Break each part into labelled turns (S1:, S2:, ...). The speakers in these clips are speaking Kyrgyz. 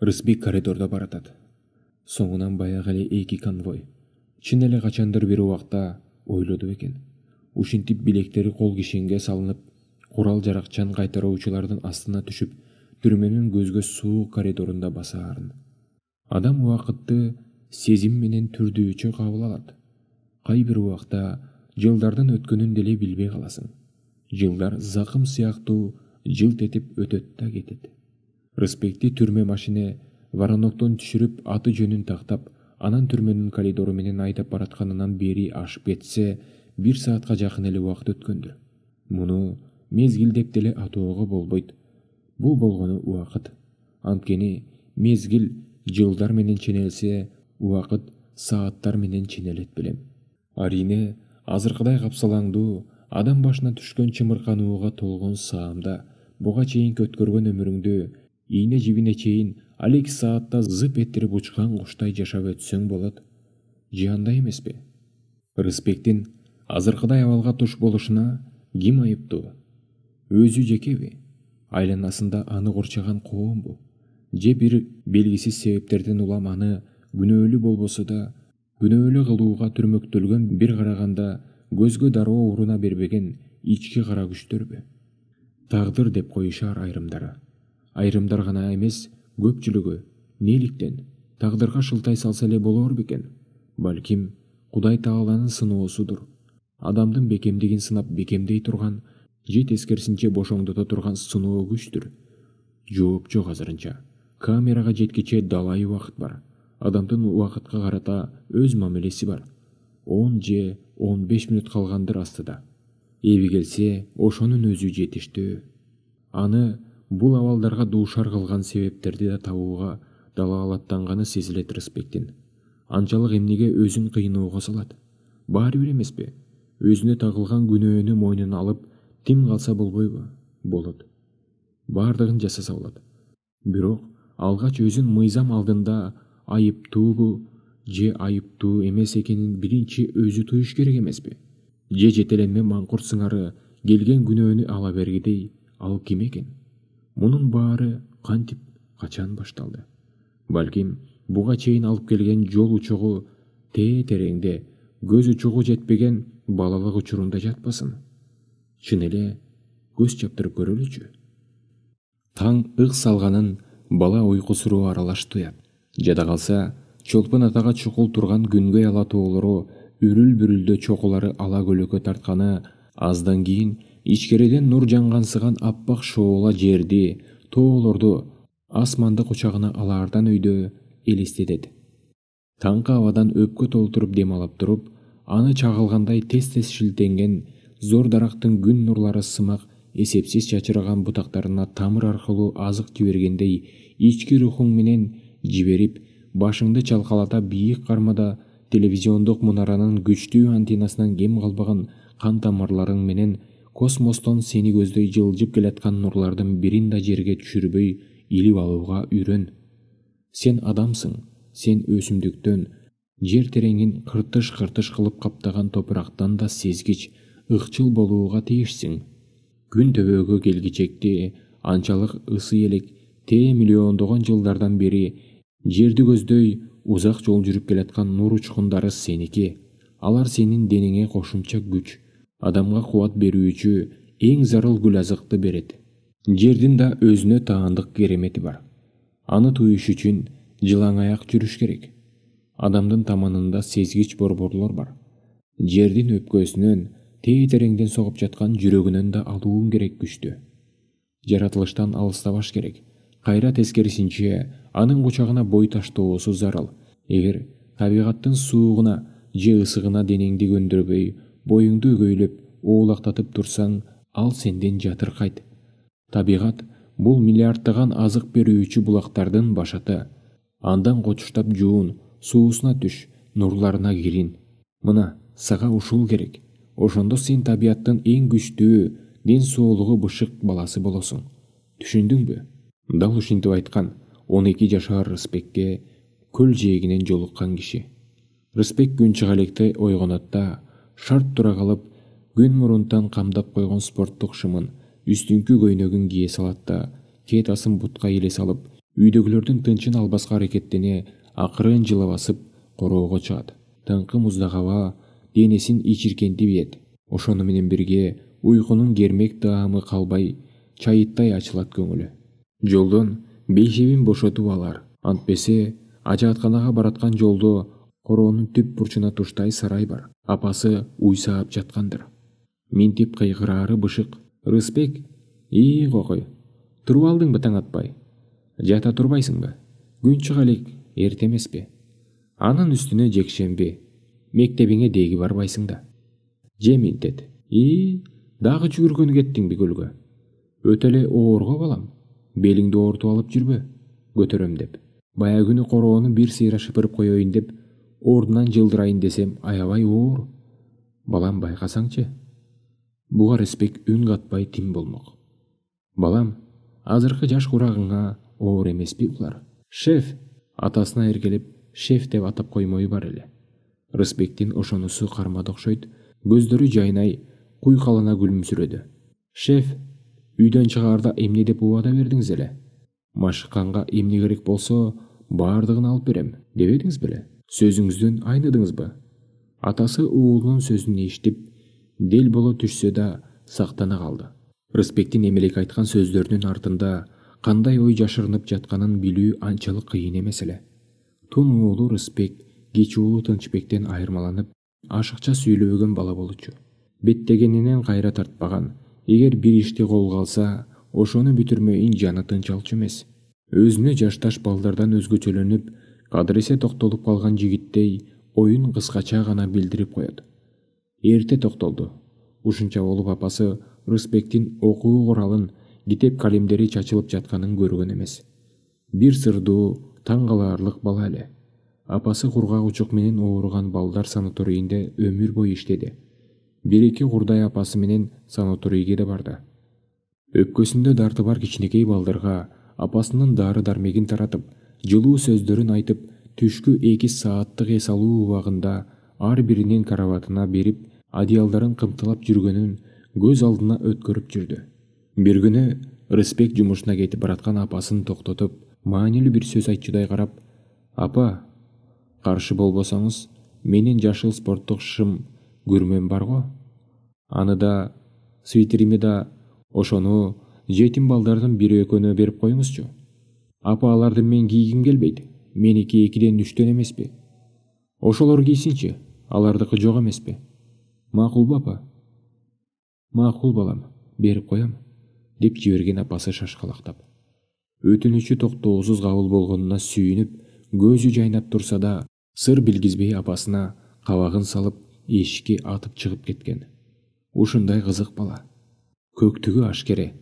S1: Рысбек коридорда баратат. Соңунан баягы эле 2 конвой. Чын эле качандыр бир убакта ойлоду экен. Ушинтип билектери кол кишенге салынып, курал жаракчан кайтаруучулардын астына түшүп, түрмөнүн көзгө суук коридорунда басаарын. Адам убакытты сезим менен түрдүүчө кабыл алат. Кай бир убакта жылдардын өткөнүн деле билбей каласың. Жылдар закым сыяктуу жылт этип өтөт да кетет. Рысбекти түрмө машине Вороноктон түшүрүп, аты жөнүн тактап, анан түрмөнүн коридору менен айдап баратканынан бери ашып кетсе, 1 саатка жакын эле убакыт өткөндүр. Муну мезгил деп деле атоого болбойт. Бул болгону убакыт. Анткени мезгил жылдар менен ченелсе, убакыт сааттар менен ченелет белем. Арине азыркыдай капсалаңдуу, адам башына түшкөн чымырканууга толгон саамда, буга чейин өткөргөн өмүрүңдү ийне жибине чейин алек саатта зып этирип учкан куштай жашап өтсөң болот. Же андай эмеспи? Рысбектин азыркыдай абалга туш болушуна ким айыптуу? Өзү жекеби? Айланасында аны курчаган коомбу? Же бир белгисиз себептерден улам аны күнөөлүү болбосо да, күнөөлүү кылууга түрмөктөлгөн бир караганда көзгө дароо уруна бербеген ички кара күчтөрбү? Тагдыр деп коюшар айрымдары. Айрымдар гана эмес, көпчүлүгү неликтен тагдырга шылтай салса эле болор бекен? Балким Кудай Тааланын сыноосудур. Адамдын бекемдигин сынап бекемдей турган, же тескерисинче бошоңдото турган сыноо күчтүр. Жооп жок азырынча. Камерага жеткиче далай убакыт бар. Адамдын убакытка карата өз мамилеси бар. 10 же 15 мүнөт калгандыр астыда. Эби келсе, ошонун өзү жетиштүү. Аны бул абалдарга дуушар кылган себептерди да табууга далаалаттанганы сезилет Рысбектин. Анчалык эмнеге өзүн кыйноого салат? Баары бир эмеспи? Өзүнө тагылган күнөөнү мойнуна алып, тим калса болбойбу? Болот. Баардыгын жасаса болот. Бирок алгач өзүн мыйзам алдында айыптуубу же айыптуу эмес экенин биринчи өзү туюш керек эмеспи? Же жетеленме маңкурт сыңары келген күнөөнү ала бергидей ал ким экен? Мунун баары кантип, качан башталды? Балким буга чейин алып келген жол учугу тереңде, көз учугу жетпеген балалык учурунда жатпасын. Чын эле көз чаптырып көрөлүчү. Таң ык салганын бала уйкусуроо аралаш туят. Жада калса, Чолпон атага чукул турган күнгөй ала тоолору, үрүл-бүрүлдө чокулары ала көлөкө тартканы, аздан кийин ичкериден нур жангансыган аппак шоола жерди, тоолорду, асманды кучагына алаардан өйдө элестетет. Таңкы абадан өпкө толтуруп дем алып туруп, аны чагылгандай тез-тез шилтенген зор дарактын күн нурлары сымак эсепсиз чачыраган бутактарына тамыр аркылуу азык жибергендей ички рухуң менен жиберип, башыңды чалкалата бийик кармада телевизиондук мунаранын күчтүү антеннасынан кем калбаган кан тамырларың менен космостон сени көздөй жылжып келаткан нурлардын бирин да жерге түшүрбөй илип алууга үйрөн. Сен адамсың, сен өсүмдүктөн, жер тереңин кыртыш-кыртыш кылып каптаган топурактан да сезгич, ыкчыл болууга тийишсиң. Күн төбөгө келгичекти анчалык ысы элек миллиондогон жылдардан бери жерди көздөй узак жол жүрүп келаткан нур учкундары сеники. Алар сенин денеңе кошумча күч, адамга кубат берүүчү эң зарыл гүл азыкты берет. Жердин да өзүнө таандык керемети бар. Аны туюш үчүн жылаң аяк жүрүш керек. Адамдын таманында сезгич борборлор бар. Жердин өпкөсүнөн, тереңден согуп жаткан жүрөгүнөн да алууң керек күчтү. Жаратылыштан алыстабаш керек. Кайра тескерисинче, анын кучагына бой таштоосу зарыл. Эгер табигаттын суугуна же ысыгына денеңди көндүрбөй, боюңду өгөйлөп, оолактатып турсаң, ал сенден жатыркайт. Табигат бул миллиарддаган азык берүүчү булактардын башаты. Андан кочуштап жуун, суусуна түш, нурларына кирин. Мына, сага ушул керек. Ошондо сен табияттын эң күчтүү, ден соолугу бышык баласы болосуң. Түшүндүңбү? Дал ушинтип айткан 12 жашар Рысбекке көл жээгинен жолуккан киши. Рысбек күн чыга электе ойгонот да, шарт тура калып, күн мурунтан камдап койгон спорттук шымын, үстүңкү көйнөгүн кие салат да, кетасын бутка иле салып, Үйдөгүлөрдүн тынчын албаска аракеттене акырын жыла басып короого чыгат. Таңкы муздак аба денесин ичиркентип ийет. Ошону менен бирге уйкунун кермек даамы калбай чайыттай ачылат көңүлү. Жолдон бейшебин бошотуп алар. Антпесе ажаатканага бараткан жолдо короонун түп бурчуна туштай сарай бар. Апасы уйсаап жаткандыр. Минтип кыйкыраары бышык. Рысбек, кокой, туруп алдыңбы таң атпай? Жата турбайсыңбы? Күн чыга элек, эрте эмеспи? Анын үстүнө жекшемби, мектебиңе деги барбайсың да. Же минтет. Дагы жүгүргөнү кеттиңби көлгө? Өтө эле оорго балам. Белиңди оорутуп алып жүрбө, көтөрөм деп. Бая күнү короону бир сыйра шыпырып коеюн деп, ордунан жылдырайын десем, аябай оор. Балам, байкасаңчы. Буга Рысбек үн катпай тим болмок. Балам, азыркы жаш курагыңа оор эмеспи булар? Шеф, атасына эркелеп, шеф деп атап коймой бар эле. Рысбектин ошонусу кармады окшойт, көздөрү жайнай, куйкалана күлүмсүрөдү. Шеф, үйдөн чыгаарда эмне деп убада бердиңиз эле? Машыкканга эмне керек болсо, баардыгын алып берем, дебедиңиз беле? Сөзүңүздөн айныдыңызбы? Атасы уулунун сөзүн эшитип, дел боло түшсө да сактана калды. Рысбектин эмелек айткан сөздөрүнүн артында кандай ой жашырынып жатканын билүү анчалык кыйын эмес эле. Тун уулу Рысбек кеч уулу Тынчбектен айырмаланып, ашыкча сүйлөбөгөн бала болчу. Беттегенинен кайра тартпаган. Эгер бир ишти колго алса, ошону бүтүрмөйүн жаны тынч алчу эмес. Өзүнө жашташ балдардан өзгөчөлөнүп, кадыресе токтолуп калган жигиттей оюн кыскача гана билдирип коет. Эрте токтолду. Ушунча болуп апасы Рысбектин окуу куралын, китеп калемдери чачылып жатканын көргөн эмес. Бир сырдуу, таң калаарлык бала эле. Апасы кургак учук менен ооруган балдар санаторийинде өмүр бою иштеди. Бир-эки курдай апасы менен санаторийге да барды. Өпкөсүндө дарты бар кичинекей балдарга апасынын дары-дармегин таратып, жылуу сөздөрүн айтып, түшкү 2 сааттык эс алуу убагында ар биринин карабатына берип, одеялдарын кымтылап жүргөнүн көз алдына өткөрүп жүрдү. Бир күнү Рысбек жумушуна кетип бараткан апасын токтотуп, маанилүү бир сөз айтчудай карап, апа, каршы болбосоңуз, менин жашыл спорттук шым күрмөм бар го. Аны да, свитерими да, ошону жетим балдардын бири-экөөнө берип коюңузчу. Апа, аларды мен кийгим келбейт. Меники 2ден 3төн эмеспи. Ошолор кийсинчи, алардыкы жок эмеспи. Макулбу апа? Макул балам, берип коем, деп жиберген апасы шашкалактап. Өтүнүчү токтоосуз кабыл болгонуна сүйүнүп, көзү жайнап турса да, сыр билгизбей апасына кабагын салып, эшикке атып чыгып кеткен. Ушундай кызык бала. Көктүгү ашкере.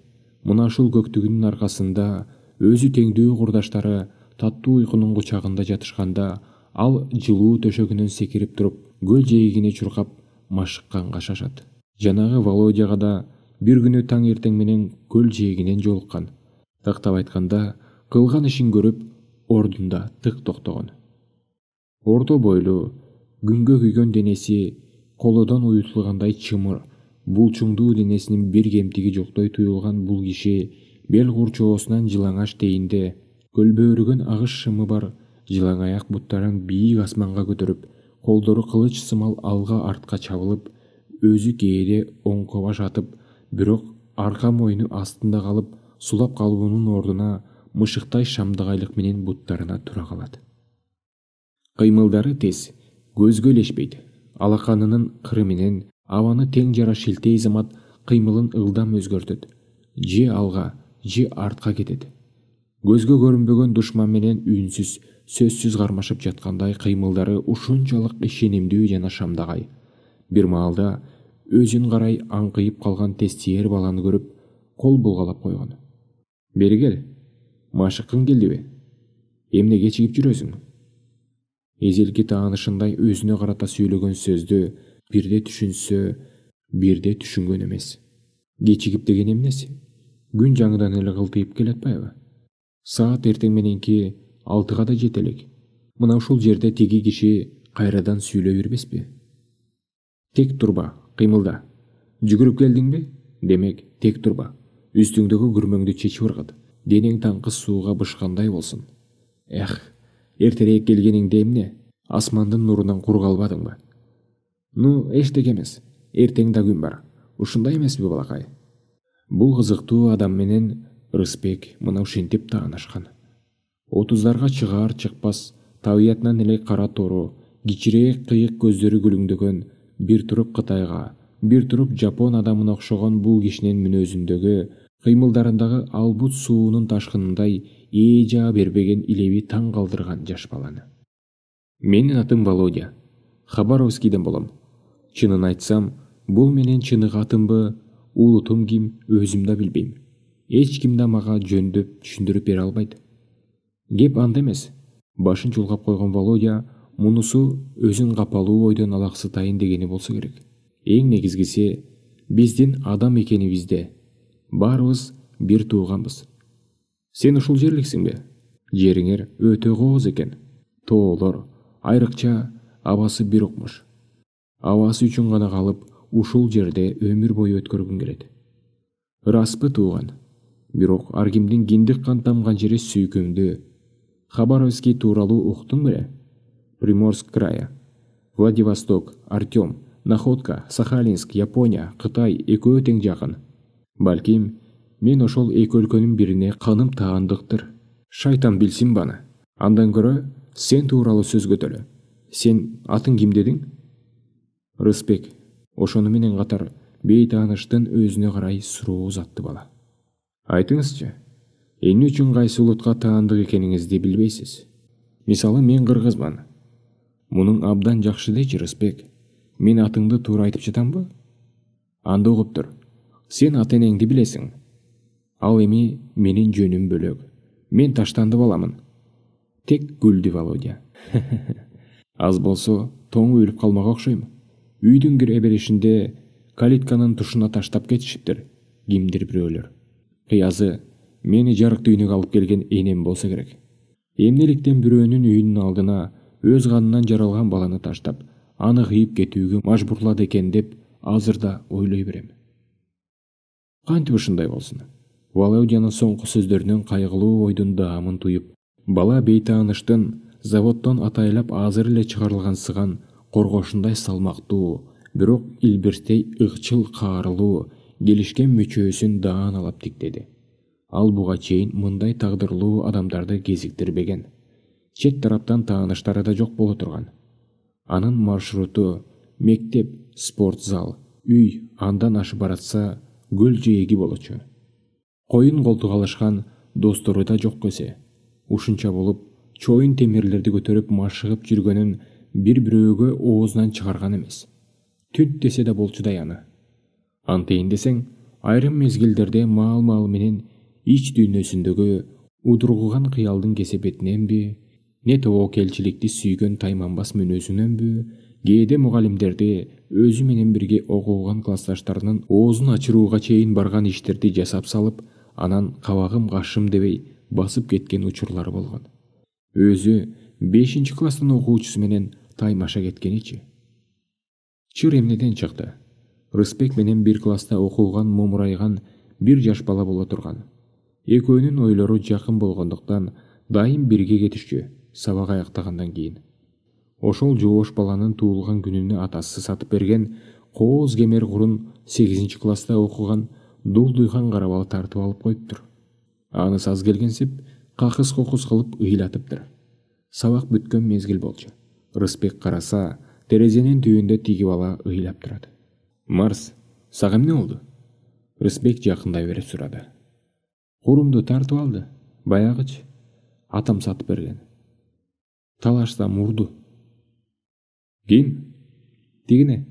S1: Мына ушул көктүгүнүн аркасында өзү теңдүү курдаштары таттуу уйкунун кучагында жатышканда, ал жылуу төшөгүнөн секирип туруп, көл жээгине чуркап, машыкканга шашат. Жанагы Володяга да бир күнү таң эртең менен көл жээгинен жолуккан. Тактап айтканда, кылган ишин көрүп, ордунда тык токтогон. Орто бойлуу, күнгө күйгөн денеси, колодон уютулгандай чымыр, булчуңдуу денесинин бир кемтиги жоктой туюлган бул киши бел курчоосунан жылаңаш тейинде, көлбөөрүгөн агыс шымы бар жылаң аяк буттарын бийик асманга көтөрүп, колдору кылыч сымал алга артка чабылып, өзү кээде оңко баш атып, бирок арка мойну астында калып, сулап калуунун ордуна мышыктай шамдыгайлык менен буттарына тура калат. Кыймылдары тез, көзгө илешпейт. Алаканынын кыры менен абаны тең жара шилтей замат кыймылын ылдам өзгөртөт. Же алга, же артка кетет. Көзгө көрүнбөгөн душман менен үнсүз, сөзсүз кармашып жаткандай кыймылдары ушунчалык ишенимдүү жана шамдагай. Бир маалда өзүн карай аңкыйып калган тестиер баланы көрүп, кол булгалап койгон. Бери кел, машыккың келдиби? Эмне кечигип жүрөсүң? Эзелки таанышындай өзүнө карата сүйлөгөн сөздү бирде түшүнсө, бирде түшүнгөн эмес. Кечигип деген эмнеси? Күн жаңыдан эле кылтыйып келатпайбы? Саат эртең мененки 6-га да жетелик. Мына ушул жерде тиги киши кайрадан сүйлөй бербеспи? Тек турба, кыймылда. Жүгүрүп келдиңби? Демек, тек турба. Үстүңдөгү күрмөңдү чечип ыргыт. денең таңкы сууга бышкандай болсун. Эх, эртерээк келгениңде эмне? Асмандын нурунан кур калбадыңбы? Ну, эчтеке эмес. Эртең да күн бар. Ушундай эмеспи, балакай? Бул кызыктуу адам менен Рысбек мына ушинтип таанышкан. 30-дарга чыгаар чыкпас табиятынан эле кара тору, кичирээк кыйык көздөрү күлүңдөгөн, бир туруп Кытайга, бир туруп Жапон адамына окшогон бул кишинин мүнөзүндөгү, кыймылдарындагы албут суунун ташкынындай жаа бербеген илеби таң калтырган жаш баланы. Менин атым Володя. Хабаровскийден болом. Чынын айтсам, бул менен чыныгы атымбы, улутум ким өзүм да билбейм. Эч ким да мага жөндөп түшүндүрүп бере албайт. Кеп анда эмес. Башын чулгап койгон Володя мунусу өзүн капалуу ойдон алаксытайын дегени болсо керек. Эң негизгиси, биздин адам экенибизде. Баарыбыз бир тууганбыз. Сен ушул жерликсиңби? Жериңер өтө кооз экен. Тоолор, айрыкча абасы бир окмуш. Абасы үчүн гана калып, ушул жерде өмүр бою өткөргүн келет. Ыраспы тууган? Бирок ар кимдин киндик кан тамган жери сүйкүмдүү. Хабаровский тууралуу уктуң беле? Приморск края, Владивосток, Артем, Находка, Сахалинск, Япония, Кытай экөө тең жакын. Балким, мен ошол эки өлкөнүн бирине каным таандыктыр. Шайтан билсин баны. Андан көрө сен тууралуу сөз көтөлө. Сен атың ким дедиң? Рысбек. Ошону менен катар бейтааныштын өзүнө карай суроо узатты бала. Айтыңызчы, эмне үчүн кайсы улутка таандык экениңизди билбейсиз? Мисалы, мен кыргызман. Мунун абдан жакшы дечи, Рысбек. Мен атыңды туура айтып жатамбы? Анда угуп тур. Сен ата энеңди билесиң. Ал эми менин жөнүм бөлөк. Мен таштанды баламын. Тек күлдү Володя. Аз болсо тоң өлүп калмак окшойм. Үйдүн кире беришинде калитканын тушуна таштап кетишиптир. Кимдир бирөөлөр. Кыязы мени жарык дүйнөгө алып келген энем болсо керек. Эмнеликтен бирөөнүн үйүнүн алдына өз канынан жаралган баланы таштап, аны кыйып кетүүгө мажбурлады экен деп азыр да ойлой берем. Кантип ушундай болсун? Володянын соңку сөздөрүнөн кайгылуу ойдун даамын туюп, бала бейтааныштын заводдон атайлап азыр эле чыгарылган сыган коргошундай салмактуу, бирок илбирстей ыкчыл каарылуу, келишкен мүчөсүн дааналап тиктеди. Ал буга чейин мындай тагдырлуу адамдарды кезиктирбеген. Чет тараптан тааныштары да жок боло турган. Анын маршруту мектеп, спорт зал, үй андан ашып баратса көл жээги болочу. Коюн колтук алышкан достору да жок көсе. Ушунча болуп, чоюн темирлерди көтөрүп машыгып жүргөнүн бир-бирөөгө оозунан чыгарган эмес. Түнт десе да болчу аны. Антейин десең, айрым мезгилдерде маал-маал менен ич дүйнөсүндөгү удургуган кыялдын кесепетиненби, не тобокелчиликти сүйгөн тайманбас мүнөзүнөнбү, кээде мугалимдерди өзү менен бирге окуган классташтарынын оозун ачырууга чейин барган иштерди жасап салып, анан кабагым кашым дебей басып кеткен учурлары болгон. Өзү 5-класстын окуучусу менен таймаша кеткеничи. Чыр эмнеден чыкты? Рысбек менен бир класста окуган момурайган бир жаш бала боло турган. Экөөнүн ойлору жакын болгондуктан дайым бирге кетишчү, сабак аяктагандан кийин. Ошол жоош баланын туулган күнүнө атасы сатып берген кооз кемер курун 8-класста окуган Дулдуйхан карабал тартып алып коюптур. Аны саз келгенсип, какыс-кокус кылып ыйлатыптыр. Сабак бүткөн мезгил болчу. Рысбек караса, терезенин түбүндө тиги бала ыйлап турат. Марс, сага эмне болду? Рысбек жакындай берип сурады. Курумду тартып алды, баягычы. Атам сатып берген. Талашсам урду. Ким? Тигине,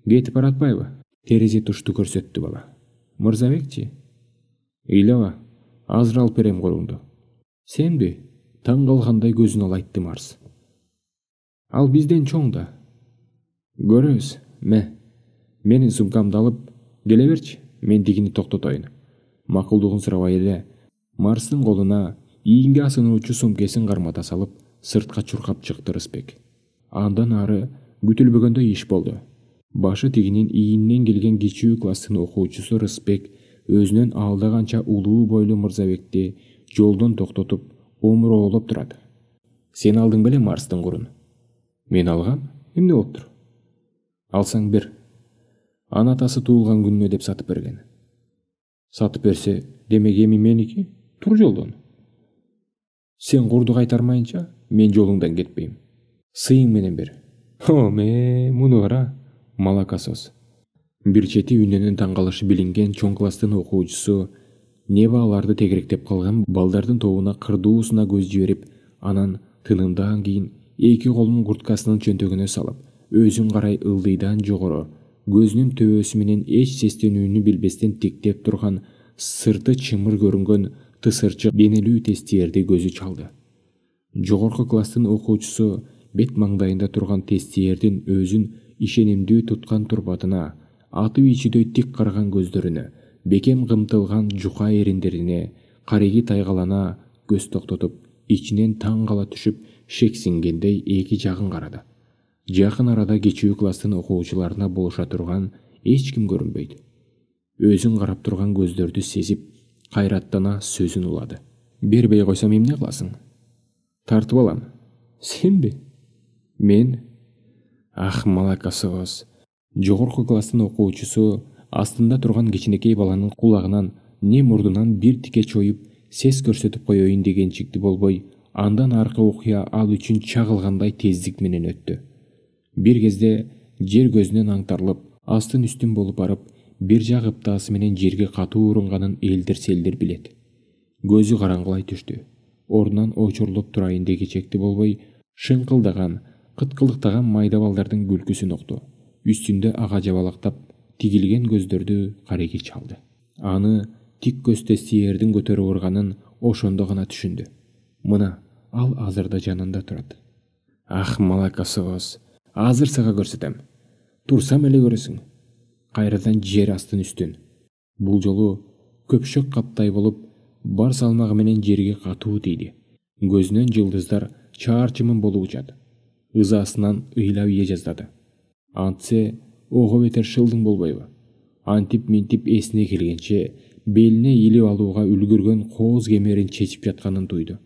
S1: кетип баратпайбы? Терезе тушту көрсөттү бала. Мырзабекчи? Ыйлаба, азыр алып берем курумду. Сенби? Таң калгандай көзүн алайтты Марс. Ал бизден чоң да. Көрөбүз, менин сумкамды алып, келе берчи, мен тигини токтотоюн. Макулдугун сурабай эле, Марстын колуна ийинге асынуучу сумкесин кармата салып, сыртка чуркап чыкты Рысбек. Андан ары күтүлбөгөндөй иш болду. Башы тигинин ийинен келген кичүү класстын окуучусу Рысбек өзүнөн алда канча улуу бойлуу Мырзабекти жолдон токтотуп омуроолоп турат. Сен алдың беле Марстын курун? Мен алгам, эмне болуптур? Алсаң бер. Ана атасы туулган күнүнө деп сатып берген. Сатып берсе, демек эми меники? Тур жолдон. Сен курду кайтармайынча, мен жолуңдан кетпейм. Сыйың менен бер. Муну кара, малакасос. Бир чети үнүнүн таңкалышы билинген чоң класстын окуучусу неба аларды тегеректеп калган балдардын тобуна кырдуусуна көз жиберип, анан тынымдан кийин эки колун курткасынын чөнтөгүнө салып, өзүн карай ылдыйдан жогору, көзүнүн төбөсү менен эч сестенүүнү билбестен тиктеп турган, сырты чымыр көрүнгөн тысырчык денелүү тестиерди көзү чалды. Жогорку класстын окуучусу бет маңдайында турган тестиердин өзүн ишенимдүү туткан турбатына, атып ичидөй тик караган көздөрүнө, бекем кымтылган жука эриндерине, кареги тайгалана көз токтотуп, ичинен таң кала түшүп, шексингендей эки жагын карады. Жакын арада кечүү класстын окуучуларына болуша турган эч ким көрүнбөйдү. Өзүн карап турган көздөрдү сезип, кайраттана сөзүн улады. Бербей койсом эмне кыласың? Тартып алам. Сенби? Мен? Ах, малакасыз. Жогорку класстын окуучусу астында турган кичинекей баланын кулагынан не мурдунан бир тике чоюп, сес көрсөтүп коеюн дегенчикти болбой, андан аркы окуя ал үчүн чагылгандай тездик менен өттү. Бир кезде жер көзүнөн аңтарылып, астын үстүн болуп барып, бир жак ыптаасы менен жерге катуу урунганын элдир-селдир билет. Көзү караңгылай түштү. Ордунан очурулуп турайын дегичекти болбой, шыңкылдаган, кыткылыктаган майда балдардын күлкүсүн укту. Үстүндө ага жабалактап тигилген көздөрдү кареги чалды. Аны тик көз тестиердин көтөрүп урганын ошондо гана түшүндү. Мына, ал азырда жанында турат. Ах, малакасыз, азыр сага көрсөтөм. Турсам эле көрөсүң. Кайрадан жер астын үстүн. Бул жолу көпшөк каптай болуп, бар салмагы менен жерге катуу тийди. Көзүнөн жылдыздар чаар-чымын болуп учат. Ызасынан ыйлап ие жаздады. Антсе, ого бетер шылдың болбойбу? Антип-минтип эсине келгенче, белине илип алууга үлгүргөн кооз кемерин чечип жатканын туйду.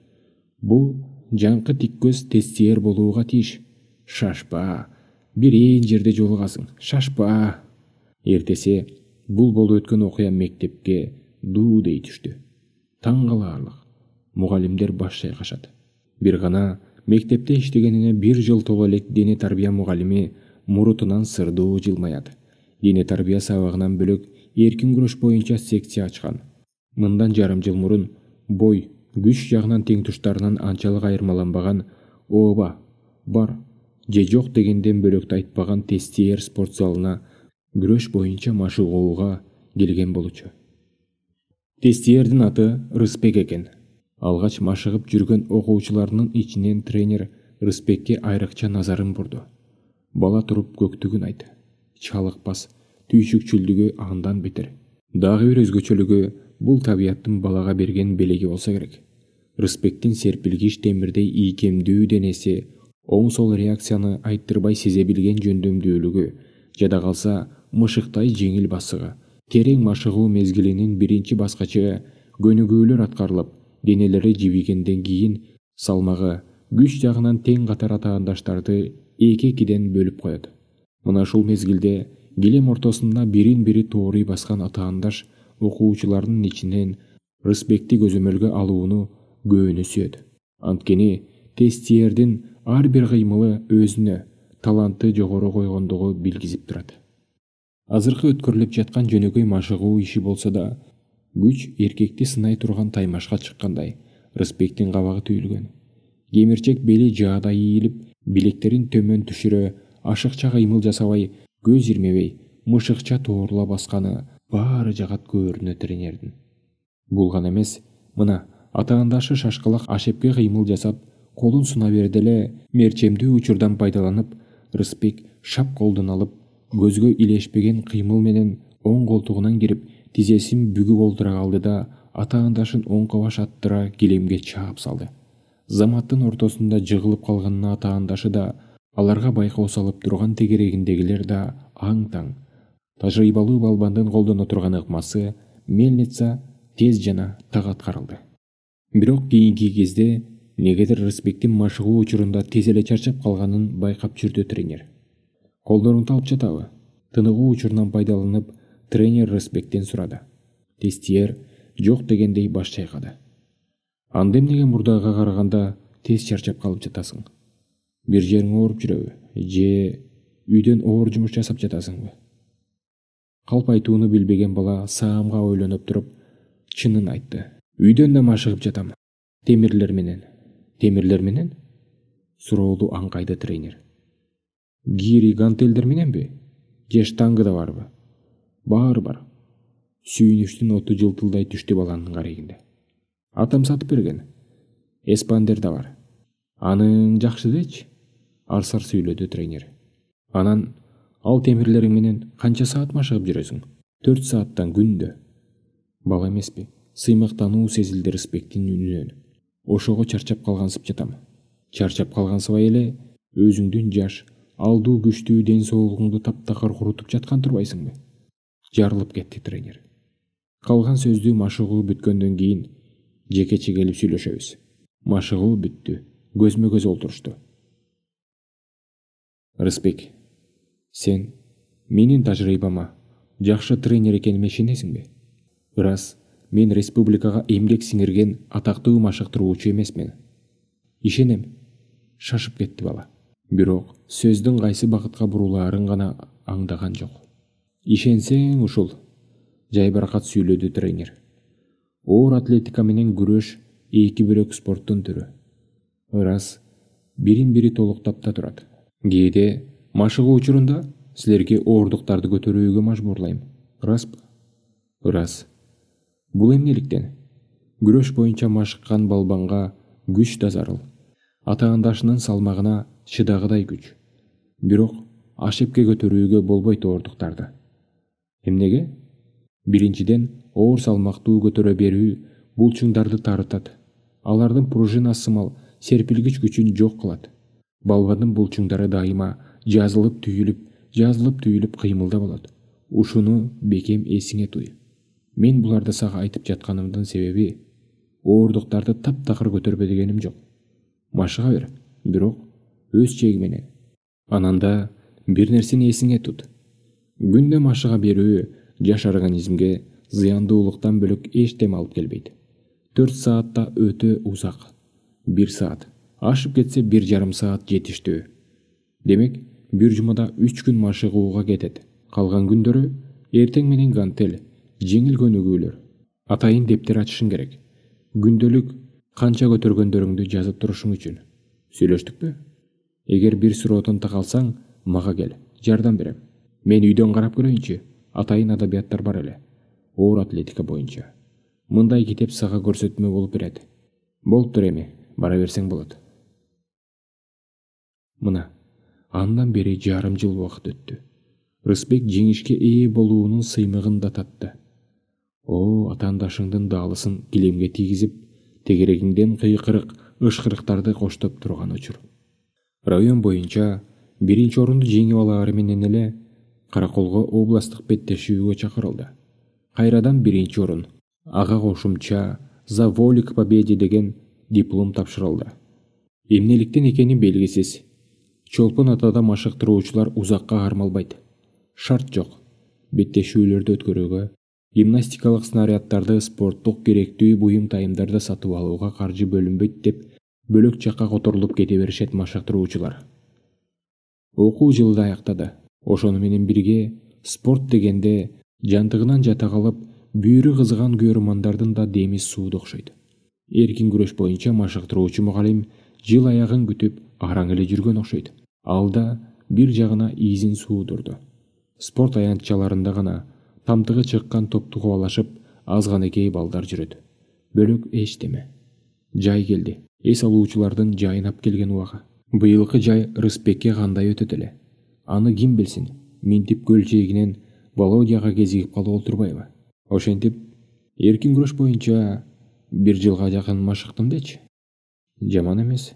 S1: Бул жаңкы тик көз тестиер болууга тийиш. Шашпа, бирейин жерде жолугасың, шашпа. Эртеси бул болуп өткөн окуя мектепке дуу дей түштү. Таң калаарлык. Мугалимдер баш чайкашат. Бир гана мектепте иштегенине бир жыл толо элек дене тарбия мугалими мурутунан сырдуу жылмаят. Дене тарбия сабагынан бөлөк эркин күрөш боюнча секция ачкан. Мындан жарым жыл мурун бой, күч жагынан тең туштарынан анчалык айырмаланбаган, ооба, бар же жок дегенден бөлөктү айтпаган тестиер спорт залына күрөш боюнча машыгууга келген болчу. Тестиердин аты Рыспек экен. Алгач машыгып жүргөн окуучуларынын ичинен тренер Рыспекке айрыкча назарын бурду. Бала туруп көктүгүн айт. Чалыкпас, түйшүкчүлдүгү андан бетер. Дагы бир өзгөчөлүгү бул табияттын балага берген белеги болсо керек. Рыспектин серпилгич темирдей ийкемдүү денеси, оң-сол реакцияны айттырбай сезе билген жөндөмдүүлүгү, жада калса мышыктай жеңил басыгы, терең машыгуу мезгилинин биринчи баскычы көнүгүүлөр аткарылып, денелери жибигенден кийин салмагы, күч жагынан тең катар атаандаштарды эки-экиден бөлүп коет. Мына ушул мезгилде килем ортосунда бирин-бири тооруй баскан атаандаш окуучулардын ичинен Рыспекти көзөмөлгө алууну көөнү сүйөт. Анткени тестиердин ар бир кыймылы өзүнө талантты жогору койгондугу билгизип турат. Азыркы өткөрүлүп жаткан жөнөкөй машыгуу иши болсо да, күч эркекти сынай турган таймашка чыккандай, Рыспектин кабагы түйүлгөн. Кемирчек бели жаада ийилип, билектерин төмөн түшүрө, ашыкча кыймыл жасабай, көз ирмебей, мышыкча тоорула басканы баары жагат көрүнө тренердин. Бул гана эмес, мына атаандашы шашкалак ашепке кыймыл жасап, колун суна берди эле, мерчемдүү учурдан пайдаланып, Рыспек шап колдун алып, көзгө илешпеген кыймыл менен оң колтугунан кирип, тизесин бүгүп олтура калды да, атаандашын оңко баш аттыра килемге чаап салды. Заматтын ортосунда жыгылып калганына атаандашы да, аларга байкоо салып турган тегерегиндегилер да аң-таң. Тажрыйбалуу балбандын колдоно турган ыкмасы мельница тез жана так аткарылды. Бирок кийинки кезде негедир Рысбектин машыгуу учурунда тез эле чарчап калганын байкап жүрдү тренер. Колдоруңду алып жатабы? Тыныгуу учурунан пайдаланып, тренер Рысбектен сурады. Тестиер жок дегендей баш чайкады. Анда эмнеге мурдага караганда тез чарчап калып жатасың? Бир жериң ооруп жүрөбү? Же үйдөн оор жумуш жасап жатасыңбы? Калп айтууну билбеген бала саамга ойлонуп туруп, чынын айтты. Үйдөн да машыгып жатам. Темирлер менен. Темирлер менен? Суроолду аңкайды тренер. Гири гантелдер мененби? Же штанга да барбы? Бар. Сүйүнүчтүн оту жылтылдай түштү баланын карегинде. Атам сатып берген. Эспандер да бар. Аның жакшы дечи? Арсар сүйлөдү тренер. Анан ал темирлериң менен канча саат машыгып жүрөсүң? 4 сааттан күндө. Бала эмеспи? Сыймактануу сезилди Рысбектин үнүнөн. Ошого чарчап калгансып жатам. Чарчап калгансыбай эле өзүңдүн жаш, алдуу күчтүү ден соолугуңду таптакыр курутуп жаткан турбайсыңбы? Жарылып кетти тренер. Калган сөздү машыгуу бүткөндөн кийин жекече келип сүйлөшөбүз. Машыгуу бүттү. Көзмө көз олтурушту. Рысбек, сен менин тажрыйбама жакшы тренер экениме ишенесиңби? Ырас, мен республикага эмгек сиңирген атактуу машыктыруучу эмесмин. Ишенем. Шашып кетти бала. Бирок сөздүн кайсы багытка бурулаарын гана аңдаган жок. Ишенсең ушул. Жайбаракат сүйлөдү тренер. Оор атлетика менен күрөш эки бөлөк спорттун түрү. Ырас, бирин бири толуктап да турат. Кээде машыгуу учурунда силерге оордуктарды көтөрүүгө мажбурлайм. Ыраспы? Ырас. Бул эмнеликтен? Күрөш боюнча машыккан балбанга күч да зарыл. Атаандашынын салмагына чыдагыдай күч. Бирок ашепке көтөрүүгө болбойт оордуктарды. Эмнеге? Биринчиден, оор салмактуу көтөрө берүү булчуңдарды тарытат. Алардын пружина сымал серпилгич күчүн жок кылат. Балбандын булчуңдары дайыма жазылып түйүлүп кыймылда болот. Ушуну бекем эсиңе туй. Мен буларды сага айтып жатканымдын себеби оордуктарды таптакыр көтөрбө дегеним жок. Машыга бер, бирок өз чеги менен. Ананда бир нерсени эсиңе тут. Күндө машыга берүү жаш организмге зыяндуулуктан бөлөк эчтеме алып келбейт. 4 саатта өтө узак. 1 саат. Ашып кетсе 1,5 саат жетиштүү. Демек, бир жумада 3 күн машыгууга кетет. Калган күндөрү эртең менен гантель, жеңил көнүгүүлөр. Атайын дептер ачышың керек. Күндөлүк канча көтөргөндөрүңдү жазып турушуң үчүн. Сүйлөштүкпү? Эгер бир суроодон такалсаң, мага кел, жардам берем. Мен үйдөн карап көрөйүнчү. Атайын адабияттар бар эле. Оор атлетика боюнча. Мындай китеп сага көрсөтмө болуп берет. Болуптур эми, бара берсең болот. Мына, андан бери жарым жыл убакыт өттү. Рысбек жеңишке ээ болуунун сыймыгын да татты. Атаандашыңдын даалысын килемге тийгизип, тегерегиңден кыйкырык, ышкырыктарды коштоп турган учур. Район боюнча биринчи орунду жеңип алаары менен эле Караколго областтык беттешүүгө чакырылды. Кайрадан биринчи орун, ага кошумча «За волю к победе» деген диплом тапшырылды. Эмнеликтен экени белгисиз. Чолпон атада машыктыруучулар узакка кармалбайт. Шарт жок. Беттешүүлөрдү өткөрүүгө, гимнастикалык снаряддарды, спорттук керектүү буюм тайымдарды сатып алууга каржы бөлүнбөйт деп бөлөк жакка которулуп кете беришет машыктыруучулар. Окуу жылы да аяктады. Ошону менен бирге спорт дегенде жантыгынан жата калып, бүйүрү кызыган көрөрмандардын да деми сууду окшойт. Эркин күрөш боюнча машыктыруучу мугалим жыл аягын күтүп араң эле жүргөн окшойт. Ал да бир жагына изин суудурду. Спорт аянтчаларында гана тамтыгы чыккан топту кубалашып, азганекей балдар жүрөт. Бөлөк эчтеме. Жай келди. Эс алуучулардын жайынап келген убага. Быйылкы жай Рысбекке кандай өтөт эле? Аны ким билсин? Минтип көл жээгинен Володяга кезигип калып олтурбайбы? Ошентип, эркин күрөш боюнча 1 жылга жакын машыктым дечи. Жаман эмес.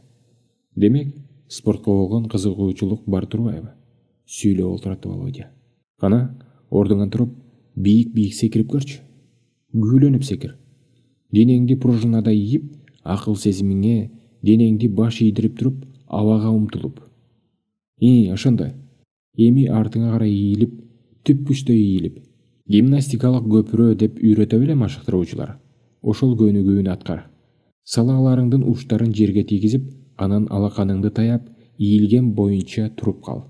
S1: Демек, спортко болгон кызыгуучулук бар турбайбы? Сүйлөп олтурат Володя. Кана, ордуңан туруп, бийик секирип көрчү. Күйлөнүп секир. Денеңди пружинадай ийип, акыл сезимиңе денеңди баш ийдирип туруп абага умтулуп. Ошондой. Эми артыңа карай ийилип, түп күчтөй ийилип. Гимнастикалык көпүрө деп үйрөтө беле машыктыруучулар. Ошол көнүгүүнү аткар. Салааларыңдын учтарын жерге тийгизип, анан алаканыңды таяп, ийилген боюнча туруп кал.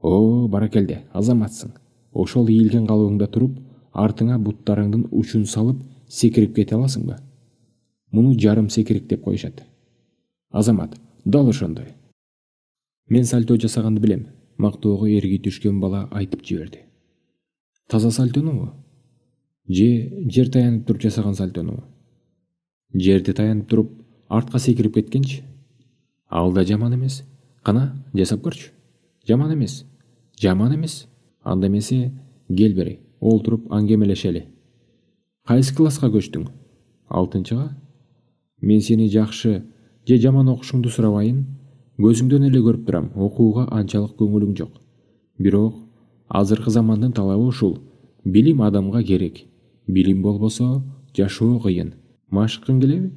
S1: Баракелде, азаматсың. Ошол ийилген калыбыңда туруп, артыңа буттарыңдын учун салып, секирип кете аласыңбы? Муну жарым секирик деп коюшат. Азамат, дал ошондой. Мен сальто жасаганды билем, мактоого эрги түшкөн бала айтып жиберди. Таза сальтонубу? Жер таянып туруп жасаган сальтонубу? Жерди таянып туруп, артка секирип кеткенчи? Ал да жаман эмес. Кана, жасап көрчү. Жаман эмес. Анда эмесе, кел бери, олтуруп аңгемелешели. Кайсы класска көчтүң? 6-чыга? Мен сени жакшы же жаман окушуңду сурабайын. Көзүңдөн эле көрүп турам, окууга анчалык көңүлүң жок. Бирок азыркы замандын талабы ушул. Билим адамга керек. Билим болбосо, жашоо кыйын. Машыккың келеби?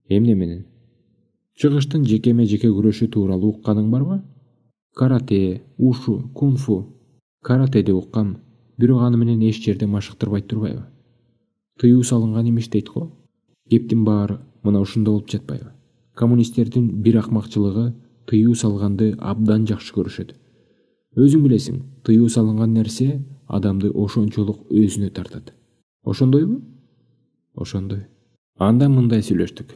S1: Эмне менен? Чыгыштын жекеме-жеке күрөшү тууралуу укканың барбы? Карате, ушу, кунфу. Каратеди уккам, бирок аны менен эч жерде машыктырбайт турбайбы? Тыюу салынган имиш дейт го. Кептин баары мына ушунда болуп жатпайбы? Коммунисттердин бир акмакчылыгы тыюу салганды абдан жакшы көрүшөт. Өзүң билесиң, тыюу салынган нерсе адамды ошончолук өзүнө тартат. Ошондойбу? Ошондой. Анда мындай сүйлөштүк.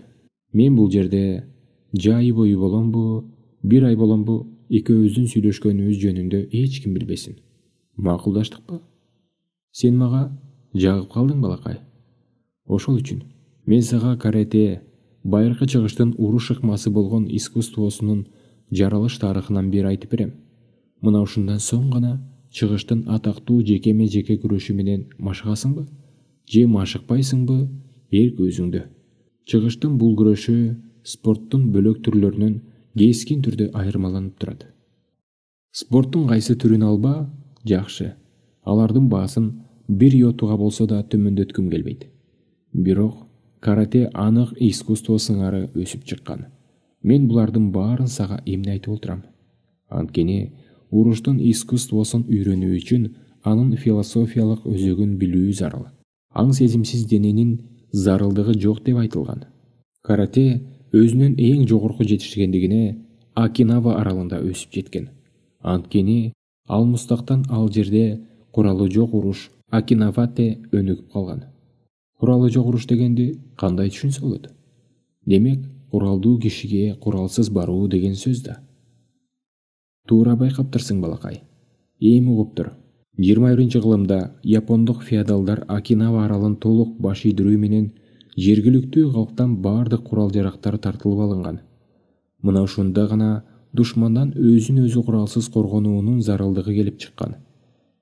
S1: Мен бул жерде жай бою боломбу, бир ай боломбу, экөөбүздүн сүйлөшкөнүбүз жөнүндө эч ким билбесин. Макулдаштыкпы? Сен мага жагып калдың, балакай. Ошол үчүн мен сага карате, байыркы чыгыштын уруш ыкмасы болгон искусствосунун жаралыш тарыхынан бир айтып берем. Мына ушундан соң гана чыгыштын атактуу жекеме-жеке күрөшү менен машыгасыңбы? Же машыкпайсыңбы? Эрк өзүңдө. Чыгыштын бул күрөшү спорттун бөлөк түрлөрүнөн кескин түрдө айырмаланып турат. Спорттун кайсы түрүн алба, жакшы. Алардын баасын бир йотуга болсо да төмөндөткүм келбейт. Бирок карате анык искусство сыңары өсүп чыккан. Мен булардын баарын сага эмне айтып отурам? Анткени уруштун искусствосун үйрөнүү үчүн анын философиялык өзөгүн билүү зарыл. Аң сезимсиз дененин зарылдыгы жок деп айтылган. Карате өзүнүн эң жогорку жетишкендигине Окинава аралында өсүп жеткен. Анткени ал мустактан ал жерде куралы жок уруш Окинавате өнүгүп калган. Куралы жок уруш дегенди кандай түшүнсө болот? Демек, куралдуу кишиге куралсыз баруу деген сөз да. Туура байкаптырсың, балакай. Эми угуп тур. 21-кылымда япондук феодалдар Окинава аралын толук баш ийдирүү менен жергиликтүү калктан баардык курал-жарактар тартылып алынган. Мына ушунда гана душмандан өзүн өзү куралсыз коргонуунун зарылдыгы келип чыккан.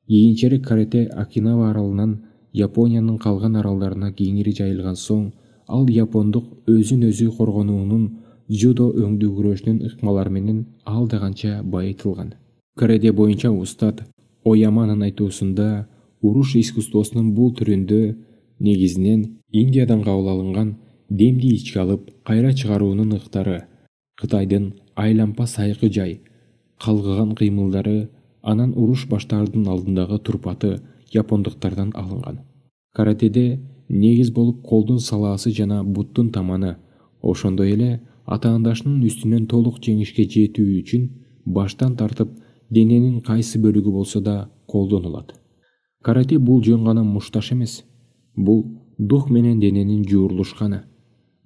S1: Кийинчерээк карате Окинава аралынан Япониянын калган аралдарына кеңири жайылган соң, ал япондук өзүн өзү коргонуунун жудо өңдүү күрөшүнүн ыкмалары менен алдаганча байытылган. Карате боюнча устат Ояманын айтуусунда уруш искусствосунун бул түрүндө негизинен Индиядан кабыл алынган демди ичке алып кайра чыгаруунун ыктары, Кытайдын айлампа сайкы жай, калгыган кыймылдары, анан уруш баштаардын алдындагы турпаты япондуктардан алынган. Каратеде негиз болуп колдун салаасы жана буттун таманы, ошондой эле атаандашынын үстүнөн толук жеңишке жетүү үчүн баштан тартып дененин кайсы бөлүгү болсо да колдонулат. Карате бул жөн гана мушташ эмес. Бул дух менен дененин жуурулушканы.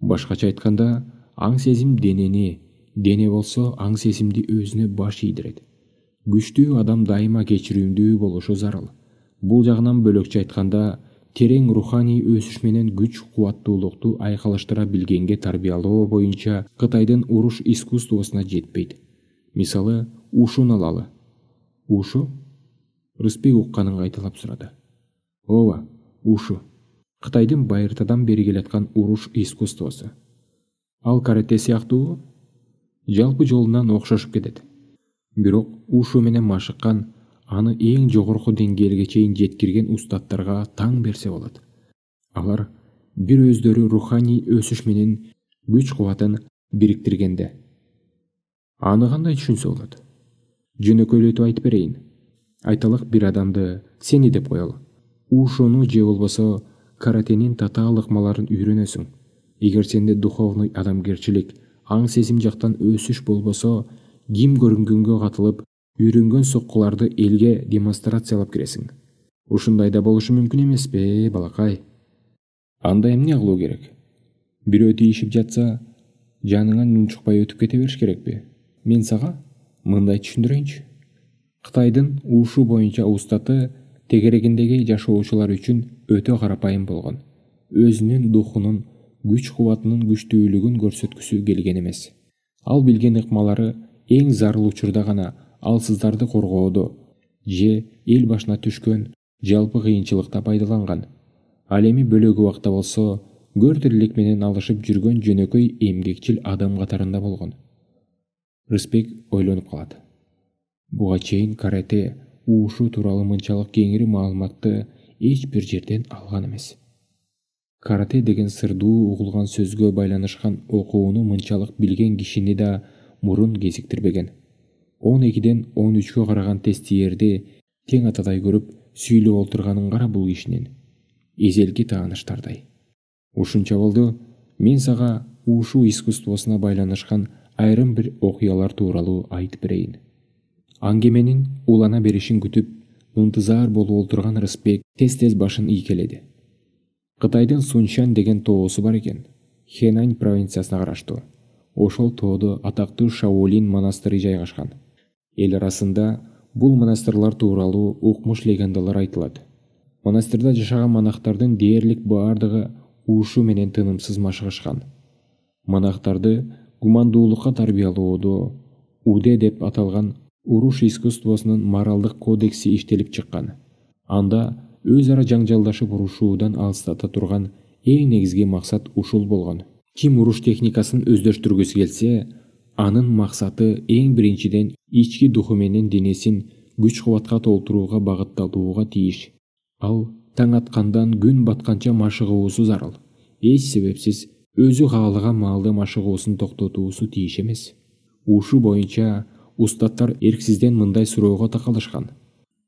S1: Башкача айтканда, аң сезим денени, дене болсо аң сезимди өзүнө баш ийдирет. Күчтүү адам дайыма кечирүүмдүү болушу зарыл. Бул жагынан бөлөкчө айтканда, терең руханий өсүш менен күч кубаттуулукту айкалыштыра билгенге тарбиялоо боюнча Кытайдын уруш искусствосуна жетпейт. Мисалы, ушуну алалы. Ушу? Рыспек укканын кайталап сурады. Ооба, ушу. Кытайдын байыртадан бери келаткан уруш искусствосу. Ал карате сыяктуубу? Жалпы жолунан окшошуп кетет. Бирок ушу менен машыккан, аны эң жогорку деңгээлге чейин жеткирген устаттарга таң берсе болот. Алар бир өздөрү руханий өсүш менен күч кубатын бириктиргенде. Аны кандай түшүнсө болот? Жөнөкөйлөтүп айтып берейин. Айталык бир адамды сени деп коелу. Ушуну же болбосо каратенин татаал ыкмаларын үйрөнөсүң. Эгер сенде духовный адамгерчилик, аң сезим жактан өсүш болбосо, ким көрүнгөнгө катылып, үйрөнгөн соккуларды элге демонстрациялап киресиң. Ушундай да болушу мүмкүн эмеспи, балакай? Анда эмне кылуу керек? Бирөө тийишип жатса, жаныңан унчукпай өтүп кете бериш керекпи? Мен сага мындай түшүндүрөйүнчү. Кытайдын ушу боюнча устаты тегерегиндеги жашоочулар үчүн өтө карапайым болгон. Өзүнүн духунун, күч кубатынын күчтүүлүгүн көрсөткүсү келген эмес. Ал билген ыкмалары эң зарыл учурда гана алсыздарды коргоодо же эл башына түшкөн жалпы кыйынчылыкта пайдаланган. Ал эми бөлөгү убакта болсо, көр тирилик менен алышып жүргөн жөнөкөй эмгекчил адам катарында болгон. Рысбек ойлонуп калат. Буга чейин карате, ушу тууралуу мынчалык кеңири маалыматты эч бир жерден алган эмес. Карате деген сырдуу угулган сөзгө байланышкан окууну мынчалык билген кишини да мурун кезиктирбеген. 12ден 13кө караган тестиерди тең атадай көрүп сүйлөп олтурганын кара бул кишинин. Эзелки тааныштардай. Ушунча болду, мен сага ушу искусствосуна байланышкан айрым бир окуялар тууралуу айтып берейин. Аңгеменин улана беришин күтүп, ынтызар болуп олтурган Рысбек тез-тез башын ийкеледи. Кытайдын Суншань деген тоосу бар экен. Хэнань провинциясына караштуу. Ошол тоодо атактуу Шаолин монастыры жайгашкан. Эл арасында бул монастырлар тууралуу укмуш легендалар айтылат. Монастырда жашаган монахтардын дээрлик баардыгы ушу менен тынымсыз машыгышкан. Монахтарды гумандуулукка тарбиялоодо Уде деп аталган уруш искусствосунун моралдык кодекси иштелип чыккан. Анда өз ара жаңжалдашып урушуудан алыстата турган эң негизги максат ушул болгон. Ким уруш техникасын өздөштүргүсү келсе, анын максаты эң биринчиден ички духу менен денесин күч кубатка толтурууга багытталууга тийиш. Ал таң аткандан күн батканча машыгуусу зарыл. Эч себепсиз өзү каалаган маалда машыгуусун токтотуусу тийиш эмес. Ушу боюнча устаттар эрксизден мындай суроого такалышкан.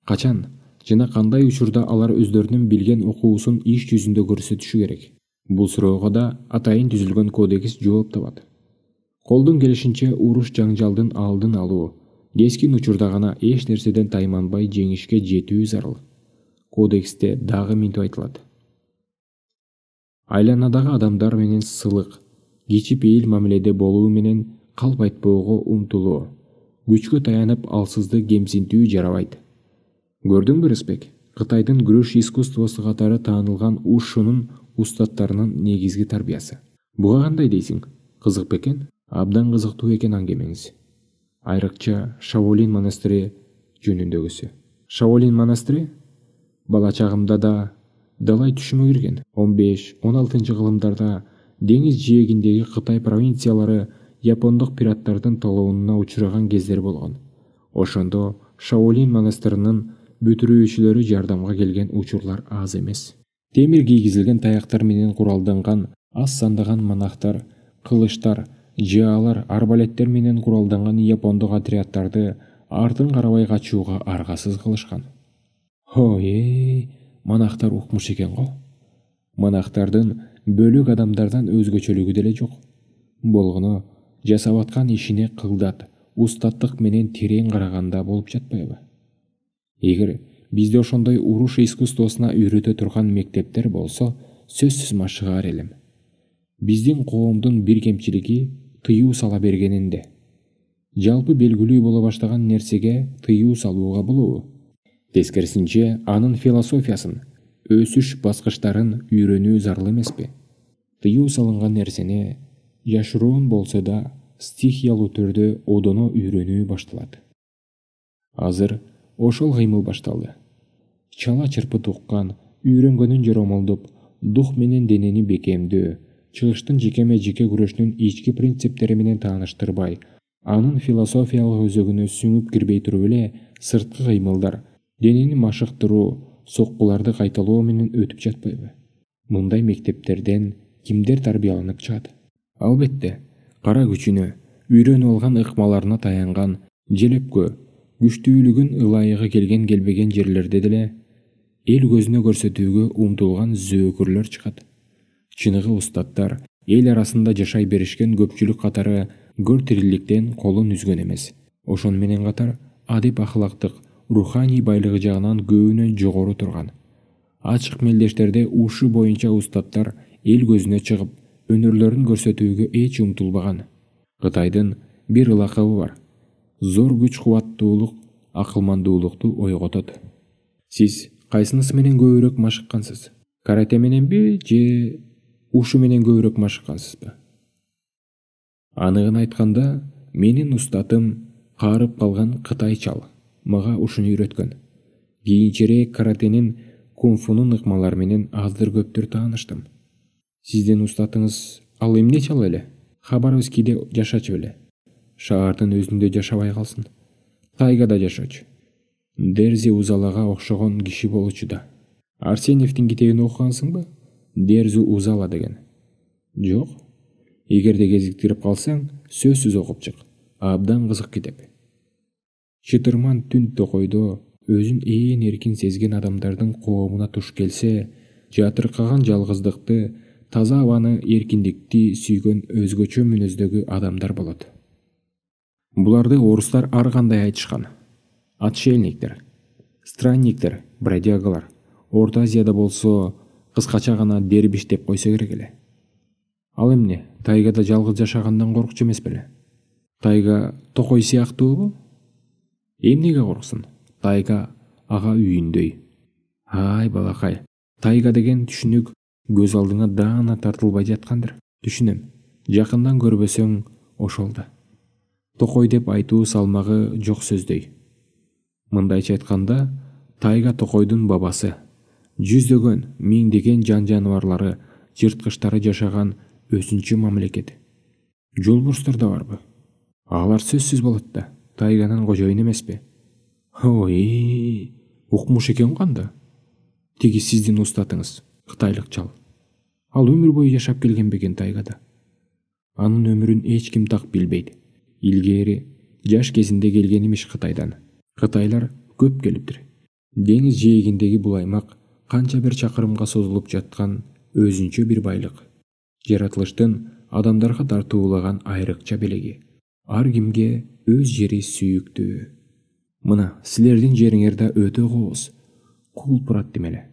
S1: Качан жана кандай учурда алар өздөрүнүн билген окуусун иш жүзүндө көрсөтүшү керек? Бул суроого да атайын түзүлгөн кодекс жооп табат. Колдун келишинче уруш жаңжалдын алдын алуу, кескин учурда гана эч нерседен тайманбай жеңишке жетүү зарыл. Кодексте дагы минтип айтылат. Айланадагы адамдар менен сылык, кичипейил мамиледе болуу менен калп айтпоого умтулуу, күчкө таянып алсызды кемсинтүү жарабайт. Көрдүңбү, Рысбек? Кытайдын күрөш искусствосу катары таанылган ушунун устаттарынын негизги тарбиясы. Буга кандай дейсиң? Кызык бекен? Абдан кызыктуу экен аңгемеңиз. Айрыкча Шаолин монастыры жөнүндөгүсү. Шаолин монастыры бала чагымда да далай түшүмө кирген. 15-16 кылымдарда деңиз жээгиндеги Кытай провинциялары япондук пираттардын талоонуна учураган кездер болгон. Ошондо Шаолин монастырынын бүтүрүүчүлөрү жардамга келген учурлар аз эмес. Темир кийгизилген таяктар менен куралданган аз сандаган монахтар, кылычтар, жаалар, арбалеттер менен куралданган япондук отряддарды артын карабай качууга аргасыз кылышкан. Монахтар укмуш экен го. Монахтардын бөлүк адамдардан өзгөчөлүгү деле жок. Болгону жасап аткан ишине кылдат, устаттык менен терең караганда болуп жатпайбы? Эгер бизде ошондой уруш искусствосуна үйрөтө турган мектептер болсо, сөзсүз машыгаар элем. Биздин коомдун бир кемчилиги тыюу сала бергенинде. Жалпы белгилүү боло баштаган нерсеге тыюу салууга болобу? Тескерисинче, анын философиясын, өсүш баскычтарын үйрөнүү зарыл эмеспи? Тыюу салынган нерсени жашыруун болсо да стихиялуу түрдө одоно үйрөнүү башталат. Азыр ошол кыймыл башталды. Чала чырпы туккан, үйрөнгөнүн жоромолдоп, дух менен денени бекемдөө, чыгыштын жекеме-жеке күрөшүнүн ички принциптери менен тааныштырбай, анын философиялык өзөгүнө сүңүп кирбей туруп эле сырткы кыймылдар, денени машыктыруу, соккуларды кайталоо менен өтүп жатпайбы? Мындай мектептерден кимдер тарбияланып чыгат? Албетте, кара күчүнө, үйрөнүп алган ыкмаларына таянган, желепкө, күчтүүлүгүн ылайыгы келбеген жерлерде деле эл көзүнө көрсөтүүгө умтулган зөөкүрлөр чыгат. Чыныгы устаттар эл арасында жашай беришкен көпчүлүк катары көр тириликтен колун үзгөн эмес. Ошону менен катар адеп ахлактык, руханий байлыгы жагынан көбүнөн жогору турган. Ачык мелдештерде ушу боюнча устаттар эл көзүнө чыгып, өнөрлөрүн көрсөтүүгө эч умтулбаган. Кытайдын бир ылакабы бар. Зор күч кубаттуулук акылмандуулукту ойготот. Сиз кайсынысы менен көбүрөөк машыккансыз? Карате мененби же ушу менен көбүрөөк машыккансызбы? Аныгын айтканда, менин устатым каарып калган Кытай чал мага ушуну үйрөткөн. Кийинчерээк каратенин, кунфунун ыкмалары менен аздыр көптүр тааныштым. Сиздин устатыңыз ал эмне чал эле? Хабаровскийде жашачу беле? Шаардын өзүндө жашабай калсын. Тайгада жашачу. Дерзи Узалага окшогон киши болчу да. Арсеньевдин китебин окугансыңбы? Дерзи Узала деген. Жок. Эгерде кезиктирип калсаң, сөзсүз окуп чык. Абдан кызык китеп. Чытырман түн токойдо өзүн ээн эркин сезген адамдардын коомуна туш келсе, жатыркаган жалгыздыкты, таза абаны, эркиндикти сүйгөн өзгөчө мүнөздөгү адамдар болот. Буларды орустар ар кандай айтышкан. Отшельниктер, странниктер, бродягалар. Орто Азияда болсо кыскача гана дербиш деп койсо керек эле. Ал эмне, тайгада жалгыз жашагандан коркчу эмес беле? Тайга токой сыяктуубу? Эмнеге корксун? Тайга ага үйүндөй. Ай балакай, тайга деген түшүнүк көз алдыңа даана тартылбай жаткандыр. Түшүнөм. Жакындан көрбөсөң ошол да. Токой деп айтуу салмагы жок сөздөй. Мындайча айтканда, тайга токойдун бабасы. Жүздөгөн, миңдеген жан жаныбарлары, жырткычтары жашаган өсүнчү мамлекет. Жолбурстар да барбы? Алар сөзсүз болот да. Тайганын кожоюну эмеспи? Ой, укмуш экен канда. Тиги сиздин устатыңыз, кытайлык чал. Ал өмүр бою жашап келген бекен тайгада. Анын өмүрүн эч ким так билбейт. Илгери жаш кезинде келген имиш Кытайдан. Кытайлар көп келиптир. Деңиз жээгиндеги бул аймак канча бир чакырымга созулуп жаткан өзүнчө бир байлык. Жаратылыштын адамдарга тартуулаган айрыкча белеги. Ар кимге өз жери сүйүктүү. Мына силердин жериңерде өтө кооз, кулпурат демеле.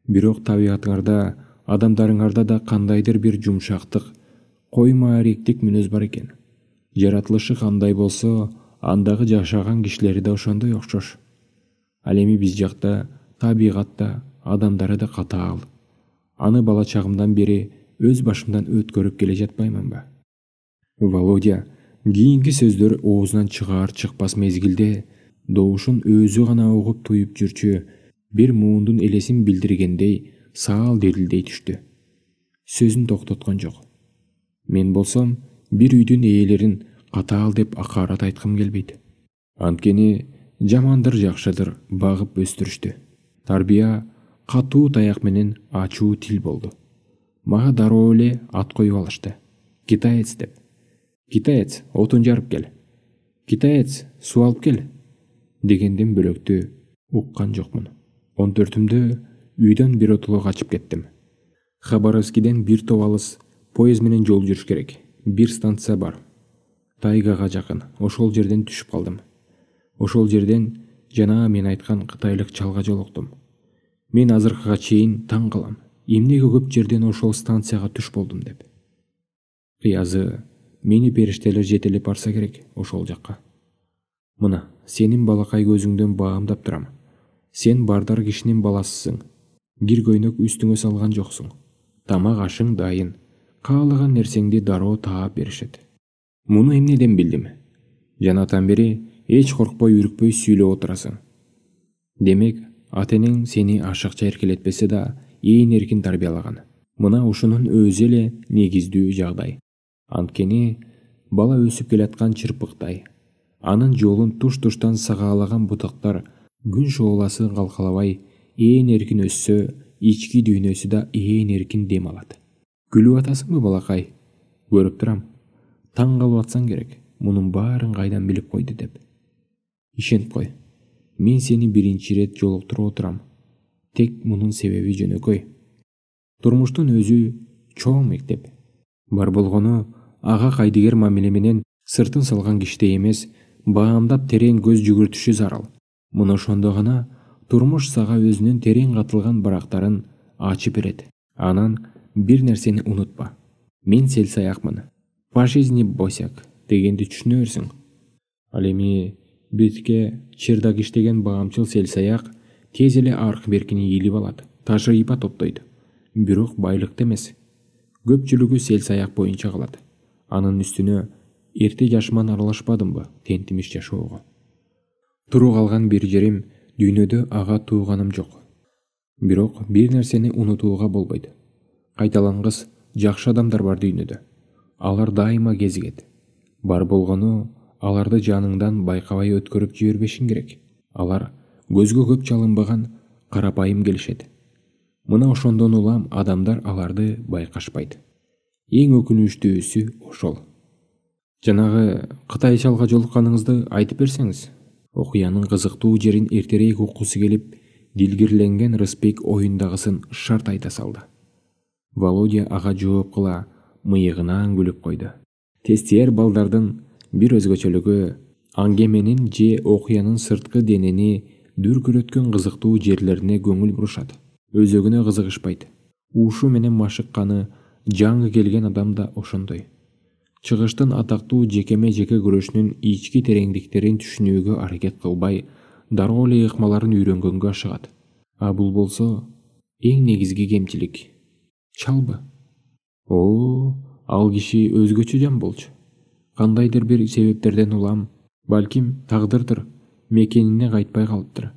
S1: Бирок табигатыңарда, адамдарыңарда да кандайдыр бир жумшактык, коймааректик мүнөз бар экен. Жаратылышы кандай болсо, андагы жашаган кишилери да ошондой окшош. Ал эми биз жакта табигатта адамдары да катаал. Аны бала чагымдан бери өз башымдан өткөрүп келе жатпаймынбы? Володя кийинки сөздөр оозунан чыгаар чыкпас мезгилде добушун өзү гана угуп туюп жүрчү бир муундун элесин билдиргендей саал дирилдей түштү. Сөзүн токтоткон жок. Мен болсом бир үйдүн ээлерин катаал деп акарат айткым келбейт. Анткени жамандыр жакшыдыр багып өстүрүштү. Тарбия катуу таяк менен ачуу тил болду. Мага дароо эле ат коюп алышты. Китаец деп. Китаец, отун жарып кел. Китаец, суу алып кел. Дегенден бөлөктү уккан жокмун. 14-түмдө үйдөн биротоло качып кеттим. Хабаровскийден бир топ алыс поезд менен жол жүрүш керек. Бир станция бар. Тайгага жакын. Ошол жерден түшүп калдым. Ошол жерден жана мен айткан кытайлык чалга жолуктум. Мен азыркыга чейин таң калам. Эмнеге көп жерден ошол станцияга түш болдум деп. Кыязы, мени периштелер жетелеп барса керек ошол жакка. Мына, сенин балакай көзүңдөн баамдап турам. Сен бардар кишинин баласысың. Кир көйнөк үстүңө салган жоксуң. Тамак ашың дайын. Каалаган нерсеңди дароо таап беришет. Муну эмнеден билдим? Жанатан бери эч коркпой үрүкпөй сүйлөп отурасың. Демек, ата-энең сени ашыкча эркелетпесе да, ээн эркин тарбиялаган. Мына ушунун өзү эле негиздүү жагдай. Анткени бала өсүп келаткан чырпыктай. Анын жолун туш-туштан сагалаган бутактар күн шооласы калкалабай ээн эркин өссө, ички дүйнөсү да ээн эркин дем алат. Күлүп атасыңбы балакай? Көрүп турам. Таң калып атсаң керек. Мунун баарын кайдан билип койду деп. Ишенип кой. Мен сени биринчи ирет жолуктуруп отурам. Тек мунун себеби жөнөкөй. Турмуштун өзү чоң мектеп. Бар болгону ага кайдыгер мамиле менен сыртын салган кишидей эмес, баамдап терең көз жүгүртүшү зарыл. Муну ошондо гана турмуш сага өзүнүн терең катылган барактарын ачып берет. Анан бир нерсени унутпа. Мен селсаякмын. Пожизненный босяк дегенди түшүнөрсүң. Ал эми битке чырдак иштеген баамчыл селсаяк тез эле аркы беркини ийилип алат, тажрыйба топтойт. Бирок байлыкты эмес. Көпчүлүгү селсаяк боюнча калат. Анын үстүнө эрте жашыман аралашпадымбы тентимиш жашоого. Туруп калган бир жерим дүйнөдө ага тууганым жок. Бирок бир нерсени унутууга болбойт. Кайталангыс жакшы адамдар бар дүйнөдө. Алар дайыма кезигет. Бар болгону аларды жаныңдан байкабай өткөрүп жибербешиң керек. Алар көзгө көп чалынбаган, карапайым келишет. Мына ошондон улам адамдар аларды байкашпайт. Эң өкүнүчтүүсү ошол. Жанагы Кытай чалга жолукканыңызды айтып берсеңиз. Окуянын кызыктуу жерин эртерээк уккусу келип, дилгирленген Рысбек оюндагысын шарт айта салды. Володя ага жооп кыла мыйыгынан күлүп койду. Тестиер балдардын бир өзгөчөлүгү аңгеменин же окуянын сырткы денени дүркүрөткөн кызыктуу жерлерине көңүл бурушат. Өзөгүнө кызыгышпайт. Ушу менен машыкканы жаңы келген адам да ошондой. Чыгыштын атактуу жекеме-жеке күрөшүнүн ички тереңдиктерин түшүнүүгө аракет кылбай, дароо эле ыкмаларын үйрөнгөнгө ашыгат. А бул болсо эң негизги кемчилик. Чалбы? Ал киши өзгөчө жан болчу. Кандайдыр бир себептерден улам, балким тагдырдыр, мекенине кайтпай калыптыр.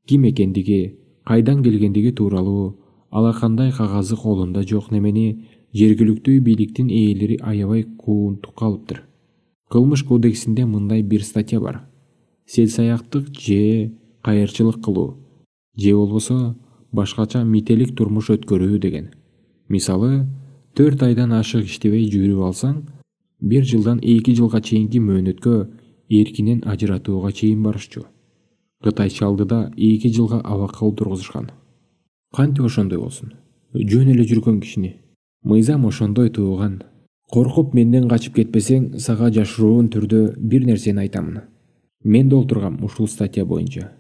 S1: Ким экендиги, кайдан келгендиги тууралуу алакандай кагазы колунда жок немени жергиликтүү бийликтин ээлери аябай куунтук калыптыр. Кылмыш кодексинде мындай бир статья бар. Селсаяктык же кайырчылык кылуу, же болбосо башкача мителик турмуш өткөрүү деген. Мисалы, 4 айдан ашык иштебей жүрүп алсаң, 1 жылдан 2 жылга чейинки мөөнөткө эркинен ажыратууга чейин барышчу. Кытай чалдыда 2 жылга абакка отургузушкан. Кантип ошондой болсун? Жөн эле жүргөн кишини. Мыйзам ошондой тууган. Коркуп менден качып кетпесең, сага жашыруун түрдө бир нерсени айтамын. Мен да олтургам ушул статья боюнча.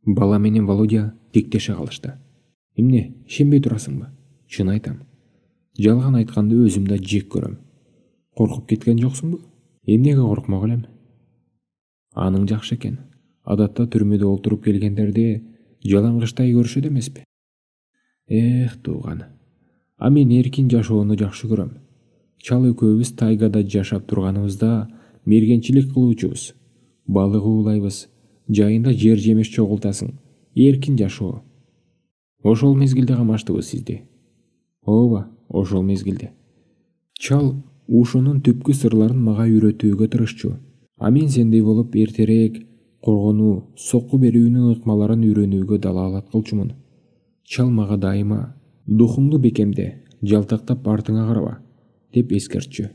S1: Бала менен Володя тиктеше калышты. Эмне, ишенбей турасыңбы? Чын айтам. Жалган айтканды өзүм да жек көрөм. Коркуп кеткен жоксуңбу? Эмнеге коркмок элем? Аның жакшы экен. Адатта түрмөдө олтуруп келгендерди жалаңгычтай көрүшөт эмеспи? Тууган. А мен эркин жашоону жакшы көрөм. Чал экөөбүз тайгада жашап турганыбызда мергенчилик кылуучубуз. Балык уулайбыз, жайында жер жемеш чогултасың. Эркин жашоо. Ошол мезгилде камаштыбыз сизди. Ооба, ошол мезгилде. Чал ушунун түпкү сырларын мага үйрөтүүгө тырышчу. А мен сендей болуп эртерээк коргонуу, сокку берүүнүн ыкмаларын үйрөнүүгө далаалат кылчумун. Чал мага дайыма духуңду бекемде, жалтактап артыңа караба деп эскертчү.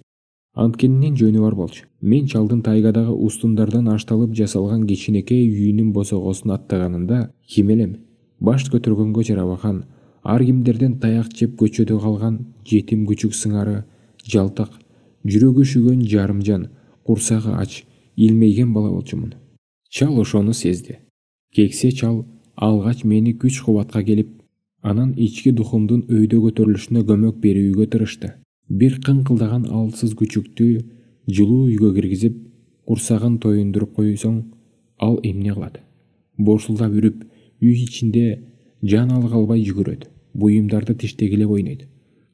S1: Анткенинин жөнү бар болчу. Мен чалдын тайгадагы устундардан ашталып жасалган кичинекей үйүнүн босогосун аттаганында ким элем? Баш көтөргөнгө жарабаган, ар кимдерден таяк жеп көчөдө калган жетим күчүк сыңары, жалтак, жүрөгү шүгөн жарымжан, курсагы ач, илмейген бала болчумун. Чал ошону сезди. Кексе чал алгач мени күч-кубатка келип, анан ички духумдун өйдө көтөрүлүшүнө көмөк берүүгө тырышты. Бир кыңкылдаган алсыз күчүктү жылуу үйгө киргизип, курсагын тоюндуруп койсоң, ал эмне кылат? Борсулдап үрүп, үй ичинде жан ала калбай жүгүрөт, буюмдарды тиштегилеп ойнойт.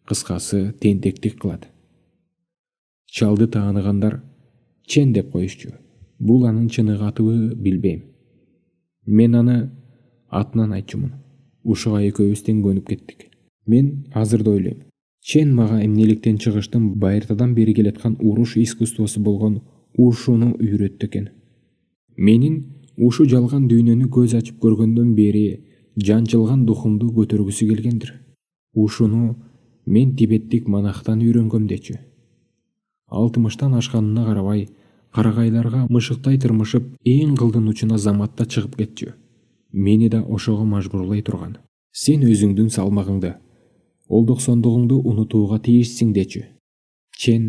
S1: Кыскасы, тентектик кылат. Чалды тааныгандар чен деп коюшчу. Бул анын чыныгатыбы билбейм. Мен аны атынан айтчумун. Ушуга экөөбүз тең көнүп кеттик. Мен азыр да ойлойм. Чен мага эмнеликтен чыгыштын байыртадан бери келаткан уруш искусствосу болгон ушуну үйрөттү экен. Менин ушу жалган дүйнөнү көз ачып көргөндөн бери жанчылган духумду көтөргүсү келгендир. Ушуну мен тибеттик монахтан үйрөнгөм дечү. 60-тан ашқанына қарабай, қарағайларға мышықтай тырмышып, ең қылдың учуна заматта чыгып кетчү. Мени да ошого мажбурлай турган. Сен өзүңдүн салмагыңды, олдуксондугуңду унутууга тийишсиң дечү. Чен,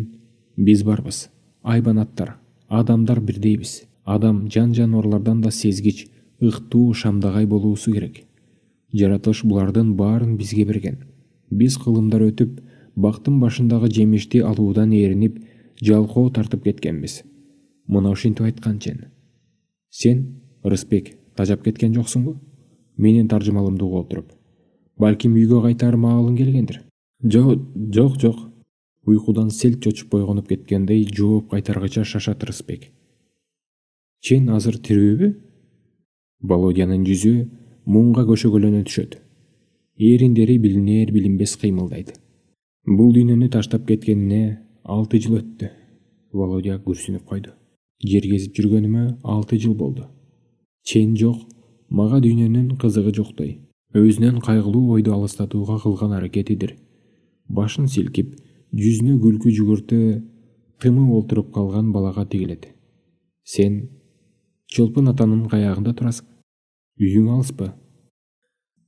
S1: биз барбыз. Айбанаттар, адамдар бирдейбиз. Адам жан-жануарлардан да сезгич, ыктуу, шамдагай болуусу керек. Жаратылыш булардын баарын бизге берген. Биз кылымдар өтүп, бактын башындагы жемишти алуудан эринип, жалкоо тартып кеткенбиз. Мына ушинтип айткан Чен. Сен, Рысбек, тажап кеткен жоксуңбу? Менин таржымалымды угуп отуруп. Балким үйгө кайтаар маалың келгендир. Жок. Уйкудан селт чочуп бойгонуп кеткендей жооп кайтаргыча шашат Рысбек. Чен азыр тирүүбү? Володянын жүзү муңга көшөгөлөнө түшөт. Эриндери билинер билинбес кыймылдайт. Бул дүйнөнү таштап кеткенине 6 жыл өттү. Володя күрсүнүп койду. Жер кезип жүргөнүмө 6 жыл болду. Чен жок, мага дүйнөнүн кызыгы жоктой. Өзүнөн кайгылуу ойду алыстатууга кылган аракетидир. Башын силкип, жүзүнө күлкү жүгүртө, тымып олтуруп калган балага тигилет. Сен Чолпон атанын каягында турасың. Үйүң алыспы?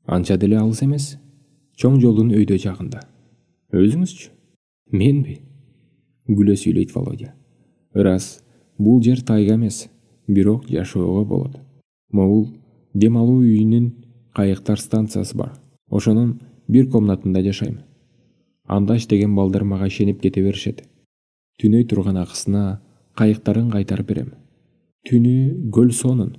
S1: Анча деле алыс эмес. Чоң жолдун өйдө жагында. Өзүңүзчү? Менби? Күлө сүйлөйт Володя. Ырас, бул жер тайга эмес, бирок жашоого болот. Могул дем алуу үйүнүн кайыктар станциясы бар. Ошонун бир комнатында жашайм. Анда иштеген балдар мага ишенип кете беришет. Түнөй турган акысына кайыктарын кайтарып берем. Түнү көл сонун,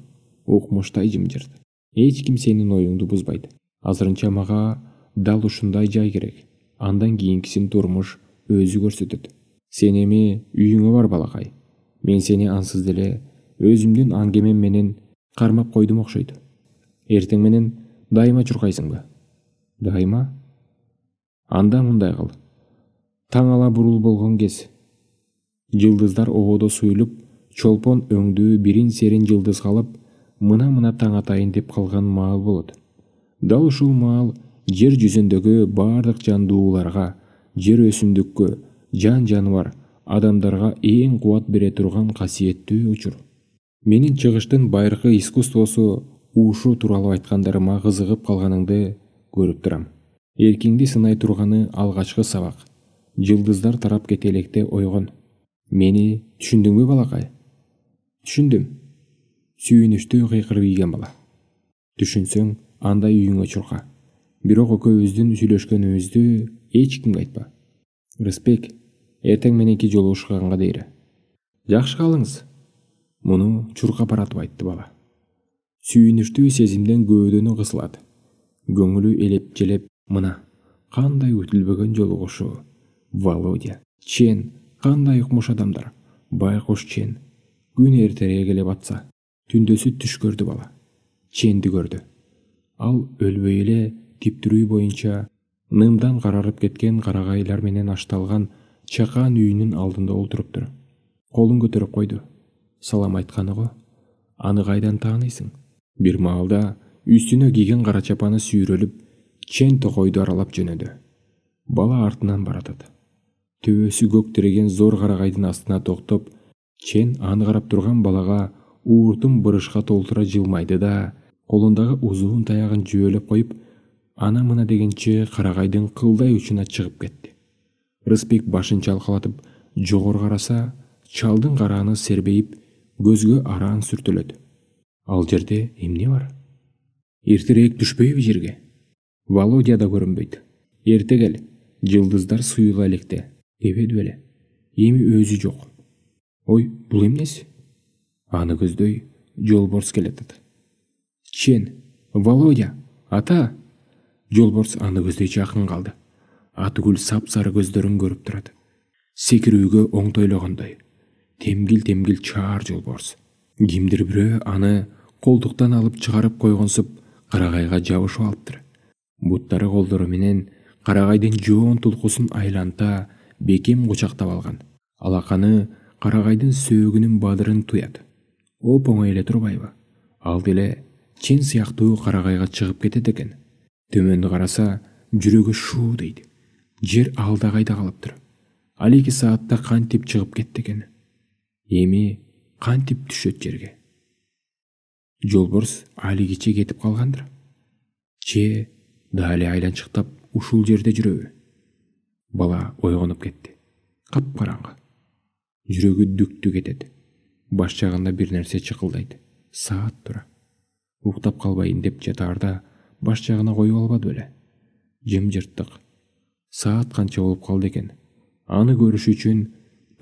S1: укмуштай жымжырт. Эч ким сенин оюңду бузбайт. Азырынча мага дал ушундай жай керек. Андан кийинкисин турмуш өзү көрсөтөт. Сен эми үйүңө бар балакай. Мен сени ансыз деле өзүмдүн аңгемем менен кармап койдум окшойт. Эртең менен дайыма чуркайсыңбы? Дайыма? Анда мындай кыл. Таң ала бурул болгон кез. Жылдыздар ободо суюлуп, чолпон өңдүү бирин серин жылдыз калып, мына таң атайын деп калган маал болот. Дал ушул маал жер жүзүндөгү бардык жандууларга, жер өсүмдүккө, жан-жаныбар, адамдарга эң кубат бере турган касиеттүү учур. Менин чыгыштын байыркы искусствосу ушу тууралуу айткандарыма кызыгып калганыңды көрүп турам. Эркиңди сынай турганы алгачкы сабак. Жылдыздар тарап кете электе ойгон. Мени түшүндүңбү балакай? Түшүндүм. Сүйүнүчтүү кыйкырып ийген бала. Түшүнсөң, анда үйүңө чурка. Бирок экөөбүздүн сүйлөшкөнүбүздү эч кимге айтпа. Рысбек, эртең мененки жолугушканга дейри. Жакшы калыңыз. Муну чуркап баратып айтты бала. Сүйүнүчтүү сезимден көөдөнү кысылат. Көңүлү элеп-желеп, мына кандай күтүлбөгөн жолугушуу. Володя, Чен, кандай укмуш адамдар. Байкуш Чен. Күн эртерээк эле батса, түндөсү түш көрдү бала. Ченди көрдү. Ал өлбөй эле типтирүү боюнча нымдан карарып кеткен карагайлар менен ашталган чакан үйүнүн алдында олтуруптур. Колун көтөрүп койду. Салам айтканы го. Аны кайдан тааныйсың? Бир маалда үстүнө кийген кара чапаны сүйрөлүп, Чен токойду аралап жөнөдү. Бала артынан баратат. Төбөсү көк тиреген зор карагайдын астына токтоп, Чен аны карап турган балага ууртун бырышка толтура жылмайды да, колундагы узун таягын жөөлөп коюп, ана мына дегенче карагайдын кылдай учуна чыгып кетти. Рысбек башын чалкалатып жогору караса, чалдын карааны сербейип, көзгө араң сүртүлөт. Ал жерде эмне бар? Эртерээк түшпөйбү жерге? Володя да көрүнбөйт. Эрте кел, жылдыздар суюла электе. Дебеди беле. Эми өзү жок. Ой, бул эмнеси? Аны көздөй Жолборс келатат. Чен, Володя, ата! Жолборс аны көздөй жакын калды. Атыгүл сап-сары көздөрүн көрүп турат. Секирүүгө оңтойлогондой. Темгил чаар Жолборс. Кимдир бирөө аны колдуктан алып чыгарып койгонсуп карагайга жабышып алыптыр. Буттары колдору менен карагайдын жоон тулкусун айланта бекем кучактап алган. Алаканы карагайдын сөөгүнүн бадырын туят. Оп-оңой эле турбайбы? Ал деле Чен сыяктуу карагайга чыгып кетет экен. Төмөндү караса, жүрөгү шуу дейт. Жер алда кайда калыптыр. Ал 2 саатта кантип чыгып кетти экен? Эми кантип түшөт жерге? Жолборс алигиче кетип калгандыр. Че дали айланчыктап ушул жерде жүрөбү? Бала ойгонуп кетти. Капкараңгы. Жүрөгү дүктү кетет. Баш жагында бир нерсе чыкылдайт. Саат тура. Уктап калбайын деп жатаарда баш жагына коюп албады беле? Жымжырттык. Саат канча болуп калды экен? Аны көрүш үчүн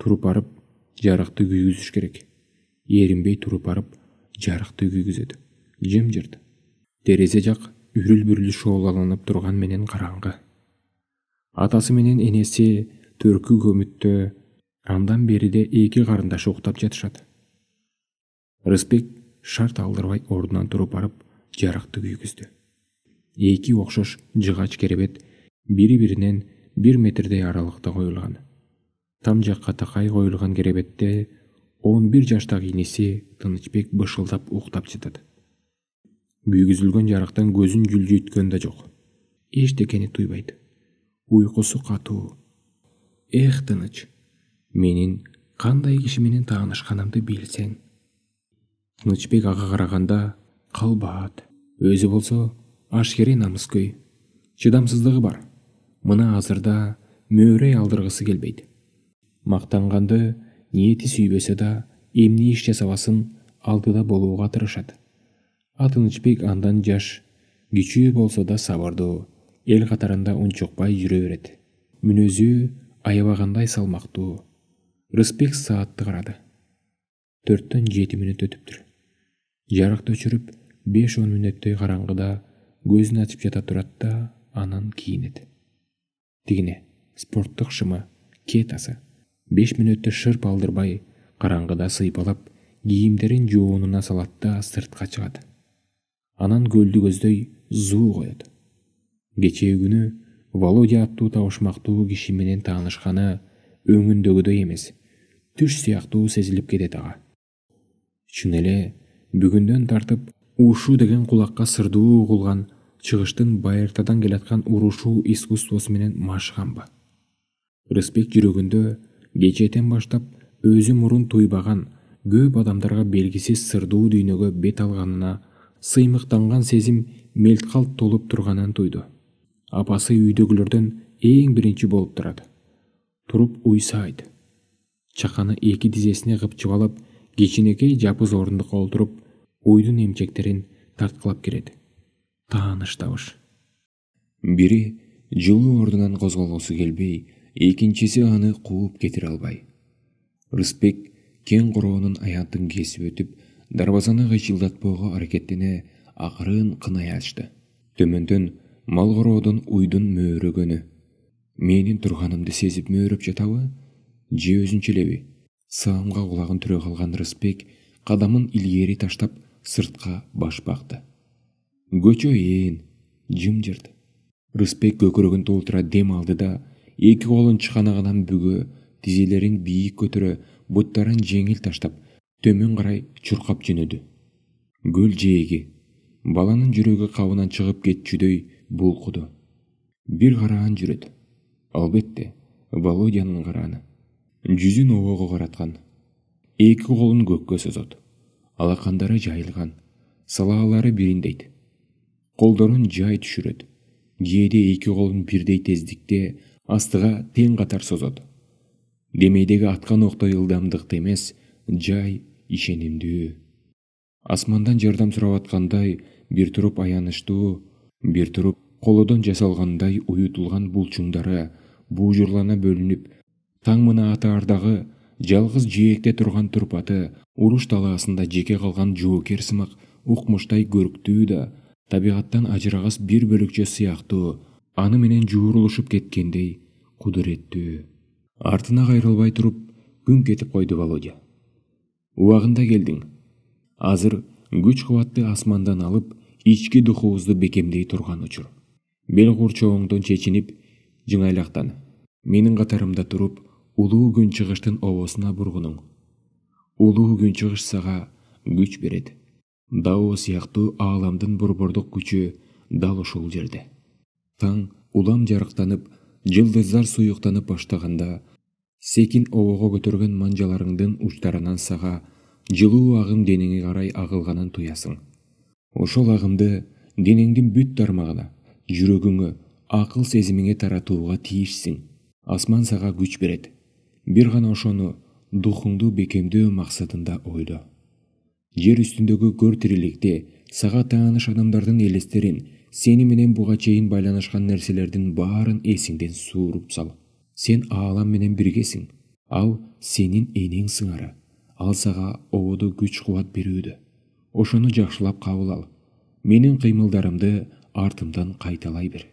S1: туруп барып жарыкты күйгүзүш керек. Эринбей туруп барып жарыкты күйгүзөт. Жымжырт. Терезе жак үрүл-бүрүл шоолаланып турган менен караңгы. Атасы менен энеси төркү көмүттө, андан бериде 2 карындаш уктап жатышат. Рыспек шарт алдырбай ордунан туруп барып жарыкты күйгүздү. 2 окшош жыгач керебет бири-биринен 1 метрдей аралыкта коюлган. Там жакка такай коюлган керебетте 11 жаштагы иниси Тынычбек бышылдап уктап жатат. Күйгүзүлгөн жарыктан көзүн жүлжүйткөн да жок. Эчтекени туйбайт. Уйкусу катуу. Эх, Тыныч, менин кандай киши менен таанышканымды билсең. Тынычбек ага караганда калбаат. Өзү болсо ашкере намыскөй. Чыдамсыздыгы бар. Мына азырда мөөрөй алдыргысы келбейт. Мактанганды ниети сүйбөсө да эмне иш жасабасын алдыда болууга тырышат. Тынычбек андан жаш, күчүү болсо да сабырдуу, эл катарында унчукпай жүрө берет. Мүнөзү аябагандай салмактуу. Рыспек саатты карады. 4-төн 7 мүнөт өтүптүр. Жарыкты өчүрүп 5-10 мүнөттөй караңгыда көзүн ачып жата турат да анан кийинет. Тигине спорттук шымы, кетасы. 5 мүнөттө шырп алдырбай караңгыда сыйпалап кийимдерин жуунуна салат да сыртка чыгат. Анан көлдү көздөй зуу коет. Кечээ күнү Володя аттуу табышмактуу киши менен таанышканы өңүндөгүдөй эмес, түш сыяктуу сезилип кетет ага. Чын эле бүгүндөн тартып ушу деген кулакка сырдуу угулган чыгыштын байыртадан келаткан урушуу искусствосу менен машыганбы? Рыспек жүрөгүндө кечээден баштап өзү мурун туйбаган көп адамдарга белгисиз сырдуу дүйнөгө бет алганына сыймыктанган сезим мелткалт толуп турганын туйду. Апасы үйдөгүлөрдөн эң биринчи болуп турат. Туруп уйсайт. Чаканы 2 тизесине кыпчып алып, кичинекей жапыз орындукка олтуруп, уйдун эмчектерин тарткылап келет. Тааныш табыш. Бири жылуу ордунан козголгусу келбей, экинчиси аны кууп кетире албай. Рыспек кең короонун аянтын кесип өтүп, дарбазаны кыйчылдатпоого аракеттене акырын кынай ачты. Төмөндөн мал короодун уйдун мөөрөгөнү. Менин турганымды сезип мөөрөп жатабы? Же өзүнчө элеби? Саамга кулагын түрө калган Рыспек кадамын илгери таштап сыртка баш бакты. Көчө ээн, жымжырт. Рыспек көкөрөгүн толтура дем алды да, 2 колун чыканагынан бүгө, тизелерин бийик көтөрө, буттарын жеңил таштап, төмөн карай чуркап жөнөдү. Көл жээги, баланын жүрөгү кабынан чыгып кетчүдөй булкуду. Бир караан жүрөт. Албетте, Володянын карааны. Жүзүн обого караткан. 2 колун көккө созот. Алакандары жайылган, салаалары бириндейт. Колдорун жай түшүрөт. Жээде 2 колун бирдей тездикте астыга тең катар созот. Демейдеги аткан октой ылдамдыкта эмес, жай, ишенимдүү. Асмандан жардам сурап аткандай бир туруп аянычтуу, бир туруп колодон жасалгандай уютулган булчуңдары буужурлана бөлүнүп, таң мына атаардагы жалгыз жээкте турган турпаты уруш талаасында жеке калган жоокер сымак укмуштай көрктүү да, табигаттан ажырагас бир бөлүкчө сыяктуу, аны менен жуурулушуп кеткендей кудуреттүү. Артына кайрылбай туруп, күн кетип койду Володя. Убагында келдиң. Азыр күч кубатты асмандан алып, ички духубузду бекемдей турган учур. Бел курчооңдон чечинип, жыңайлактан, менин катарымда туруп, улуу күн чыгыштын обосуна бургунуң. Улуу күн чыгыш сага күч берет. Дао сыяктуу ааламдын борбордук күчү дал ушул жерде. Таң улам жарыктанып, жылдыздар суюктанып баштаганда, Секин обого көтөргөн манжаларыңдын учтарынан сага жылуу агым денеңе карай агылганын туясың. Ошол агымды денеңдин бүт тармагына, жүрөгүңө, акыл сезимиңе таратууга тийишсиң. Асман сага күч берет. Бир гана ошону духуңду бекемдөө максатында ойло. Жер үстүндөгү көр тириликте сага тааныш адамдардын элестерин, сени менен буга чейин байланышкан нерселердин баарын эсиңден сууруп сал. Сен аалам менен биргесиң. Ал сенин энең сыңары. Ал сага ободо күч кубат берүүдө. Ошону жакшылап кабыл ал. Менин кыймылдарымды артымдан кайталай бер.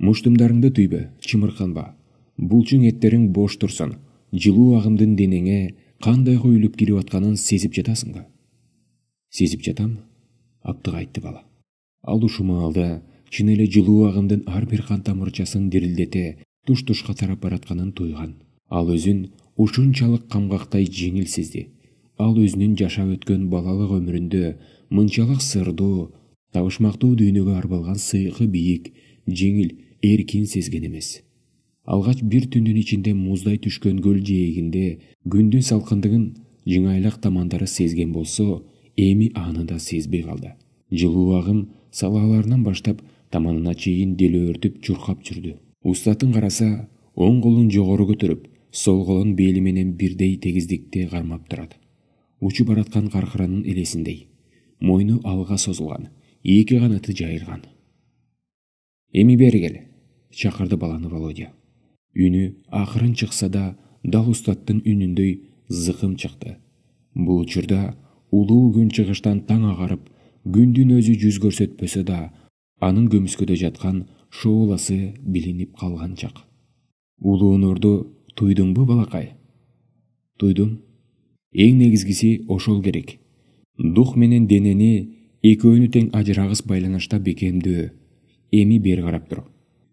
S1: Муштумдарыңды түйбө, чымырканба. Булчуң эттериң бош турсун. Жылуу агымдын денеңе кандай коюлуп кирип атканын сезип жатасыңбы? Сезип жатам, аптык айтты бала. Ал ушумалда чын эле жылуу агымдын ар бир кан тамырчасын дирилдете туш-тушка тарап баратканын туйган. Ал өзүн ушунчалык камгактай жеңил сезди. Ал өзүнүн жашап өткөн балалык өмүрүндө мынчалык сырдуу, табышмактуу дүйнөгө арбалган сыйкы бийик, жеңил, эркин сезген эмес. Алгач бир түндүн ичинде муздай түшкөн көл жээгинде күндүн салкындыгын жыңайлак тамандары сезген болсо, эми аны да сезбей калды. Жылуу агым салааларынан баштап таманына чейин делөөртүп чуркап жүрдү. Устатын караса, оң колун жогору көтөрүп, сол колун бели менен бирдей тегиздикте кармап турат. Учуп бараткан каркыранын элесиндей. Мойну алга созулган, эки канаты жайылган. Эми бери кел, чакырды баланы Володя. Үнү акырын чыкса да, дал устаттын үнүндөй зыкым чыкты. Бул учурда улуу күн чыгыштан таң агарып, күндүн өзү жүз көрсөтпөсө да, анын көмүскөдө жаткан шооласы билинип калган чак. Улуу нурду туйдуңбу, балакай? Туйдум. Эң негизгиси ошол керек. Дух менен денени экөөнү тең ажырагыс байланышта бекемдөө. Эми бери карап тур.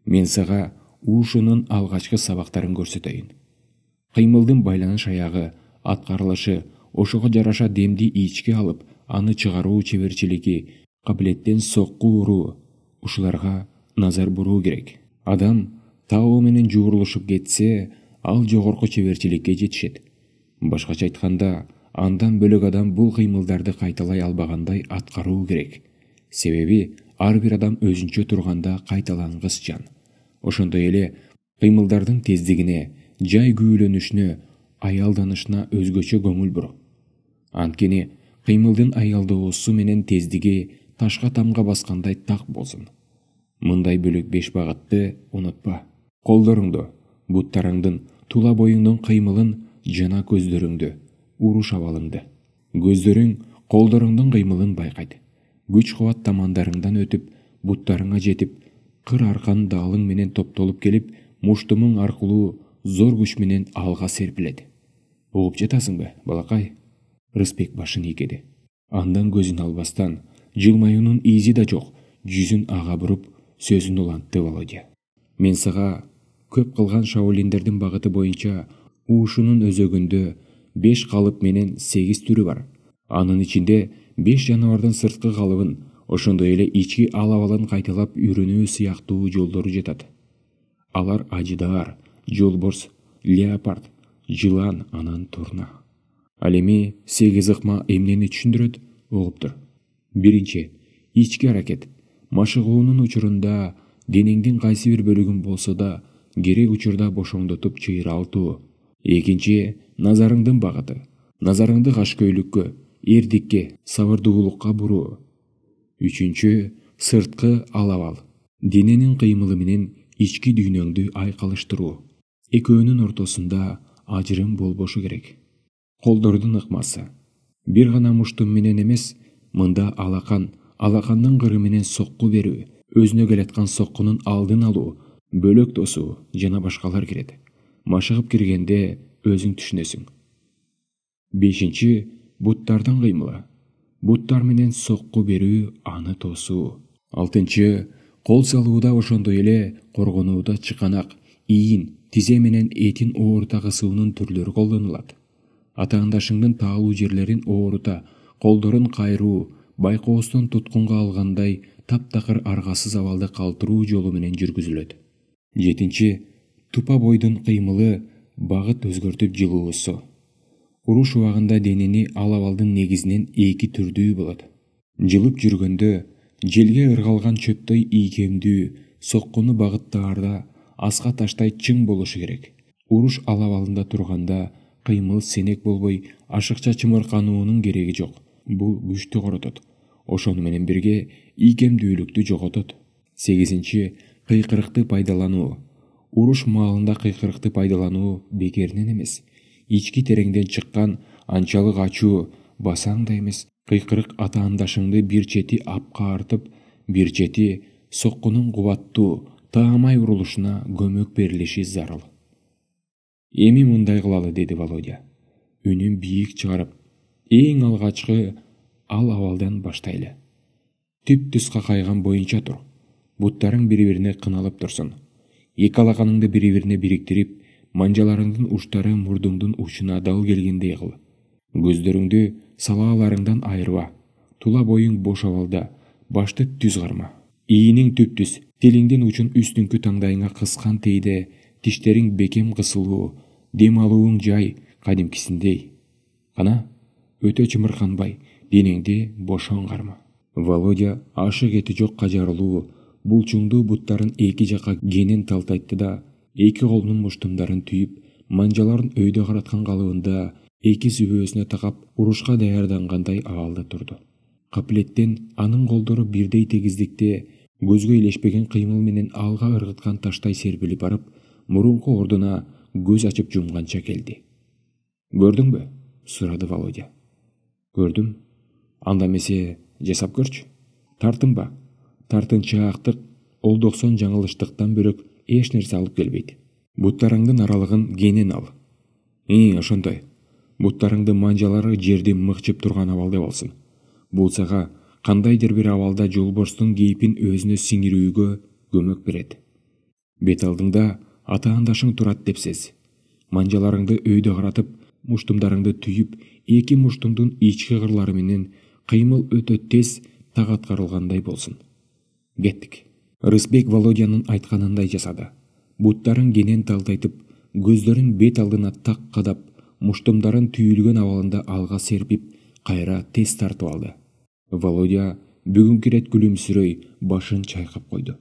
S1: Мен сага ушунун алгачкы сабактарын көрсөтөйүн. Кыймылдын байланыш аягы, аткарылышы, ошого жараша демди ичке алып, аны чыгаруу чеберчилиги, кабилеттен сокку уруу, ушуларга назар буруу керек. Адам табы менен жуурулушуп кетсе, ал жогорку чеберчиликке жетишет. Башкача айтканда, андан бөлөк адам бул кыймылдарды кайталай албагандай аткаруу керек. Себеби ар бир адам өзүнчө турганда кайталангыс жан. Ошондой эле кыймылдардын тездигине, жай күйүлөнүшүнө, аялданышына өзгөчө көңүл бур. Анткени кыймылдын аялдоосу менен тездиги ташка тамга баскандай так болсун. Мындай бөлөк 5 багытты унутпа. Колдоруңду, буттарыңдын, тула боюңдун кыймылын жана көздөрүңдү, уруш абалыңды. Көздөрүң колдоруңдун кыймылын байкайт. Күч кубат тамандарыңдан өтүп, буттарыңа жетип, кыр аркан даалың менен топтолуп келип, муштумуң аркылуу зор күч менен алга серпилет. Угуп жатасыңбы, балакай? Рысбек башын ийгеди. Андан көзүн албастан, жылмаюунун изи да жок, жүзүн ага буруп, сөзүн улантты Володя. Мен сага көп кылган шаолиндердин багыты боюнча ушунун өзөгүндө 5 калып менен 8 түрү бар. Анын ичинде 5 жаныбардын сырткы калыбын, ошондой эле ички алабалын кайталап үйрөнүү сыяктуу жолдору жатат. Алар ажыдаар, жолборс, леопард, жылан, анан турна. Ал эми 8 ыкма эмнени түшүндүрөт, угуптур. Биринчи, ички аракет. Машыгуунун учурунда денеңдин кайсы бир бөлүгүн болсо да керек учурда бошоңдотуп чыйралтуу. Экинчи, назарыңдын багыты. Назарыңды кашкөйлүккө, эрдикке, сабырдуулукка буруу. Үчүнчү, сырткы алабал. Дененин кыймылы менен ички дүйнөңдү айкалыштыруу. Экөөнүн ортосунда ажырым болбошу керек. Колдордун ыкмасы. Бир гана муштум менен эмес, мында алакандын кыры менен сокку берүү, өзүнө келаткан соккунун алдын алуу, бөлөк тосуу жана башкалар кирет. Машыгып киргенде өзүң түшүнөсүң. Бешинчи, буттардын кыймылы. Буттар менен сокку берүү, аны тосуу. Алтынчы, кол салууда ошондой эле коргонууда чыканак, ийин, тизе менен этин оорута кысуунун түрлөрү колдонулат. Атаандашыңдын таалуу жерлерин оорута, колдорун кайруу, байкоостон туткунга алгандай таптакыр аргасыз абалды калтыруу жолу менен жүргүзүлөт. Жетинчи, тупа бойдун кыймылы багыт өзгөртүп жылуусу. Уруш убагында денени ал абалдын негизинен эки түрдүү болот. Жылып жүргөндө желге ыргалган чөптөй ийкемдүү, соккуну багыттаарда аска таштай чың болушу керек. Уруш ал абалында турганда кыймыл сенек болбой, ашыкча чымыркануунун кереги жок. Бул күчтү коротот. Ошону менен бирге ийкемдүүлүктү жоготот. 8. Кыйкырыкты пайдалануу. Уруш маалында кыйкырыкты пайдалануу бекеринен эмес. Ички тереңден чыккан анчалык ачуу, басаң да эмес. Кыйкырык атаандашыңды бир чети апка артып, бир чети соккунун кубаттуу, таамай урулушуна көмөк берилиши зарыл. Эми мындай кылалы, деди Володя. Үнүн бийик чыгарып, эң алгачкы ал абалдан баштайлы. Түп-түз какайган боюнча тур. Буттарың бири-бирине кыналып турсун. Эки алаканыңды бири-бирине бириктирип, манжаларыңдын учтары мурдуңдун учуна дал келгендей кыл. Көздөрүңдү салааларыңдан айырба. Тула боюң бош абалда, башты түз карма. Ийиниң түп-түз, тилиңдин учун үстүңкү таңдайыңа кыскан тейде, тиштериң бекем кысылуу, дем алууң жай, кадимкисиндей. Кана, өтө чымырканбай, денеңди бош оңгарма. Володя ашык эти жок кажарылуу, булчуңдуу буттарын эки жакка кенен талтайтты да, эки колунун муштумдарын түйүп, манжаларын өйдө караткан калыбында эки сүбөөсүнө такап урушка даярдангандай абалда турду. Капилеттен анын колдору бирдей тегиздикте, көзгө илешпеген кыймыл менен алга ыргыткан таштай серпилип барып, мурунку ордуна көз ачып жумганча келди. Көрдүңбү? Сурады Володя. Көрдүм. Анда эмесе жасап көрчү. Тартынба. Тартынчаактык, олдоксон жаңылыштыктан бөлөк эч нерсе алып келбейт. Буттарыңдын аралыгын кенен ал. Ошондой. Буттарыңды манжалары жерди мыкчып турган абалда болсун. Бул сага кандайдыр бир абалда жолборстун кейпин өзүнө сиңирүүгө көмөк берет. Бет алдыңда атаандашың турат деп сез. Манжаларыңды өйдө каратып, муштумдарыңды түйүп, эки муштумдун ички кырлары менен кыймыл өтө тез так аткарылгандай болсун. Кеттик. Рысбек Володянын айтканындай жасады. Буттарын кенен талтайтып, көздөрүн бет алдына так кадап, муштумдарын түйүлгөн абалында алга серпип, кайра тез тартып алды. Володя бүгүнкү ирет күлүмсүрөй башын чайкап койду.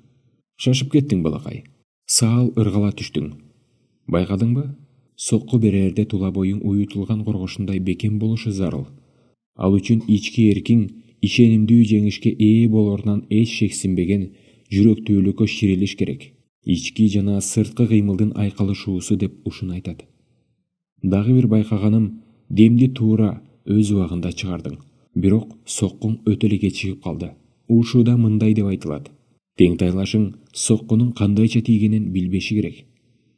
S1: Шашып кеттиң, балакай. Саал ыргала түштүң. Байкадыңбы? Сокку берерде тула боюң уютулган коргошундай бекем болушу зарыл. Ал үчүн ички эркиң ишенимдүү жеңишке ээ болорунан эч шексинбеген жүрөктүүлүккө ширилиш керек. Ички жана сырткы кыймылдын айкалышуусу деп ушуну айтат. Дагы бир байкаганым, демди туура өз убагында чыгардың. Бирок соккуң өтө эле кечигип калды. Ушуда мындай деп айтылат. Теңтайлашың соккунун кандайча тийгенин билбеши керек.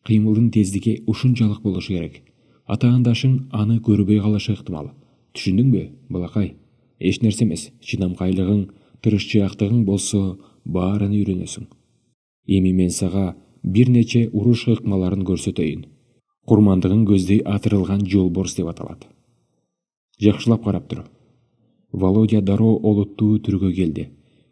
S1: Кыймылдын тездиги ушунчалык болушу керек. Атаандашың аны көрбөй калышы ыктымал. Түшүндүңбү, балакай? Эч нерсе эмес, чыдамкайлыгың, тырышчаактыгың болсо баарын үйрөнөсүң. Эми мен сага бир нече уруш ыкмаларын көрсөтөйүн. Курмандыгың көздөй атырылган жолборс деп аталат. Жакшылап карап тур. Володя дароо олуттуу түргө келди.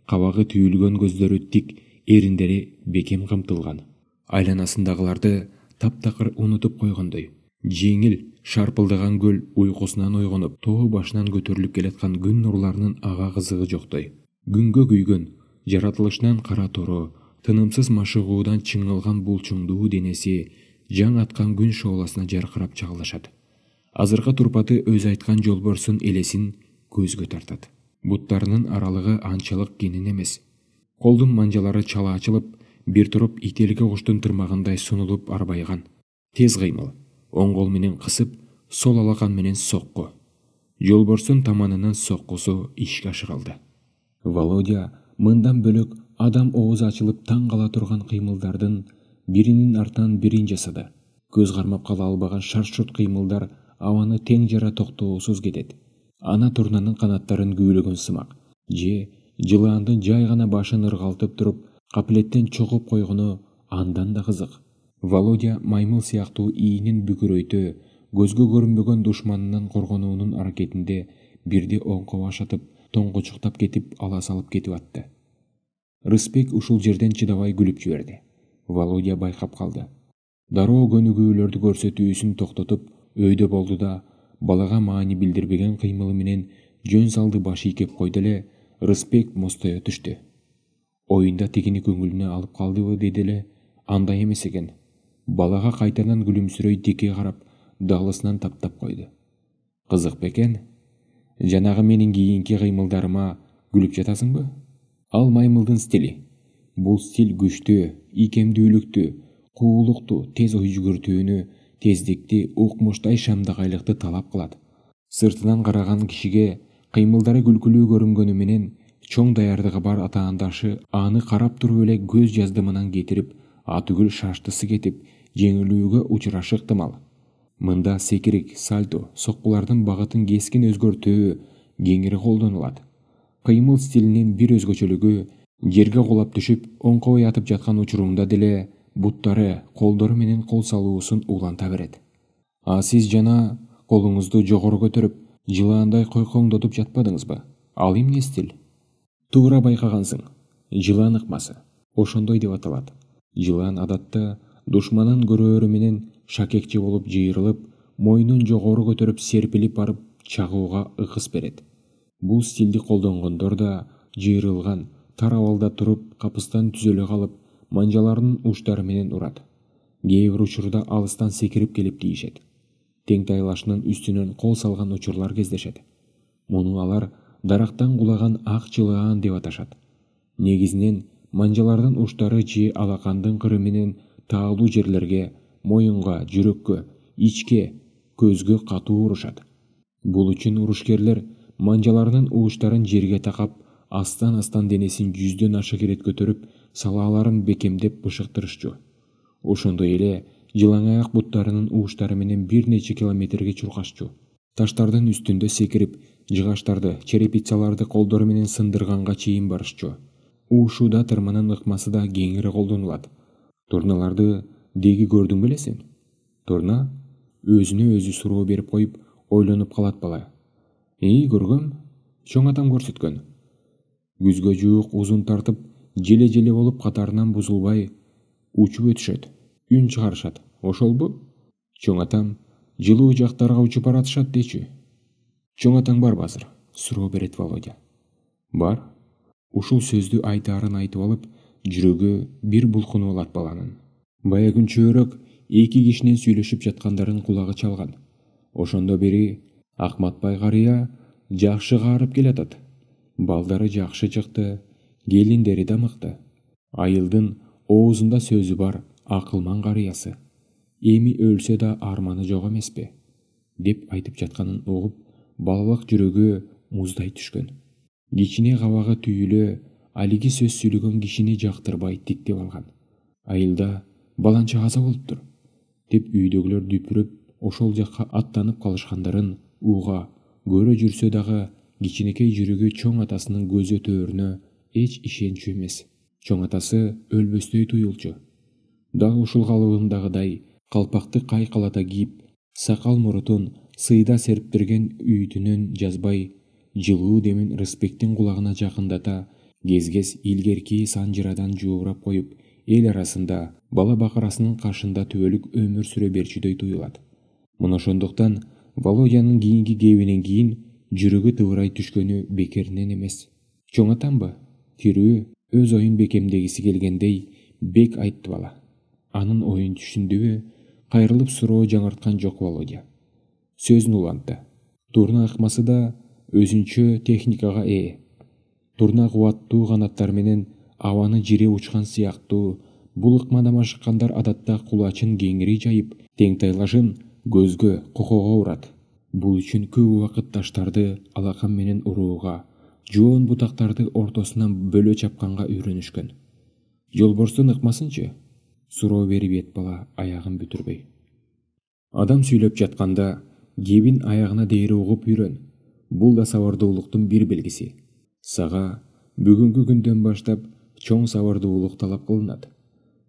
S1: Кабагы түйүлгөн көздөрү тик, эриндери бекем кымтылган. Айланасындагыларды таптакыр унутуп койгондой. Жеңил, шарпылдаган көл уйкусунан ойгонуп, тоо башынан көтөрүлүп келаткан күн нурларынын ага кызыгы жоктой. Күнгө күйгөн, жаратылышынан кара тору, тынымсыз машыгуудан чыңылган булчуңдуу денеси жаң аткан күн шооласына жаркырап чагылышат. Азыркы турпаты өз айткан жолборсун элесин көзгө тартат. Буттарынын аралыгы анчалык кенен эмес. Колдун манжалары чала ачылып, бир туруп ителге куштун тырмагындай сунулуп арбайган. Тез кыймыл. Оң кол менен кысып, сол алакан менен сокку. Жолборстун таманынын соккусу ишке ашырылды. Володя мындан бөлөк адам оозу ачылып таң кала турган кыймылдардын биринин артынан бирин жасады. Көз кармап кала албаган шарт-шурт кыймылдар абаны тең жара токтоосуз кетет. Ана турнанын канаттарын күүлөгөн сымак. Жылаандын жай гана башын ыргалтып туруп, капилеттен чогуп койгону андан да кызык. Володя маймыл сыяктуу ийинин бүкүрөйтө, көзгө көрүнбөгөн душманынан коргонуунун аракетинде бирде оңко башатып, тоңгучуктап кетип, ала салып кетип атты. Рысбек ушул жерден чыдабай күлүп жиберди. Володя байкап калды. Дароо көнүгүүлөрдү көрсөтүүсүн токтотуп өйдө болду да балага маани билдирбеген кыймылы менен жөн салды баш ийкеп койду эле Рысбек мостое түштү. Оюнда тигини көңүлүнө алып калдыбы деди эле, андай эмес экен. Балага кайтадан күлүмсүрөй тике карап, дагылысынан таптап койду. Кызык бекен. Жанагы менин кийинки кыймылдарыма күлүп жатасыңбы? Ал маймылдын стили. Бул стиль күчтүү, ийкемдүүлүктү, куулукту, тез ой жүгүртүүнү, тездикти, укмуштай шамдагайлыкты талап кылат. Сыртынан караган кишиге кыймылдары күлкүлүү көрүнгөнү менен чоң даярдыгы бар атаандашы аны карап туруп эле көз жаздымынан кетирип, атүгүл шаштысы кетип, жеңилүүгө учурашы ыктымал. Мында секирик, сальто, соккулардын багытын кескин өзгөртүү кеңири колдонулат. Кыймыл стилинин бир өзгөчөлүгү жерге кулап түшүп, оңкобой атып жаткан учурунда деле буттары, колдору менен кол салуусун уланта берет. А сиз жана колуңузду жогору көтөрүп, жылаандай койкоңдотуп жатпадыңызбы? Ал эмне стиль? Туура байкагансың. Жылан ыкмасы. Ошондой деп аталат. Жылан адатта душманын көрөөрү менен шакекчи болуп жыйрылып, мойнун жогору көтөрүп серпилип барып чагууга ыкыс берет. Бул стилди колдонгондор да жыйрылган, тар абалда туруп, капыстан түзөлө калып, манжаларынын учтары менен урат. Кээ бир учурда алыстан секирип келип тийишет. Тең тайлашынын үстүнөн кол салган учурлар кездешет. Муну алар дарактан кулаган ак жылаан деп аташат. Негизинен манжалардын учтары же алакандын кыры менен таалуу жерлерге, моюнга, жүрөккө, ичке, көзгө катуу урушат. Бул үчүн урушкерлер манжаларынын уучтарын жерге такап, астан денесин 100дөн ашык ирет көтөрүп, салааларын бекемдеп бышыктырышчу. Ошондой эле жылаңаяк буттарынын уучтары менен бир нече километрге чуркашчу. Таштардын үстүндө секирип, жыгачтарды, черепицаларды колдору менен сындырганга чейин барышчу. Уушууда тырманын ыкмасы да кеңири колдонулат. Турналарды деги көрдүң беле сен? Турна өзүнө өзү суроо берип коюп, ойлонуп калат бала. Көргөм, чоң атам көрсөткөн. Күзгө жуук узун тартып, желе болуп катарынан бузулбай учуп өтүшөт, үн чыгарышат. Ошолбу? Чоң атам жылуу жактарга учуп баратышат дечи. Чоң атаң барбы азыр? Суроо берет Володя. Бар. Ушул сөздү айтаарын айтып алып, жүрөгү бир булкунуп алат баланын. Бая күнчөөрөөк эки кишинин сүйлөшүп жаткандарын кулагы чалган. Ошондо бери Акматбай карыя жакшы каарып келатат. Балдары жакшы чыкты, келиндери да мыкты. Айылдын оозунда сөзү бар акылман карыясы. Эми өлсө да арманы жок эмеспи? Деп айтып жатканын угуп, балалык жүрөгү муздай түшкөн. Кичине кабагы түйүлө, алиги сөз сүйлөгөн кишини жактырбай тиктеп алган. Айылда баланча каза болуптур, деп үйдөгүлөр дүпүрөп ошол жакка аттанып калышкандарын уга көрө жүрсө дагы кичинекей жүрөгү чоң атасынын көзү өтөөрүнө эч ишенчү эмес. Чоң атасы өлбөстөй туюлчу. Дагы ушул калыбындагыдай калпакты кайкалата кийип, сакал мурутун сыйда серптирген үйдүнөн жазбай, жылуу демин Рысбектин кулагына жакындата, кез илгерки санжырадан жуурап коюп, эл арасында бала бакырасынын кашында түбөлүк өмүр сүрө берчүдөй туюлат. Мына ошондуктан Володянын кийинки кебинен кийин жүрөгү тыбырай түшкөнү бекеринен эмес. Чоң атамбы? Тирүү, өз оюн бекемдегиси келгендей бек айтты бала. Анын оюн түшүндүбү? Кайрылып суроо жаңырткан жок Володя. Сөзүн улантты. Турна ыкмасы да өзүнчө техникага ээ. Турна кубаттуу канаттар менен абаны жире учкан сыяктуу, бул ыкмадан ашыккандар адатта кулачын кеңири жайып, тең тайлашын көзгө, кокого урат. Бул үчүн көп убакыт таштарды алакан менен урууга, жоон бутактарды ортосунан бөлө чапканга үйрөнүшкөн. Жолборстун ыкмасынчы? Суроо берип эт бала аягын бүтүрбөй. Адам сүйлөп жатканда кебин аягына дейри угуп үйрөн. Бул да сабырдуулуктун бир белгиси. Сага бүгүнкү күндөн баштап чоң сабырдуулук талап кылынат.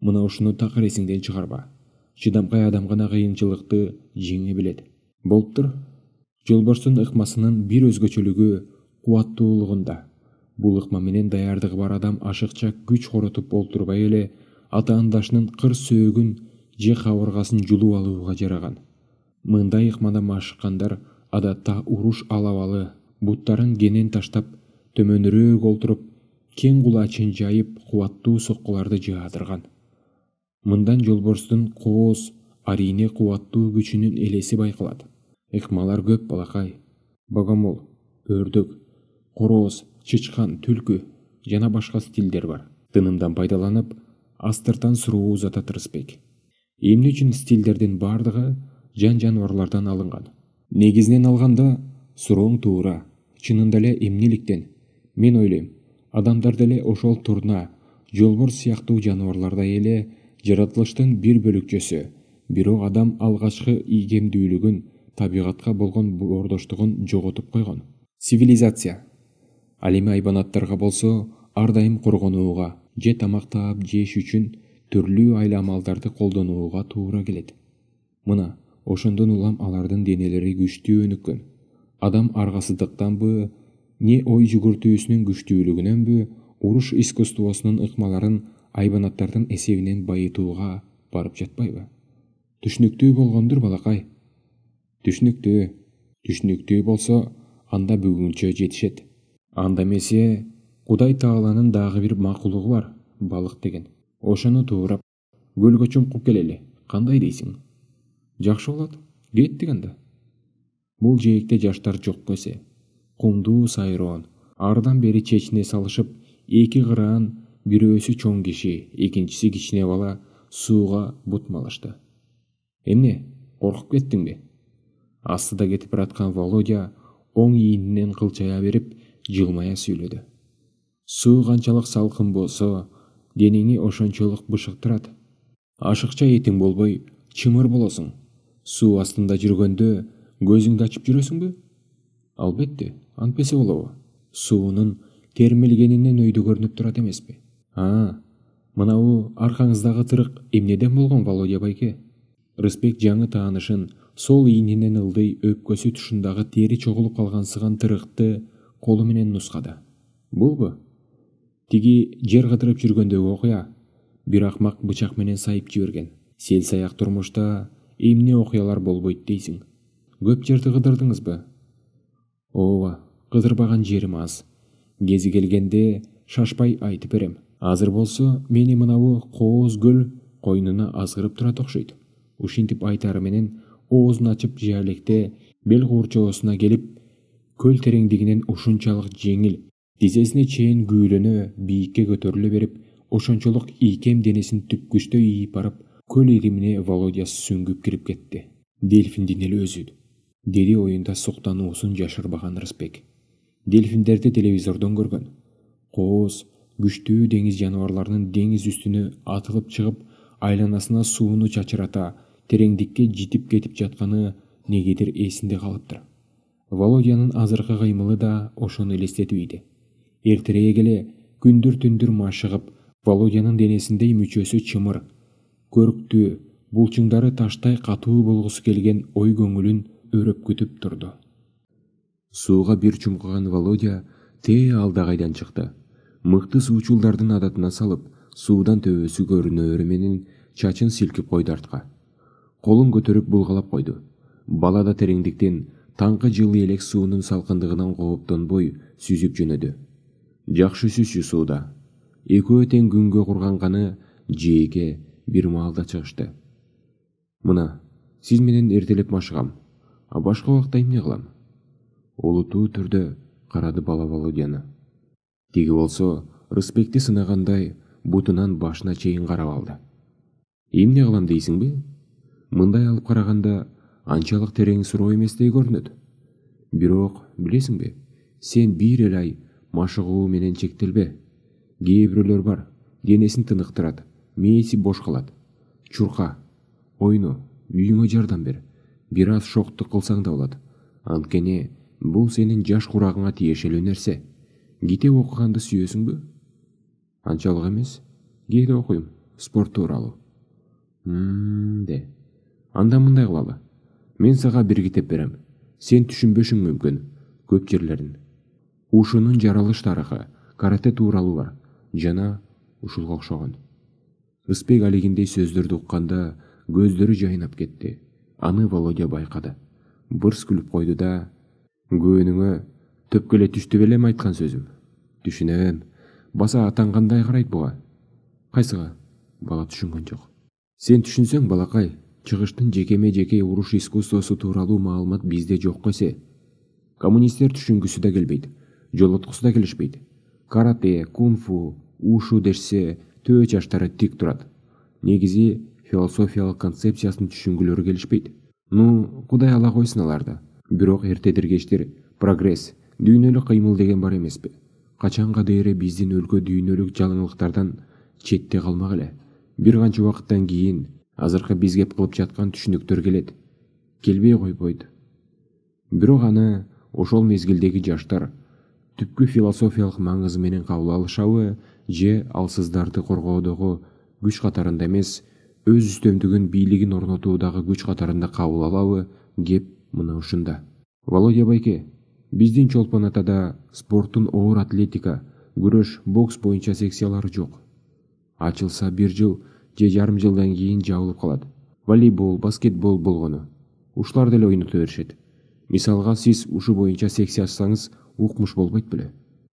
S1: Мына ушуну такыр эсиңден чыгарба. Чыдамкай адам гана кыйынчылыкты жеңе билет. Болуптур. Жолборстун ыкмасынын бир өзгөчөлүгү кубаттуулугунда. Бул ыкма менен даярдыгы бар адам ашыкча күч коротуп олтурбай эле атаандашынын кыр сөөгүн же кабыргасын жулуп алууга жараган. Мындай ыкмада машыккандар адатта уруш алабалы, буттарын кенен таштап, төмөнүрөөк олтуруп, кең кулачын жайып, кубаттуу соккуларды жаадырган. Мындан жолборстун кооз, арине кубаттуу күчүнүн элеси байкалат. Ыкмалар көп балакай. Богомол, өрдөк, короз, чычкан, түлкү жана башка стилдер бар. Тынымдан пайдаланып, астыртан суроо узатат Рысбек. Эмне үчүн стилдердин бардыгы жан-жаныбарлардан алынган? Негизинен алганда, сурооң туура. Чынында эле эмнеликтен? Мен ойлойм, адамдар деле ошол турна, жолборс сыяктуу жаныбарлардай эле жаратылыштын бир бөлүкчөсү. Бирок адам алгачкы ийгемдүүлүгүн, табигатка болгон боордоштугун жоготуп койгон. Цивилизация. Ал эми айбанаттарга болсо, ар дайым коргонууга, же тамак таап жеш үчүн түрлүү айла-амалдарды колдонууга туура келет. Мына, ошондон улам алардын денелери күчтүү өнүккөн. Адам аргасыздыктанбы, не ой жүгүртүүсүнүн күчтүүлүгүнөнбү, уруш искусствосунун ыкмаларын айбанаттардын эсебинен байытууга барып жатпайбы? Түшүнүктүү болгондур балакай. Түшүнүктүү болсо, анда бүгүнчө жетишет. Анда эмесе, Кудай Тааланын дагы бир макулугу бар, балык деген. Ошону туурап, көлгө чумкуп келели. Кандай дейсиң? Жакшы болот. Кеттик анда. Бул жээкте жаштар жок көсө. Кумдуу сайроон, ардан бери чечине салышып, эки кыраан, бирөөсү чоң киши, экинчиси кичине бала сууга бут малышты. Эмне, коркуп кеттиңби? Астыда кетип бараткан Володя оң ийининен кылчая берип, жылмая сүйлөдү. Суу канчалык салкын болсо, денеңи ошончолук бышыктырат. Ашыкча этиң болбой, чымыр болосуң. Суу астында жүргөндө көзүңдү ачып жүрөсүңбү? Албетте, антпесе болобу? Суунун термелгенинен өйдө көрүнүп турат эмеспи? Мынабу аркаңыздагы тырык эмнеден болгон, Володя байке? Рысбек жаңы таанышын сол ийининен ылдый өпкөсү тушундагы тери чогулуп калгансыган тырыкты колу менен нускады. Булбу? Тиги жер кыдырып жүргөндөгү окуя. Бир акмак бычак менен сайып жиберген. Сел саяк турмушта эмне окуялар болбойт дейсиң? Көп жерди кыдырдыңызбы? Ооба, кыдырбаган жерим аз. Кези келгенде шашпай айтып берем. Азыр болсо мени мынабу кооз көл койнуна азгырып турат окшойт. Ушинтип айтары менен оозун ачып жаалекте бел куурчоосуна келип, көл тереңдигинен ушунчалык жеңил, тизесине чейин күүлөнө бийикке көтөрүлө берип, ошончолук ийкем денесин түпкүчтөй ийип барып, көл иримине Володя сүңгүп кирип кетти. Дельфиндин эле өзү, деди оюнда суктануусун жашырбаган Рысбек. Дельфиндерди телевизордон көргөн. Кооз, күчтүү деңиз жаныбарларынын деңиз үстүнө атылып чыгып, айланасына сууну чачырата, тереңдикке житип кетип жатканы негедир эсинде калыптыр. Володянын азыркы кыймылы да ошону элестетип ийди. Эртерээк эле күндүр-түндүр машыгып, Володянын денесиндей мүчөсү чымыр, көрктүү, булчуңдары таштай катуу болгусу келген ой көңүлүн өрөп күтүп турду. Сууга бир чумкаган Володя тээ алдагайдан чыкты. Мыкты суучулдардын адатына салып, суудан төбөсү көрүнөөрү менен чачын силкип койду артка. Колун көтөрүп булгалап койду. Бала да тереңдиктен таңкы жылы элек суунун салкындыгынан кооптонбой сүзүп жөнөдү. Жакшы сүзчү сууда. Экөө тең күнгө курганганы жээкке бир маалда чыгышты. Мына, сиз менен эртелеп машыгам. А башка убакта эмне кылам? Олутуу түрдө карады бала Володяны. Тиги болсо Рысбекти сынагандай бутунан башына чейин карап алды. Эмне кылам дейсиңби? Мындай алып караганда анчалык терең суроо эместей көрүнөт. Бирок, билесиңби, сен бир эле ай машыгуу менен чектелбе. Кээ бирөөлөр бар, денесин тыныктырат, мээси бош калат. Чурка, ойно, үйүңө жардам бер. Бир аз шоктук кылсаң да болот. Анткени бул сенин жаш курагыңа тиешелүү нерсе. Китеп окуганды сүйөсүңбү? Анчалык эмес. Кээде окуйм, спорт тууралуу. Де. Анда мындай кылалы. Мен сага бир китеп берем. Сен түшүнбөшүң мүмкүн көп жерлерин. Ушунун жаралыш тарыхы, карате тууралуу бар. Жана ушулга окшогон. Рысбек алигиндей сөздөрдү укканда көздөрү жайнап кетти. Аны Володя байкады. Бырс күлүп койду да: "Көөнүңө төпкө эле түштү белем айткан сөзүм?" "Түшүнөм. Баса атаң кандай карайт буга?" "Кайсыга?" Бала түшүнгөн жок. "Сен түшүнсөң, балакай, чыгыштын жекеме-жеке уруш искусствосу тууралуу маалымат бизде жок эсе. Коммунисттер түшүнгүсү да келбейт, жолоткусу да келишпейт. Карате, кунг-фу, ушу дешсе, төбө чаштары тик турат. Негизи философиялык концепциясын түшүнгүлөрү келишпейт. Ну, Кудай ала койсун аларды. Бирок эртедир кечтир прогресс, дүйнөлүк кыймыл деген бар эмеспи? Качанга дейре биздин өлкө дүйнөлүк жаңылыктардан четте калмак эле. Бир канча убакыттан кийин азыркы биз кеп кылып жаткан түшүнүктөр келет. Келбей койбойт. Бирок аны ошол мезгилдеги жаштар түпкү философиялык маңызы менен кабыл алышабы, же алсыздарды коргоодогу күч катарында эмес, өз үстөмдүгүн бийлигин орнотуудагы күч катарында кабыл алабы? Кеп мына ушунда. Володя байке, биздин Чолпон атада спорттун оор атлетика, күрөш, бокс боюнча секциялары жок. Ачылса 1 жыл же жарым жылдан кийин жабылып калат. Волейбол, баскетбол болгону. Ушулар деле ойното беришет. Мисалга, сиз ушу боюнча секция ачсаңыз, укмуш болбойт беле?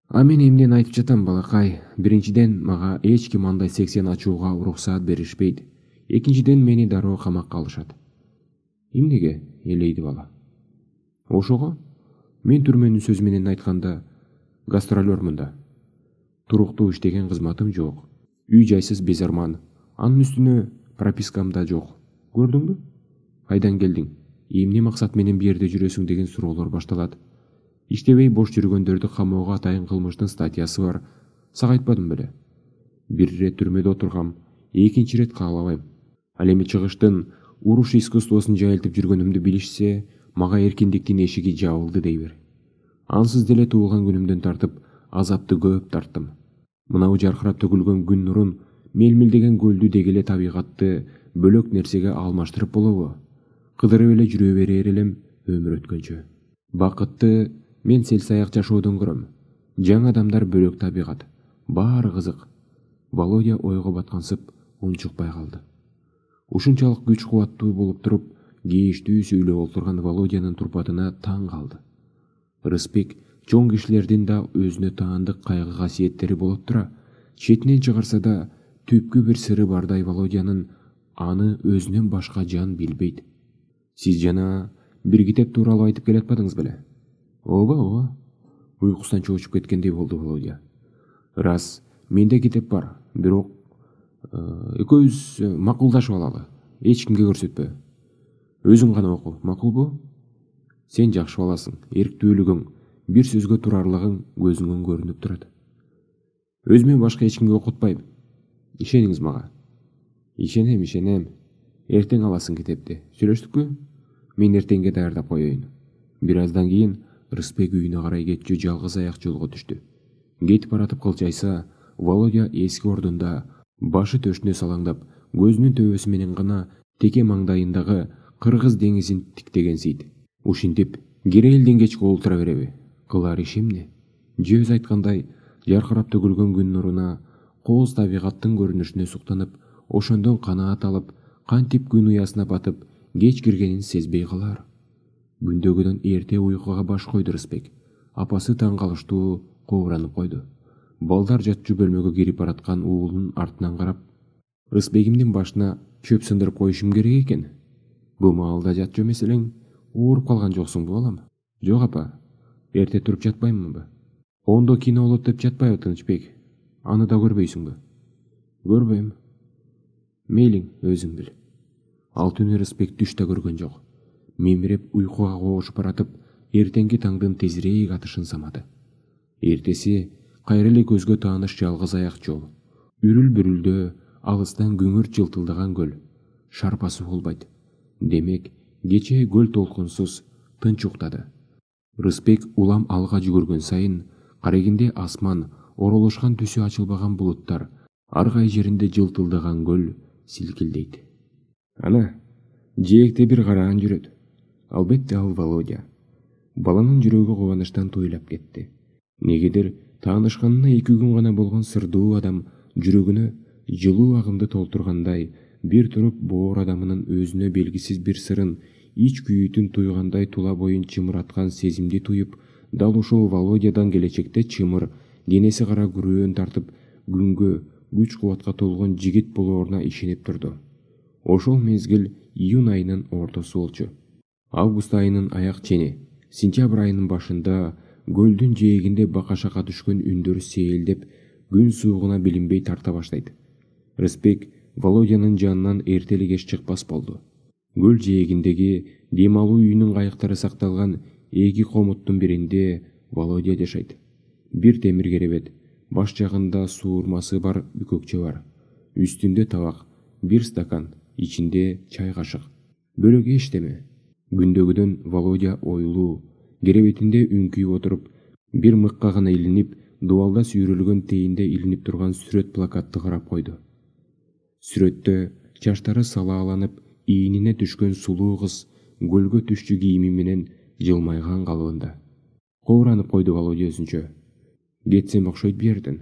S1: А мен эмнени айтып жатам, балакай? Биринчиден, мага эч ким андай секцияны ачууга уруксаат беришпейт. Экинчиден, мени дароо камакка алышат. Эмнеге? Элейди бала. Ошого? Мен түрмөнүн сөзү менен айтканда, гастролёрмүн да. Туруктуу иштеген кызматым жок. Үй жайсыз безарман. Анын үстүнө пропискам да жок. Көрдүңбү? Кайдан келдиң? Эмне максат менен бу жерде жүрөсүң деген суроолор башталат. Иштебей бош жүргөндөрдү камоого атайын кылмыштын статьясы бар. Сага айтпадым беле? Бир ирет түрмөдө отургам, экинчи ирет каалабайм. Ал эми чыгыштын уруш искусствосун жайылтып жүргөнүмдү билишсе, мага эркиндиктин эшиги жабылды дей бер. Ансыз деле туулган күнүмдөн тартып азапты көп тарттым. Мынау жаркырап төгүлгөн күн нурун мелмилдеген көлдү дегеле табигатты бөлөк нерсеге алмаштырып болобу? Кыдырып эле жүрө берер элем өмүр өткөнчө. Бакытты мен селсаяк жашоодон көрөм. Жаңы адамдар, бөлөк табигат. Баары кызык. Володя ойго баткансып унчукпай калды. Ушунчалык күч кубаттуу болуп туруп, кейиштүү сүйлөп олтурган Володянын турпатына таң калды. Рыспек чоң кишилердин да өзүнө таандык кайгы касиеттери болуп тура, четинен чыгарса да түпкү бир сыры бардай Володянын аны өзүнөн башка жан билбейт. Сиз жана бир китеп тууралуу айтып келатпадыңыз беле? Ооба. Уйкусунан чоочуп кеткендей болду Володя. Рас, менде китеп бар, бирок экөөбүз макулдашып алалы. Эч кимге көрсөтпө. Өзүң гана оку, макулбу? Сен жакшы баласың, эрктүүлүгүң, бир сөзгө турарлыгың көзүңөн көрүнүп турат. Өзүмөн башка эч кимге окутпайм. Ишениңиз мага. Ишенем. Эртең аласың китепти. Сүйлөштүкпү? Мен эртеңге даярдап коеюн. Бир аздан кийин Рыспек үйүнө карай кетчү жалгыз аяк жолго түштү. Кетип баратып кылчайса, Володя эски ордунда башы төшүнө салаңдап, көзүнүн төбөсү менен гана теке маңдайындагы Кыргыз деңизин тиктегенсийди. Ушинтип, кире элден кечке олтура береби? Кылар иш эмне? Же өзү айткандай, жаркырап төгүлгөн күн нуруна, кооз табигаттын көрүнүшүнө суктанып, ошондон канаат алып, кантип күн уясына батып, кеч киргенин сезбей калар. Күндөгүдөн эрте уйкуга баш койду Рыспек. Апасы таң калыштуу кобуранып койду. Балдар жатчу бөлмөгө кирип бараткан уулунун артынан карап, Рыспегимдин башына чөп сындырып коюшум керек экен. Бу маалда жатчу эмес элең, ооруп калган жоксуңбу балам? Жок апа, эрте туруп жатпаймынбы? Ондо кино болот деп жатпайбы Тынычбек? Аны да көрбөйсүңбү? Көрбөйм. Мейлиң, өзүң бил. Ал түнү Рыспек түш да көргөн жок. Мемиреп уйкуга коошуп баратып, эртеңки таңдын тезирээк атышын самады. Эртеси кайра эле көзгө тааныш жалгыз аяк жол. Үрүл-бүрүлдө алыстан күңүрт жылтылдаган көл. Шарпасы болбойт. Демек, кечээ көл толкунсуз тынч уктады. Рыспек улам алга жүгүргөн сайын, карегинде асман, оролошкан түсү ачылбаган булуттар, ар кай жеринде жылтылдаган көл силкилдейт. Ана, жээкте бир караан жүрөт. Албетте ал Володя. Баланын жүрөгү кубанычтан туйлап кетти. Негедир таанышканына 2 күн гана болгон сырдуу адам жүрөгүнө жылуу агымды толтургандай бир туруп боор адамынын өзүнө белгисиз бир сырын, ич күйүүтүн туйгандай тула боюн чымыраткан сезимди туюп, дал ушул Володядан келечекте чымыр, денеси кара күрөөн тартып, күнгө, күч кубатка толгон жигит болооруна ишенип турду. Ошол мезгил июнь айынын ортосу болчу. Август айынын аяк чени, сентябрь айынын башында көлдүн жээгинде бака-шака түшкөн үндөр сээлдеп, күн суугуна билинбей тарта баштайт. Рысбек Володянын жанынан эрте эле кеч чыкпас болду. Көл жээгиндеги дем алуу үйүнүн кайыктары сакталган 2 комуттун биринде Володя жашайт. Бир темир керебет, баш жагында суурмасы бар бүкөкчө бар. Үстүндө табак, бир стакан, ичинде чай кашык. Бөлөкө эчтеме. Күндөгүдөн Володя ойлуу, керебетинде үңкүйүп отуруп, бир мыкка гана илинип, дубалда сүйрөлгөн тейинде илинип турган сүрөт плакатты карап койду. Сүрөттө чачтары салааланып, ийнине түшкөн сулуу кыз көлгө түшчү кийими менен жылмайган калыбында. Кооранып койду Володя өзүнчө. Кетсем окшойт бу жерден.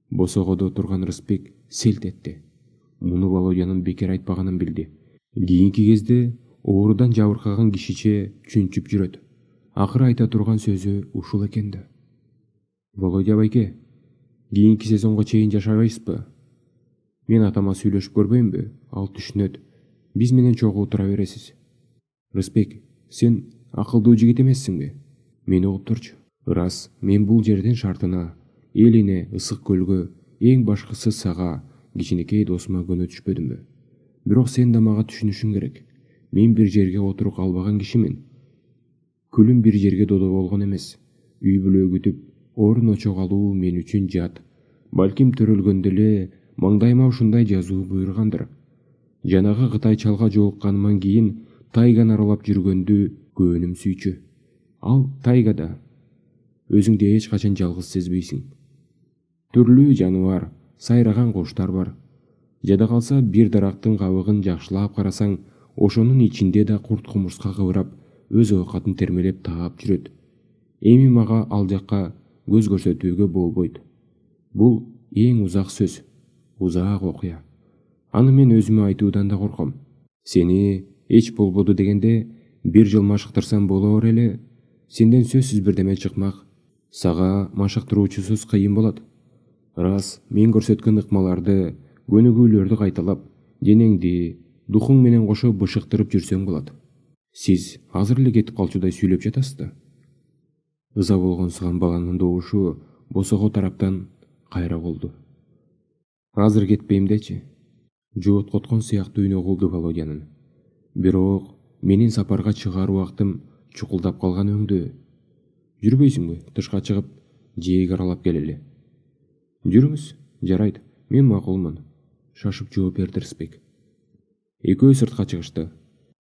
S1: Босогодо турган Рысбек селт этти. Муну Володянын бекер айтпаганын билди. Кийинки кезде оорудан жабыркаган кишиче чүнчүп жүрөт. Акыры айта турган сөзү ушул экен да. Володя байке, кийинки сезонго чейин жашабайсызбы? Мен атама сүйлөшүп көрбөймбү? Ал түшүнөт. Биз менен чогуу тура бересиз. Рысбек, сен акылдуу жигит эмессиңби? Мени угуп турчу. Ырас, мен бул жердин шартына, элине, ысык көлгө, эң башкысы сага, кичинекей досума көнө түшпөдүмбү? Бирок сен да мага түшүнүшүң керек. Мен бир жерге отурук албаган кишимин. Күлүм бир жерге додо болгон эмес. Үй бүлө күтүп, орун очок алуу мен үчүн жат. Балким төрөлгөндө эле маңдайыма ушундай жазуу буйругандыр. Жанагы кытайчалга жолукканыман кийин тайганы аралап жүргөндү көөнүм сүйчү. Ал тайгада өзүңдү эч качан жалгыз сезбейсиң. Түрлүү жаныбар, сайраган куштар бар. Жада калса бир дарактын кабыгын жакшылап карасаң, ошонун ичинде да курт-кумурска кыбырап, өз оокатын термелеп таап жүрөт. Эми мага ал жакка көз көрсөтүүгө болбойт. Бул эң узак сөз, узак окуя. Аны мен өзүмө айтуудан да корком. Сени эч болбоду дегенде бир жыл машыктырсам болоор эле, сенден сөзсүз бирдеме чыкмак. Сага машыктыруучусуз кыйын болот. Рас, мен көрсөткөн ыкмаларды, көнүгүүлөрдү кайталап, денеңди, духуң менен кошо бышыктырып жүрсөң болот. Сиз азыр эле кетип калчудай сүйлөп жатасыз да. Ыза болгонсуган баланын добушу босого тараптан кайра болду. Азыр кетпейм дечи. Жоот коткон сыяктуу үнү угулду Володянын. Бирок менин сапарга чыгаар убактым чукулдап калган өңдө. Жүрбөйсүңбү? Тышка чыгып, жээг аралап келели. Жүрүңүз, жарайт, мен макулмун, шашып жооп берди Рысбек. Экөө сыртка чыгышты.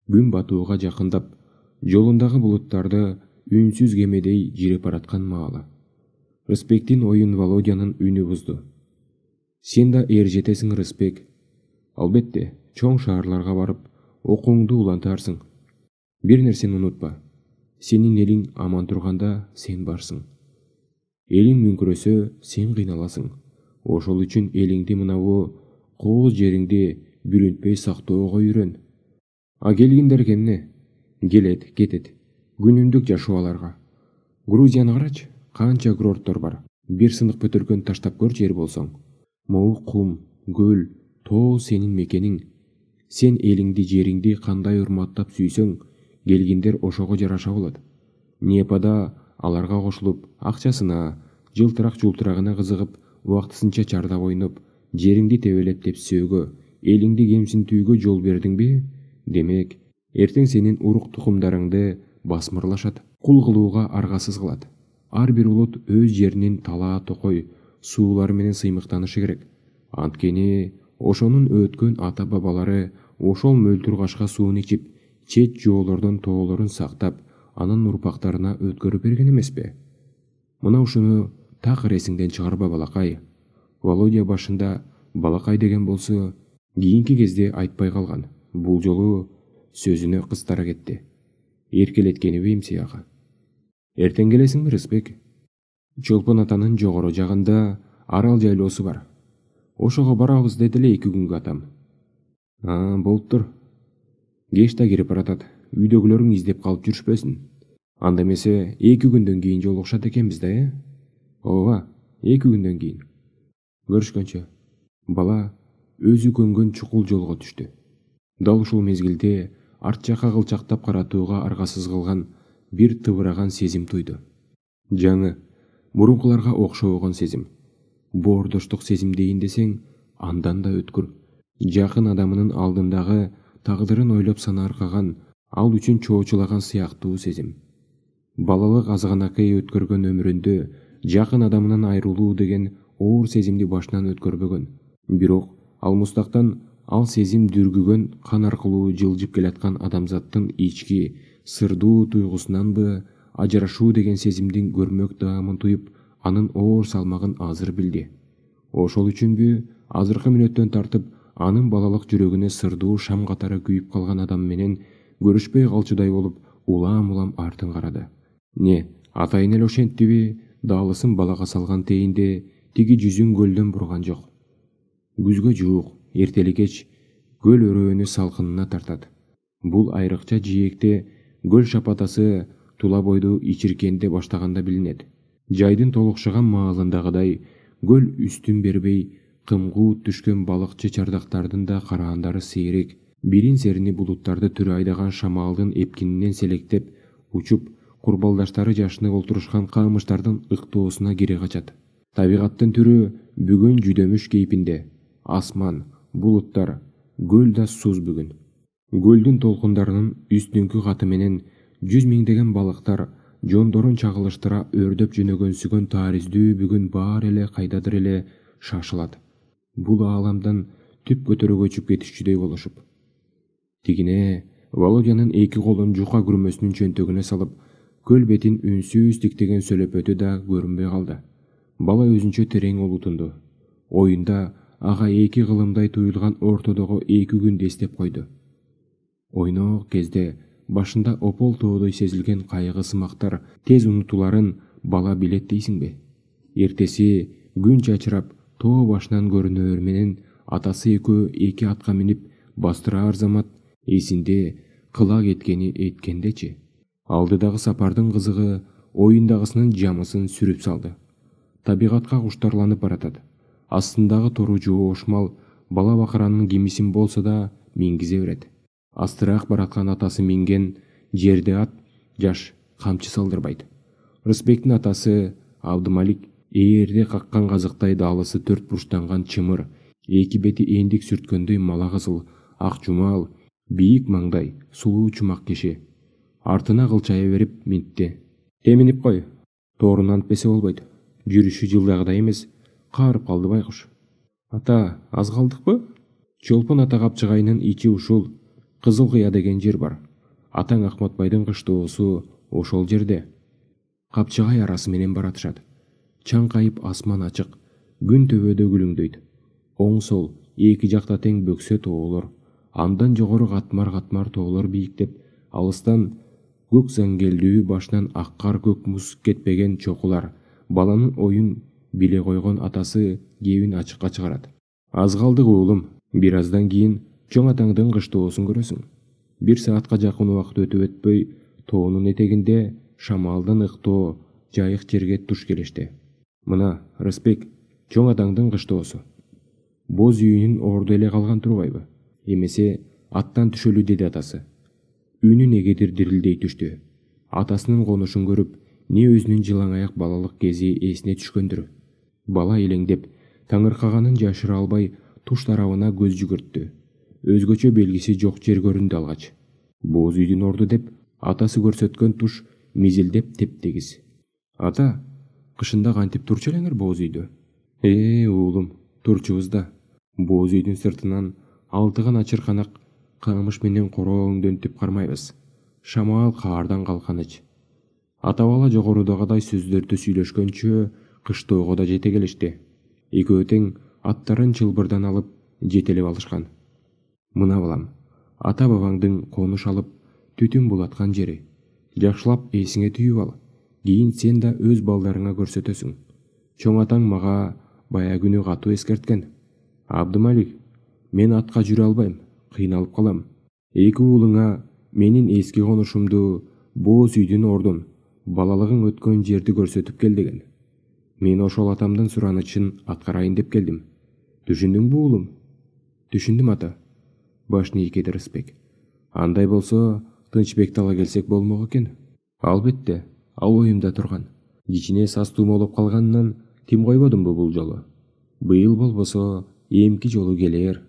S1: Күн батууга жакындап, жолундагы булуттарды үнсүз кемедей жиреп бараткан маалы. Рысбектин оюн Володянын үнү бузду. Сен да эр жетесиң, Рысбек. Албетте, чоң шаарларга барып, окууңду улантарсың. Бир нерсени унутпа. Сенин элиң аман турганда сен барсың. Элиң мүңкүрөсө сен кыйналасың. Ошол үчүн элиңди мынабу кооз жериңди бүрүнтпөй сактоого үйрөн. А келгиндер кемне? Келет, кетет. Күнүмдүк жашоолорго. Грузияны карачы, канча курорттор бар. Бир сынык пөтөркөн таштап көр жер болсоң. Могу кум, көл, тоо сенин мекениң. Сен элиңди, жериңди кандай урматтап сүйсөң, келгиндер ошого жараша болот. Непада аларга кошулуп, акчасына, жылтырак-жултырагына кызыгып, убактысынча чардап ойноп, жериңди тебелеп тепсөөгө, элиңди кемсинтүүгө жол бердиңби? Демек, эртең сенин урук тукумдарыңды басмырлашат, кул кылууга аргасыз кылат. Ар бир улут өз жеринин талаа токой, суулары менен сыймыктанышы керек. Анткени ошонун өткөн ата-бабалары ошол мөлтүр кашка суун ичип, чет жоолордон тоолорун сактап, анын урпактарына өткөрүп берген эмеспи? Мына ушуну такыр эсиңден чыгарба, балакай. Володя башында балакай деген болсо, кийинки кезде айтпай калган. Бул жолу сөзүнө кыстара кетти. Эркелеткениби имсияга. Эртең келесиңби, Рысбек? Чолпон атанын жогору жагында арал жайлоосу бар. Ошого барабыз деди эле 2 күнгө атам. Болуптур. Кеч да кирип баратат. Үйдөгүлөрүң издеп калып жүрүшпөсүн. Анда эмесе 2 күндөн кийин жолугушат экенбиз да, Ооба, 2 күндөн кийин. Көрүшкөнчө. Бала өзү көнгөн чукул жолго түштү. Дал ушул мезгилде арт жакка кылчактап каратууга аргасыз кылган бир тыбыраган сезим туйду. Жаңы, мурункуларга окшобогон сезим. Боордоштук сезим дейин десең, андан да өткүр. Жакын адамынын алдындагы тагдырын ойлоп санааркаган, ал үчүн чоочулаган сыяктуу сезим. Балалык азганакай өткөргөн өмүрүндө жакын адамынан айрылуу деген оор сезимди башынан өткөрбөгөн. Бирок алмустактан ал сезим дүргүгөн кан аркылуу жылжып келаткан адамзаттын ички сырдуу туйгусунанбы ажырашуу деген сезимдин көрмөк даамын туюп, анын оор салмагын азыр билди. Ошол үчүнбү азыркы мүнөттөн тартып анын балалык жүрөгүнө сырдуу шам катары күйүп калган адам менен көрүшпөй калчудай болуп улам-улам артын карады. Атайын эле ошентиби, даалысын балага салган тейинде тиги жүзүн көлдөн бурган жок. Күзгө жуук, эртели кеч көл өрөөнү салкынына тартат. Бул айрыкча жээкте көл шапатасы тула бойду ичиркенде баштаганда билинет. Жайдын толукшаган маалындагыдай көл үстүн бербей кымгуут түшкөн балыкчы чардактардын да караандары сейрек, бирин серини булуттарды түрү айдаган шамалдын эпкининен селектеп учуп, курбалдаштары жашынып олтурушкан камыштардын ыктоосуна кире качат. Табигаттын түрү бүгүн жүдөмүш кейпинде. Асман, булуттар, көл да суз бүгүн. Көлдүн толкундарынын үстүңкү каты менен 100 миңдеген балыктар жондорун чагылыштыра өрдөп жөнөгөнсүгөн тариздүү бүгүн баары эле кайдадыр эле шашылат. Бул ааламдан түп көтөрөгө өчүп кетишчүдөй болушуп. Тигине Володянын 2 колун жука күрмөсүнүн чөнтөгүнө салып, көл бетин үнсүз тиктеген сөлөпөтү да көрүнбөй калды. Бала өзүнчө терең олутунду. Оюнда ага 2 кылымдай туюлган ортодогу 2 күндү эстеп койду. Ойноок кезде башында опол тоодой сезилген кайгы сымактар тез унутуларын бала билет дейсиңби? Эртеси күн чачырап тоо башынан көрүнөөр менен атасы экөө 2 атка минип бастыраар замат эсинде кыла кеткени эткендечи. Алдыдагы сапардын кызыгы оюндагысынын жамысын сүрүп салды. Табигатка куштарланып баратат. Астындагы тору жоошмал бала бакыранын кимисин болсо да мингизе берет. Астыраак бараткан атасы минген жерде ат жаш камчы салдырбайт. Рысбектин атасы Абдымалик ээрде каккан казыктай даалысы 4 бурчтанган чымыр, 2 бети эндик сүрткөндөй мала кызыл, ак жумал, бийик маңдай, сулуу чумак киши. Артына кылчая берип минтти. Теминип кой, тоорунан антпесе болбойт. Жүрүшү жылдагыдай эмес, каарып калды байкуш. Ата, аз калдыкпы? Чолпон ата капчыгайынын ичи ушул Кызыл кыя деген жер бар. Атаң Акматбайдын кыштоосу ошол жерде. Капчыгай арасы менен баратышат. Чаңкайып асман ачык, күн төбөдө күлүңдөйт. Оң сол 2 жакта тең бөксө тоолор, андан жогору катмар тоолор бийиктеп, алыстан көк заңгелдүү башынан аккар көк муз кетпеген чокулар. Баланын оюн биле койгон атасы кебин ачыкка чыгарат. Аз калдык уулум, бир аздан кийин чоң атаңдын кыштоосун көрөсүң. 1 саатка жакын убакыт өтүп өтпөй тоонун этегинде шамалдын ыктоо жайык жерге туш келишти. Мына, Рысбек, чоң атаңдын кыштоосу. Боз үйүнүн орду эле калган турбайбы? Эмесе аттан түшөлү деди атасы. Үнү негедир дирилдей түштү. Атасынын конушун көрүп, не өзүнүн жылаңаяк балалык кези эсине түшкөндүр. Бала элеңдеп, таңыркаганын жашыра албай туш тарабына көз жүгүрттү. Өзгөчө белгиси жок жер көрүндү алгач. Боз үйдүн орду деп атасы көрсөткөн туш мизилдеп тептегиз. Ата, кышында кантип турчу элеңер боз үйдө? Уулум, турчубуз да. Боз үйдүн сыртынан алтыган ачырканак камыш менен короо өңдөнтүп кармайбыз. Шамал каардан калканыч. Ата бала жогорудагыдай сөздөрдү сүйлөшкөнчө кыштоого да жете келишти. Экөө тең аттарын чылбырдан алып жетелеп алышкан. Мына балам, ата бабаңдын конуш алып түтүн булаткан жери. Жакшылап эсиңе түйүп ал. Кийин сен да өз балдарыңа көрсөтөсүң. Чоң атаң мага бая күнү катуу эскерткен. Абдымалик, мен атка жүрө албайм, кыйналып калам. Эки уулуңа менин эски конушумду, бооз үйдүн ордун, балалыгың өткөн жерди көрсөтүп кел деген. Мен ошол атамдын суранычын аткарайын деп келдим. Түшүндүңбү уулум? Түшүндүм ата. Башын ийкеди Рысбек. Андай болсо, Тынчбекти ала келсек болмок экен. Албетте, ал оюмда турган. Кичине сас туумолоп калганынан тим койбодумбу бул жолу? Быйыл болбосо, эмки жолу келер.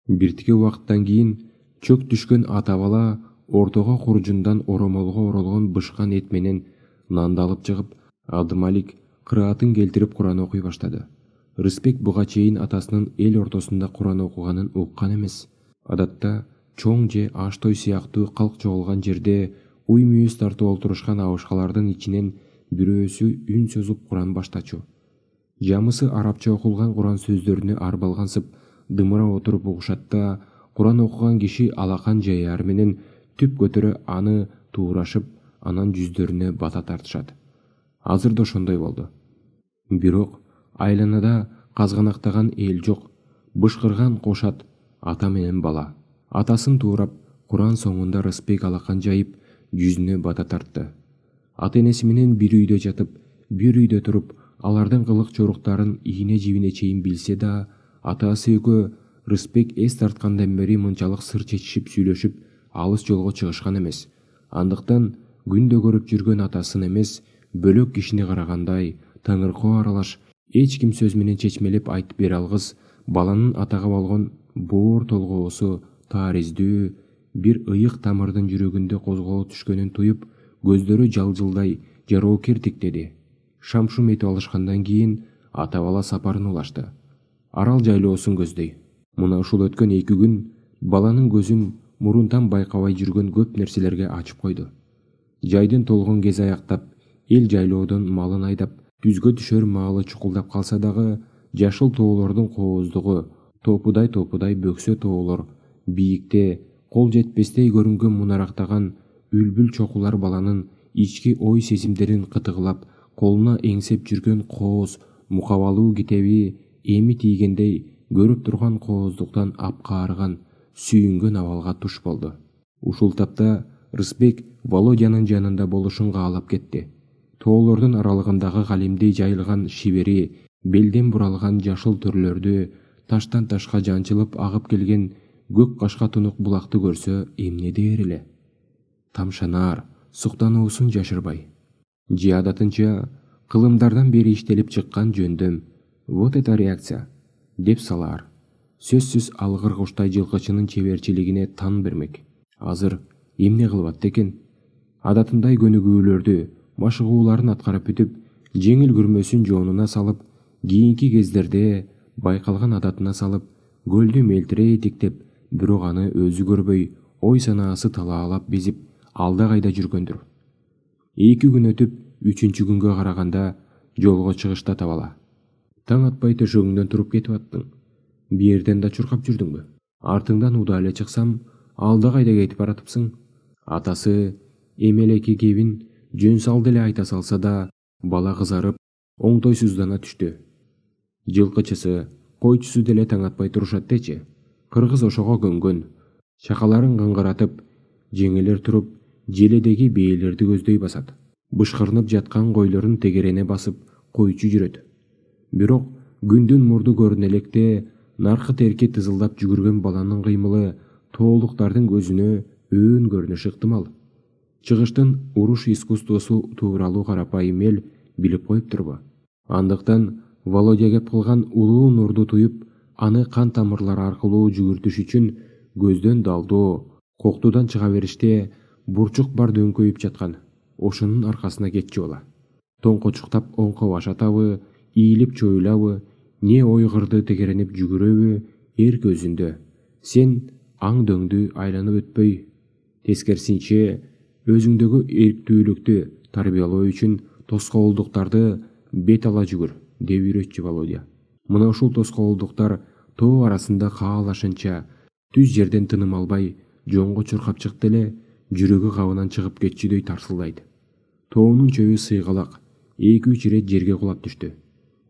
S1: Биртике убакыттан кийин чөк түшкөн ата бала ортого куржундан оромолго оролгон бышкан эт менен нанды алып чыгып, Абдымалик кыраатын келтирип Куран окуй баштады. Рысбек буга чейин атасынын эл ортосунда Куран окуганын уккан эмес. Адатта чоң же аш той сыяктуу калк чогулган жерде уй мүйүз тартып олтурушкан абышкалардын ичинен бирөөсү үн созуп Куран баштачу. Жамысы арабча окулган Куран сөздөрүнө арбалгансып дымыра отуруп угушат да, Куран окуган киши алакан жаяр менен түп көтөрө аны туурашып, анан жүздөрүнө бата тартышат. Азыр да ошондой болду. Бирок айланада казганактаган эл жок. Бышкырган кошат ата менен бала. Атасын туурап, Куран соңунда Рысбек алакан жайып, жүзүнө бата тартты. Ата-энеси менен бир үйдө жатып, бир үйдө туруп, алардын кылык чоруктарын ийне жибине чейин билсе да, атасы экөө Рысбек эс тарткандан бери мынчалык сыр чечишип сүйлөшүп, алыс жолго чыгышкан эмес. Андыктан күндө көрүп жүргөн атасын эмес, бөлөк кишини карагандай, таңыркоо аралаш, эч ким сөз менен чечмелеп айтып бере алгыс, баланын атага болгон боор толгоосу таариздүү бир ыйык тамырдын жүрөгүндө козголо түшкөнүн туюп, көздөрү жалжылдай жароокер тиктеди. Шамшум этип алышкандан кийин ата бала сапарын улашты. Арал жайлоосун көздөй. Мына ушул өткөн 2 күн баланын көзүн мурунтан байкабай жүргөн көп нерселерге ачып койду. Жайдын толгон кези аяктап, эл жайлоодон малын айдап, түзгө түшөр маалы чукулдап калса дагы, жашыл тоолордун кооздугу, топудай бөксө тоолор, бийикте кол жетпестей көрүнгөн мунарактаган үлбүл чокулар баланын ички ой сезимдерин кытыгылап, колуна эңсеп жүргөн кооз, мукабалуу китеби эми тийгендей көрүп турган кооздуктан апкаарыган, сүйүнгөн абалга туш болду. Ушул тапта Рысбек Володянын жанында болушун каалап кетти. Тоолордун аралыгындагы калемдей жайылган шибери, белден буралган жашыл төрлөрдү, таштан ташка жанчылып агып келген көк кашка тунук булакты көрсө эмне дээр эле? Тамшанаар, суктануусун жашырбай. Же адатынча кылымдардан бери иштелип чыккан жөндөм. Вот это реакция, деп салаар. Сөзсүз алгыр куштай жылкычынын чеберчилигине тан бермек. Азыр эмне кылып экен? Адатындай көнүгүүлөрдү, машыгууларын аткарып бүтүп, жеңил күрмөсүн жоонуна салып, кийинки кездерде байкалган адатына салып, көлдү мелтирей тиктеп, бирок аны өзү көрбөй, ой санаасы талаалап безип, алда кайда жүргөндүр. 2 күн өтүп, 3-чү күнгө караганда жолго чыгышта табала. Таң атпай төшөгүңдөн туруп кетип аттың. Биерден да чуркап жүрдүңбү? Артыңдан уда эле чыксам, алда кайда кетип баратыпсың? Атасы эмелеки кебин жөн салды эле айта салса да, бала кызарып, оңтойсуздана түштү. Жылкычысы, койчусу деле таң атпай турушат дечи. Кыргыз ошого көнгөн. Чакаларын кыңгыратып, жеңелер туруп, желедеги бээлерди көздөй басат. Бышкырынып жаткан койлорун тегерене басып, койчу жүрөт. Бирок күндүн мурду көрүнө электе, наркы терки тызылдап жүгүргөн баланын кыймылы тоолуктардын көзүнө өөн көрүнүшү ыктымал. Чыгыштын уруш искусствосу тууралуу карапайым эл билип коюптурбу? Андыктан Володя кеп кылган улуу нурду туюп, аны кан тамырлары аркылуу жүгүртүш үчүн көздөн далдоо, коктуудан чыга бериште бурчук бар дөңкөйүп жаткан. Ошонун аркасына кетчү бала. Тоңкочуктап оңко башатабы, ийилип чоюлабы, не ойгырды тегеренип жүгүрөбү, эр көзүндө. Сен аң дөңдү айланып өтпөй, тескерисинче өзүңдөгү эрктүүлүктү тарбиялоо үчүн тоскоолдуктарды бет ала жүгүр, деп үйрөтчү Володя. Мына ушул тоскоолдуктар тоо арасында каалашынча, түз жерден тыным албай, жоңго чуркап чыкты эле, жүрөгү кабынан чыгып кетчүдөй тарсылдайт. Тоонун чөбү сыйгалак, 2-3 ирет жерге кулап түштү.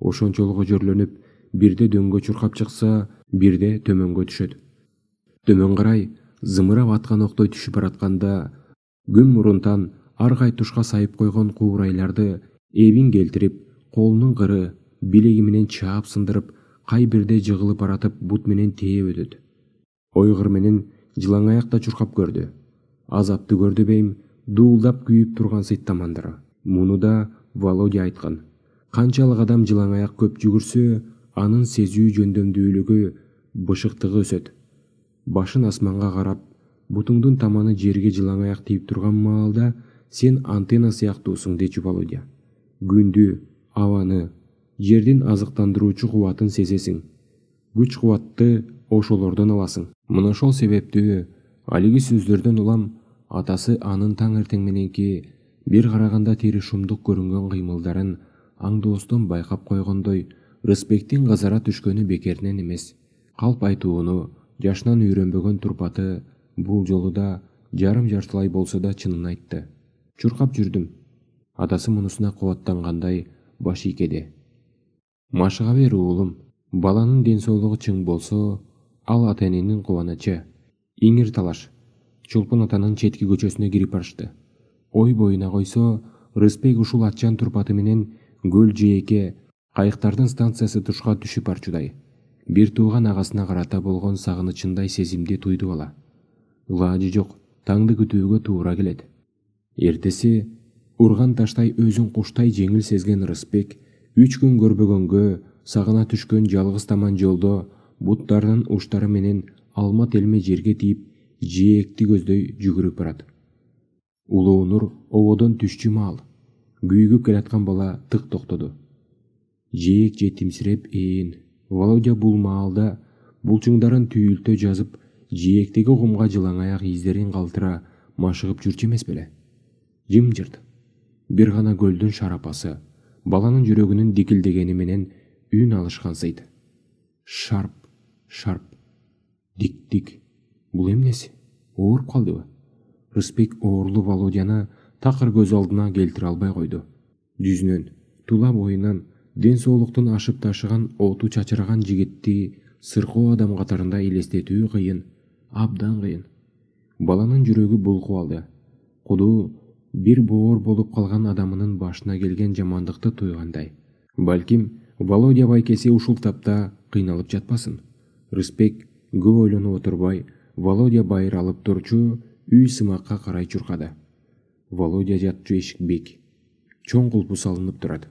S1: Ошончолук өжөрлөнүп, бирде дөңгө чуркап чыкса, бирде төмөнгө түшөт. Төмөн карай зымырап аткан октой түшүп баратканда күн мурунтан ар кай тушка сайып койгон куурайларды эбин келтирип, колунун кыры билеги менен чаап сындырып, кай бирде жыгылып баратып бут менен тээп өтөт. Ойгыр менен жылаң аяк да чуркап көрдү. Азапты көрдү бейим, дуулдап күйүп турган сыйттамандары. Муну да Володя айткан. Канчалык адам жылаң аяк көп жүгүрсө, анын сезүү жөндөмдүүлүгү, бышыктыгы өсөт. Башын асманга карап, бутуңдун таманы жерге жылаң аяк тийип турган маалда сен антенна сыяктуусуң, дечи Володя. Күндү, абаны, жердин азыктандыруучу кубатын сезесиң. Күч кубатты ошолордон аласың. Мына ошол себептүү алиги сөздөрдөн улам атасы анын таң эртең мененки бир караганда теришумдук көрүнгөн кыймылдарын аңдоостон байкап койгондой, Рысбектин газара түшкөнү бекеринен эмес. Калп айтууну жашынан үйрөнбөгөн турпаты бул жолу да жарым жартылай болсо да чынын айтты. Чуркап жүрдүм. Атасы мунусуна кубаттангандай баш ийкеди. Машыга бер уулум. Баланын ден соолугу чың болсо, ал ата эненин кубанычы. Иңир талаш. Чолпон атанын четки көчөсүнө кирип барышты. Ой боюна койсо, Рысбек ушул атчан турпаты менен көл жээкке кайыктардын станциясы тушка түшүп барчудай. Бир тууган агасына карата болгон сагынычындай сезимди туйду бала. Ылажы жок, таңды күтүүгө туура келет. Эртеси урган таштай өзүн куштай жеңил сезген Рысбек 3 күн көрбөгөнгө сагына түшкөн жалгыз таман жолдо буттарынын уштары менен алма телме жерге тийип жээкти көздөй жүгүрүп барат. Улуу Нур ободон түшчү маал. Күйгүп келаткан бала тык токтоду. Жээк жетимсиреп ээн. Володя бул маалда булчуңдарын түйүлтө жазып, жээктеги кумга жылаң аяк издерин калтыра машыгып жүрчү эмес беле. Жымжырт. Бир гана көлдүн шарапасы баланын жүрөгүнүн дикилдегени менен үн алышкансыйт. Шарп, шарп. Дик-дик. Бул эмнеси? Ооруп калдыбы? Рысбек оорлуу Володяны такыр көз алдына келтире албай койду. Жүзүнөн, тула боюнан ден соолуктун ашып ташыган оту чачыраган жигитти сыркоо адам катарында элестетүү кыйын, абдан кыйын. Баланын жүрөгү булкуп алды. Кудуу бир боор болуп калган адамынын башына келген жамандыкты туйгандай. Балким Володя байкеси ушул тапта кыйналып жатпасын. Рысбек көп ойлонуп отурбай, Володя байыр алып турчу үй сымакка карай чуркады. Володя жатчу эшик бек. Чоң кулпу салынып турат.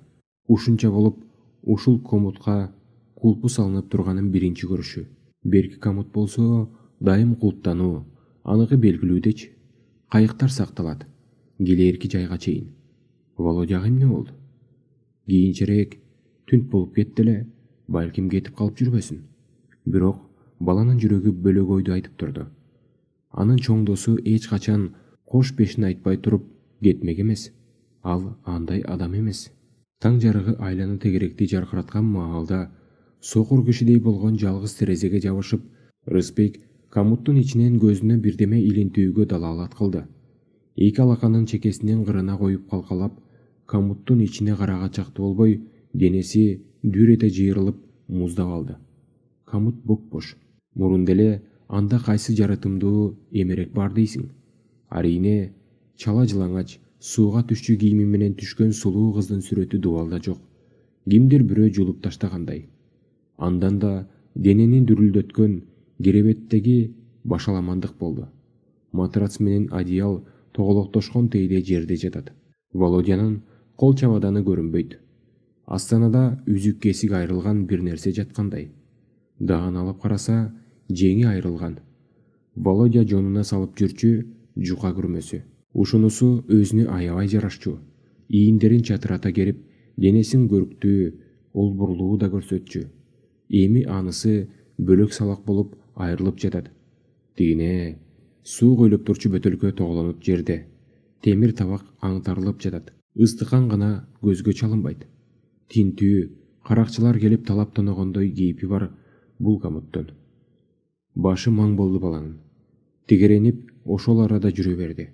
S1: Ушунча болуп, ушул комутка кулпу салынып турганын биринчи көрүшү. Берки комут болсо дайым кулптануу, аныгы белгилүүдечи. Кайыктар сакталат. Келээрки жайга чейин. Володяга эмне болду? Кийинчерээк түнт болуп кетти эле, балким кетип калып жүрбөсүн. Бирок баланын жүрөгү бөлөк ойду айтып турду. Анын чоң досу эч качан кош пешин айтпай туруп кетмек эмес. Ал андай адам эмес. Таң жарыгы айланы тегеректи жаркыраткан маалда сокур кишидей болгон жалгыз терезеге жабышып, Рысбек комуттун ичинен көзүнө бирдеме илинтүүгө далаалат кылды. Эки алаканын чекесинин кырына коюп калкалап, комуттун ичине карага чакты болбой, денеси дүр эте жыйрылып муздап алды. Комут боп-бош. Мурунда эле анда кайсы жарытымдуу эмерек бар дейсиң? Арине, чала жылаңач, сууга түшчү кийими менен түшкөн сулуу кыздын сүрөтү дубалда жок. Кимдир бирөө жулуп таштагандай. Андан да денени дүрүлдөткөн керебеттеги башаламандык болду. Матрац менен одеял тоголоктошкон тейде жерде жатат. Володянын кол чабаданы көрүнбөйт. Астанада үзүк кесик айрылган бир нерсе жаткандай. Даан алып караса, жеңи айрылган. Володя жонуна салып жүрчү жука күрмөсү. Ушунусу өзүнө аябай жарашчу. Ийиндерин чатырата керип, денесин көрктүү, олбурлуу да көрсөтчү. Эми анысы бөлөк салак болуп айрылып жатат. Тигине суу көйлөп турчу бөтөлкө тоголонуп жерде. Темир табак аңтарылып жатат. Ыстыкан гана көзгө чалынбайт. Тинтүү, каракчылар келип талап тоногондой кейпи бар бул комуттун. Башы маң болду баланын. Тегеренип ошол арада жүрө берди.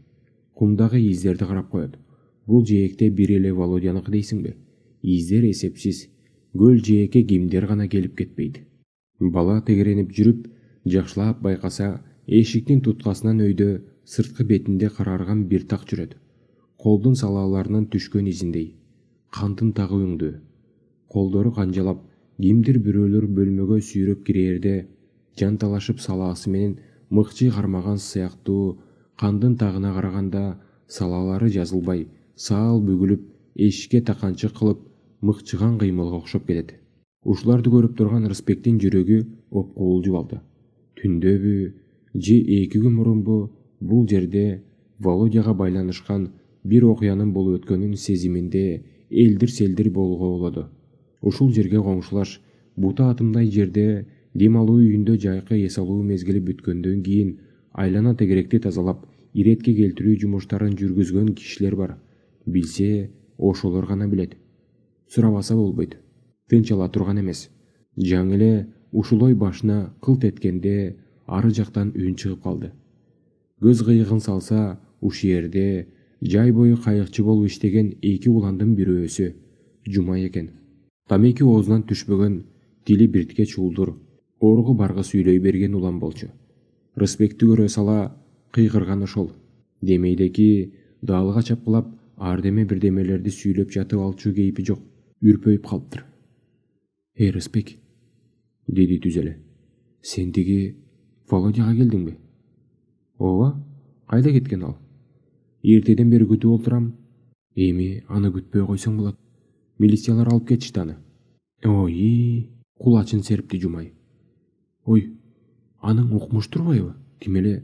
S1: Кумдагы издерди карап коет. Бул жээкте бир эле Володяныкы дейсиңби? Издер эсепсиз. Көл жээкке кимдер гана келип кетпейт. Бала тегеренип жүрүп, жакшылап байкаса, эшиктин туткасынан өйдө сырткы бетинде карарган бир так жүрөт. Колдун салааларынан түшкөн изиндей. Кандын тагы өңдүү. Колдору канжалап, кимдир бирөөлөр бөлмөгө сүйрөп кирээрде жанталашып салаасы менен мыкчый кармаган сыяктуу. Кандын тагына караганда салаалары жазылбай, саал бүгүлүп, эшикке таканчык кылып, мыкчыган кыймылга окшоп келет. Ушуларды көрүп турган Рысбектин жүрөгү опкуулжуп алды. Түндөбү же 2 күн мурунбу бул жерде Володяга байланышкан бир окуянын болуп өткөнүн сезиминде элдир-селдир болгого болоду. Ушул жерге коңшулаш бута атымдай жерде дем алуу үйүндө жайкы эс алуу мезгили бүткөндөн кийин айлана тегеректи тазалап, иретке келтирүү жумуштарын жүргүзгөн кишилер бар. Билсе, ошолор гана билет. Сурабаса болбойт. Тынч ала турган эмес. Жаңы эле ушул ой башына кылт эткенде ары жактан үн чыгып калды. Көз кыйыгын салса, ушул жерде жай бою кайыкчы болуп иштеген 2 уландын бирөөсү Жумай экен. Тамеки оозунан түшпөгөн, тили биртке чуулдур, оргу баргы сүйлөй берген улам болчу. Рысбекти көрө сала кыйкырган ошол. Демейдеки даалга чапкылап, ардеме бирдемелерди сүйлөп жатып алчу кейпи жок. Үрпөйүп калыптыр. Рысбек, деди түзеле. Сен тиги Володяга келдиңби? Ооба, кайда кеткен ал? Эртеден бери күтүп отурам. Эми аны күтпөй койсоң болот. Милициялар алып кетишти аны. Ой, кулачын серипти Жумай. Ой, аның укмуш турбайбы? Тим эле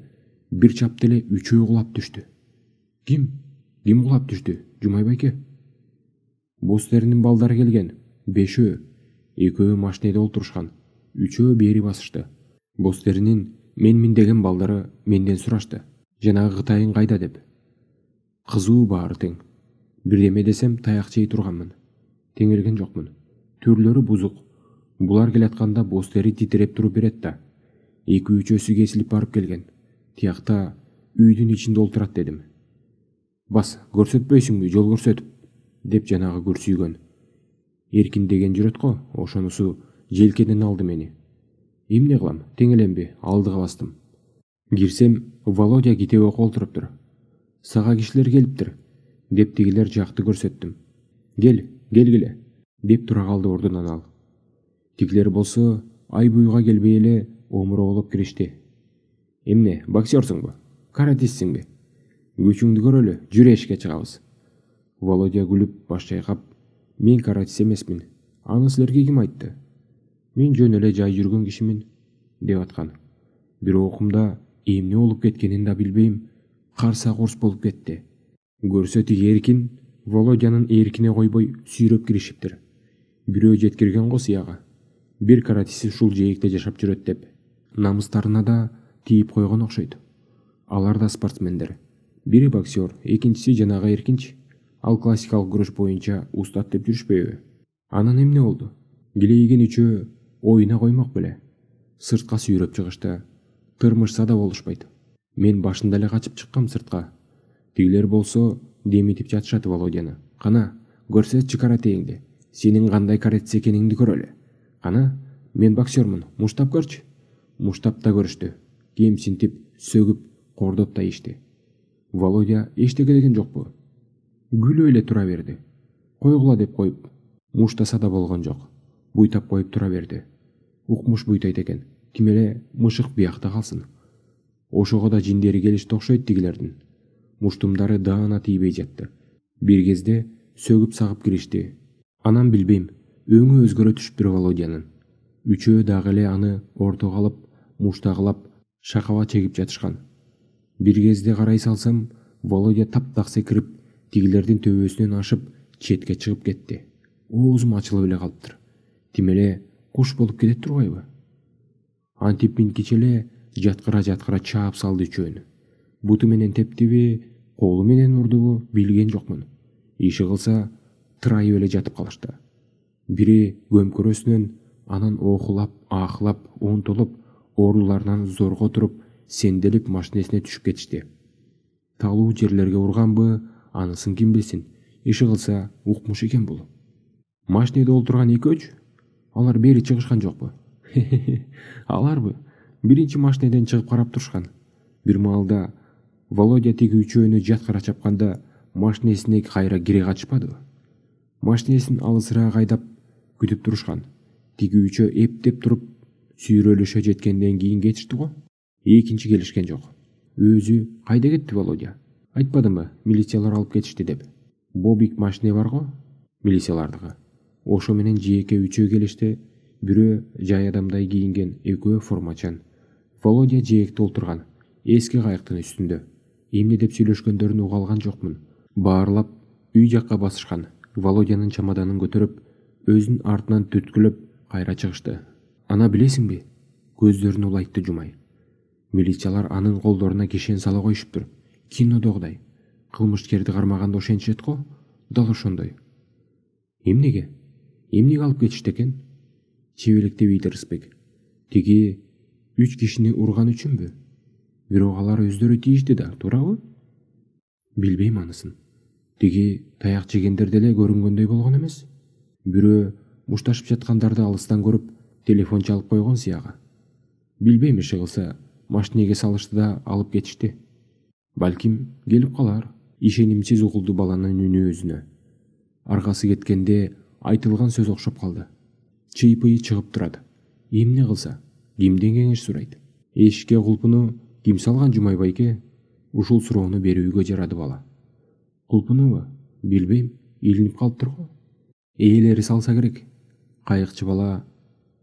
S1: бир чапта эле 3 кулап түштү. Ким кулап түштү? Жумай байке. Бостеринин балдары келген. 5-өө. 2-өө машинеде олтурушкан. 3-өө бери басышты. Бостеринин мен деген балдары менден сурашты. Жанагы Кытайын кайда деп. Кызуу баары тең. Бирдеме десем таяк жей турганмын. Теңирген жокмун. Түрлөрү бузук. Булар келатканда бостери титиреп туруп берет да. 2-3-өсү кесилип барып келген. Тиякта үйдүн ичинде олтурат дедим. Бас, көрсөтпөйсүңбү, жол көрсөтүп, деп жанагы көрсүйгөн. Эркин деген жүрөт го, ошонусу желкеден алды мени. Эмне кылам, теңеленби, алдыга бастым. Кирсем, Володя китеп окуп олтуруптур. Сага кишилер келиптир, деп тигилер жакты көрсөттүм. Келгиле, деп тура калды ордунан ал. Тигилер болсо ай буюга келбей эле омуроолоп киришти. Эмне, боксерсуңбу? Каратистсиңби? Күчүңдү көрөлү, жүр эшикке чыгабыз. Володя күлүп баш чайкап, мен каратист эмесмин. Аны силерге ким айтты? Мен жөн эле жай жүргөн кишимин, деп аткан. Бирок окумда эмне болуп кеткенин да билбейм, карса курс болуп кетти. Көрсө тиги Эркин Володянын эркине койбой сүйрөп киришиптир. Бирөө жеткирген го сыяга. Бир каратист ушул жээкте жашап жүрөт деп. Намыстарына да тийип койгон окшойт. Алар да спортсмендер. Бири боксер, экинчиси жанагы Эркинчи. Ал классикалык күрөш боюнча устат деп жүрүшпөйбү? Анан эмне болду? Килейген 3-өө оюна коймок беле. Сыртка сүйрөп чыгышты. Тырмышса да болушпайт. Мен башында эле качып чыккам сыртка. Тигилер болсо демитип жатышат Володяны. Кана, көрсөтчү каратеңди. Сенин кандай каратист экениңди көрөлү. Кана, мен боксермун, муштап көрчү. Муштап да көрүштү. Кемсинтип, сөгүп, кордоп да ишти. Володя эчтеке деген жокпу. Күлүп эле тура берди. Койгула деп коюп, муштаса да болгон жок. Буйтап коюп тура берди. Укмуш буйтайт экен. Тим эле мышык биякта калсын. Ошого да жиндери келишти окшойт тигилердин. Муштумдары даана тийбей жатты. Бир кезде сөгүп сагып киришти. Анан билбейм, өңү өзгөрө түшүптүр Володянын. 3-өө дагы эле аны ортого алып, муштагылап, шакаба чегип жатышкан. Бир кезде карай салсам, Володя таптак секирип, тигилердин төбөсүнөн ашып, четке чыгып кетти. Оозум ачылып эле калыптыр. Тим эле куш болуп кетет турбайбы? Антип минкиче эле жаткыра чаап салды 3-өөнү. Буту менен тептиби, колу менен урдубу билген жокмун. Иши кылса, тырайып эле жатып калышты. Бири көмкөрөсүнөн, анан окулап, аахылап, онтолуп, ооруларынан зорго туруп, сенделип машинесине түшүп кетишти. Талуу жерлерге урганбы, анысын ким билсин. Иши кылса, укмуш экен бул. Машинеде олтурган экөөчү? Алар бери чыгышкан жокпу? Аларбы? биринчи машинеден чыгып карап турушкан. Бир маалда Володя тиги үчөөнү жат кара чапканда машинесине кайра кире качпадыбы. Машинесин алысыраак айдап күтүп турушкан. Тиги үчөө эптеп туруп сүйрөлүшө жеткенден кийин кетишти го. Экинчи келишкен жок. Өзү кайда кетти Володя? Айтпадымбы, милициялар алып кетишти деп. Бобик машине бар го, милициялардыгы. Ошо менен жээке үчөө келишти. Бирөө жай адамдай кийинген, экөө формачан. Володя жээкте олтурган, эски кайыктын үстүндө. Эмне деп сүйлөшкөндөрүн уга алган жокмун. Баарлап үй жакка басышкан. Володянын чамаданын көтөрүп, өзүнүн артынан түрткүлөп кайра чыгышты. Ана билесиңби? Көздөрүн улайтты Жумай. Милициялар анын колдоруна кишен сала коюшуптур. Кинодогудай. Кылмышкерди кармаганда ошентишет го, дал ошондой. Эмнеге? Эмнеге алып кетишти экен? Чебелектеби Рысбек. Тиги 3 кишини урган үчүнбү? Бирок алар өздөрү тийишти да, туурабы? Билбейм анысын. Тиги таяк жегендер деле көрүнгөндөй болгон эмес. Бирөө мушташып жаткандарды алыстан көрүп, телефон чалып койгон сыяга. Билбейм, иши машинеге салышты да алып кетишти. Балким келип калар. Ишенимсиз угулду баланын үнү өзүнө. Аргасы кеткенде айтылган сөз окшоп калды. Чыйпыйы чыгып турат. Эмне кылса, кимден кеңеш сурайт? Эшикке кулпуну ким салган, Жумай байке? Ушул суроону берүүгө жарады бала. Кулпунубу? Билбейм, илинип калыптыр го. Ээлери салса керек. Кайыкчы бала,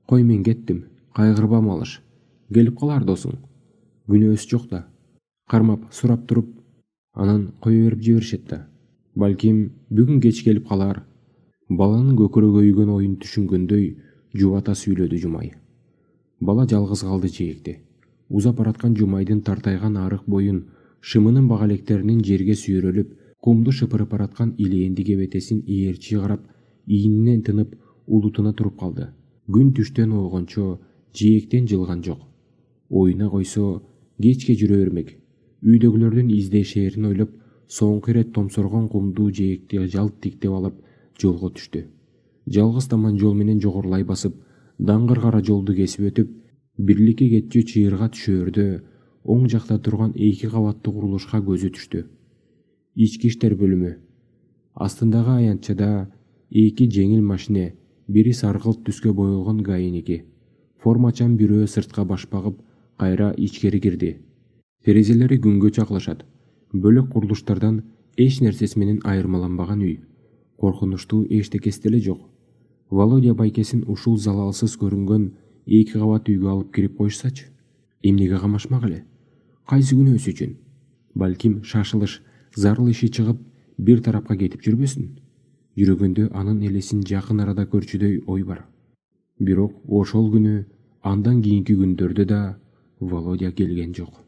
S1: кой мен кеттим, кайгырба малыш. Келип калар досуң. Күнөөсү жок да. Кармап, сурап туруп, анан кое берип жиберишет да. Балким бүгүн кеч келип калар. Баланын көкүрөгү өйгөн оюн түшүнгөндөй жубата сүйлөдү Жумай. Бала жалгыз калды жээкте. Узап бараткан Жумайдын тартайган арык боюн, шымынын багалектеринин жерге сүйрөлүп, кумду шыпырып бараткан илeenди кебетесин ээрчи карап, ийининен тынып, улутуна туруп калды. Күн түштөн ойгончо жээктен жылган жок. Оюна койсо кечке жүрө бермек. Үйдөгүлөрдүн издешээрин ойлоп, соңку ирет томсоргон кумдуу жээкти жалт тиктеп алып, жолго түштү. Жалгыз таман жол менен жогорулай басып, даңгыр кара жолду кесип өтүп, бирликке кетчү чыйырга түшөөрдө оң жакта турган 2 кабаттуу курулушка көзү түштү. Ички иштер бөлүмү. Астындагы аянтчада 2 жеңил машине, бири саргылт түскө боелгон ГАИ-ники. Формачан бирөө сыртка баш багып, кайра ичкери кирди. Терезелери күнгө чагылышат. Бөлөк курулуштардан эч нерсеси менен айырмаланбаган үй. Коркунучтуу эчтекеси деле жок. Володя байкесин ушул залалсыз көрүнгөн 2 кабат үйгө алып кирип коюшсачы. Эмнеге камашмак эле? Кайсы күнөөсү үчүн? Балким шашылыш, зарыл иши чыгып, бир тарапка кетип жүрбөсүн. Жүрөгөндө анын элесин жакын арада көрчүдөй ой бар. Бирок ошол күнү, андан кийинки күндөрдө да Володя келген жок.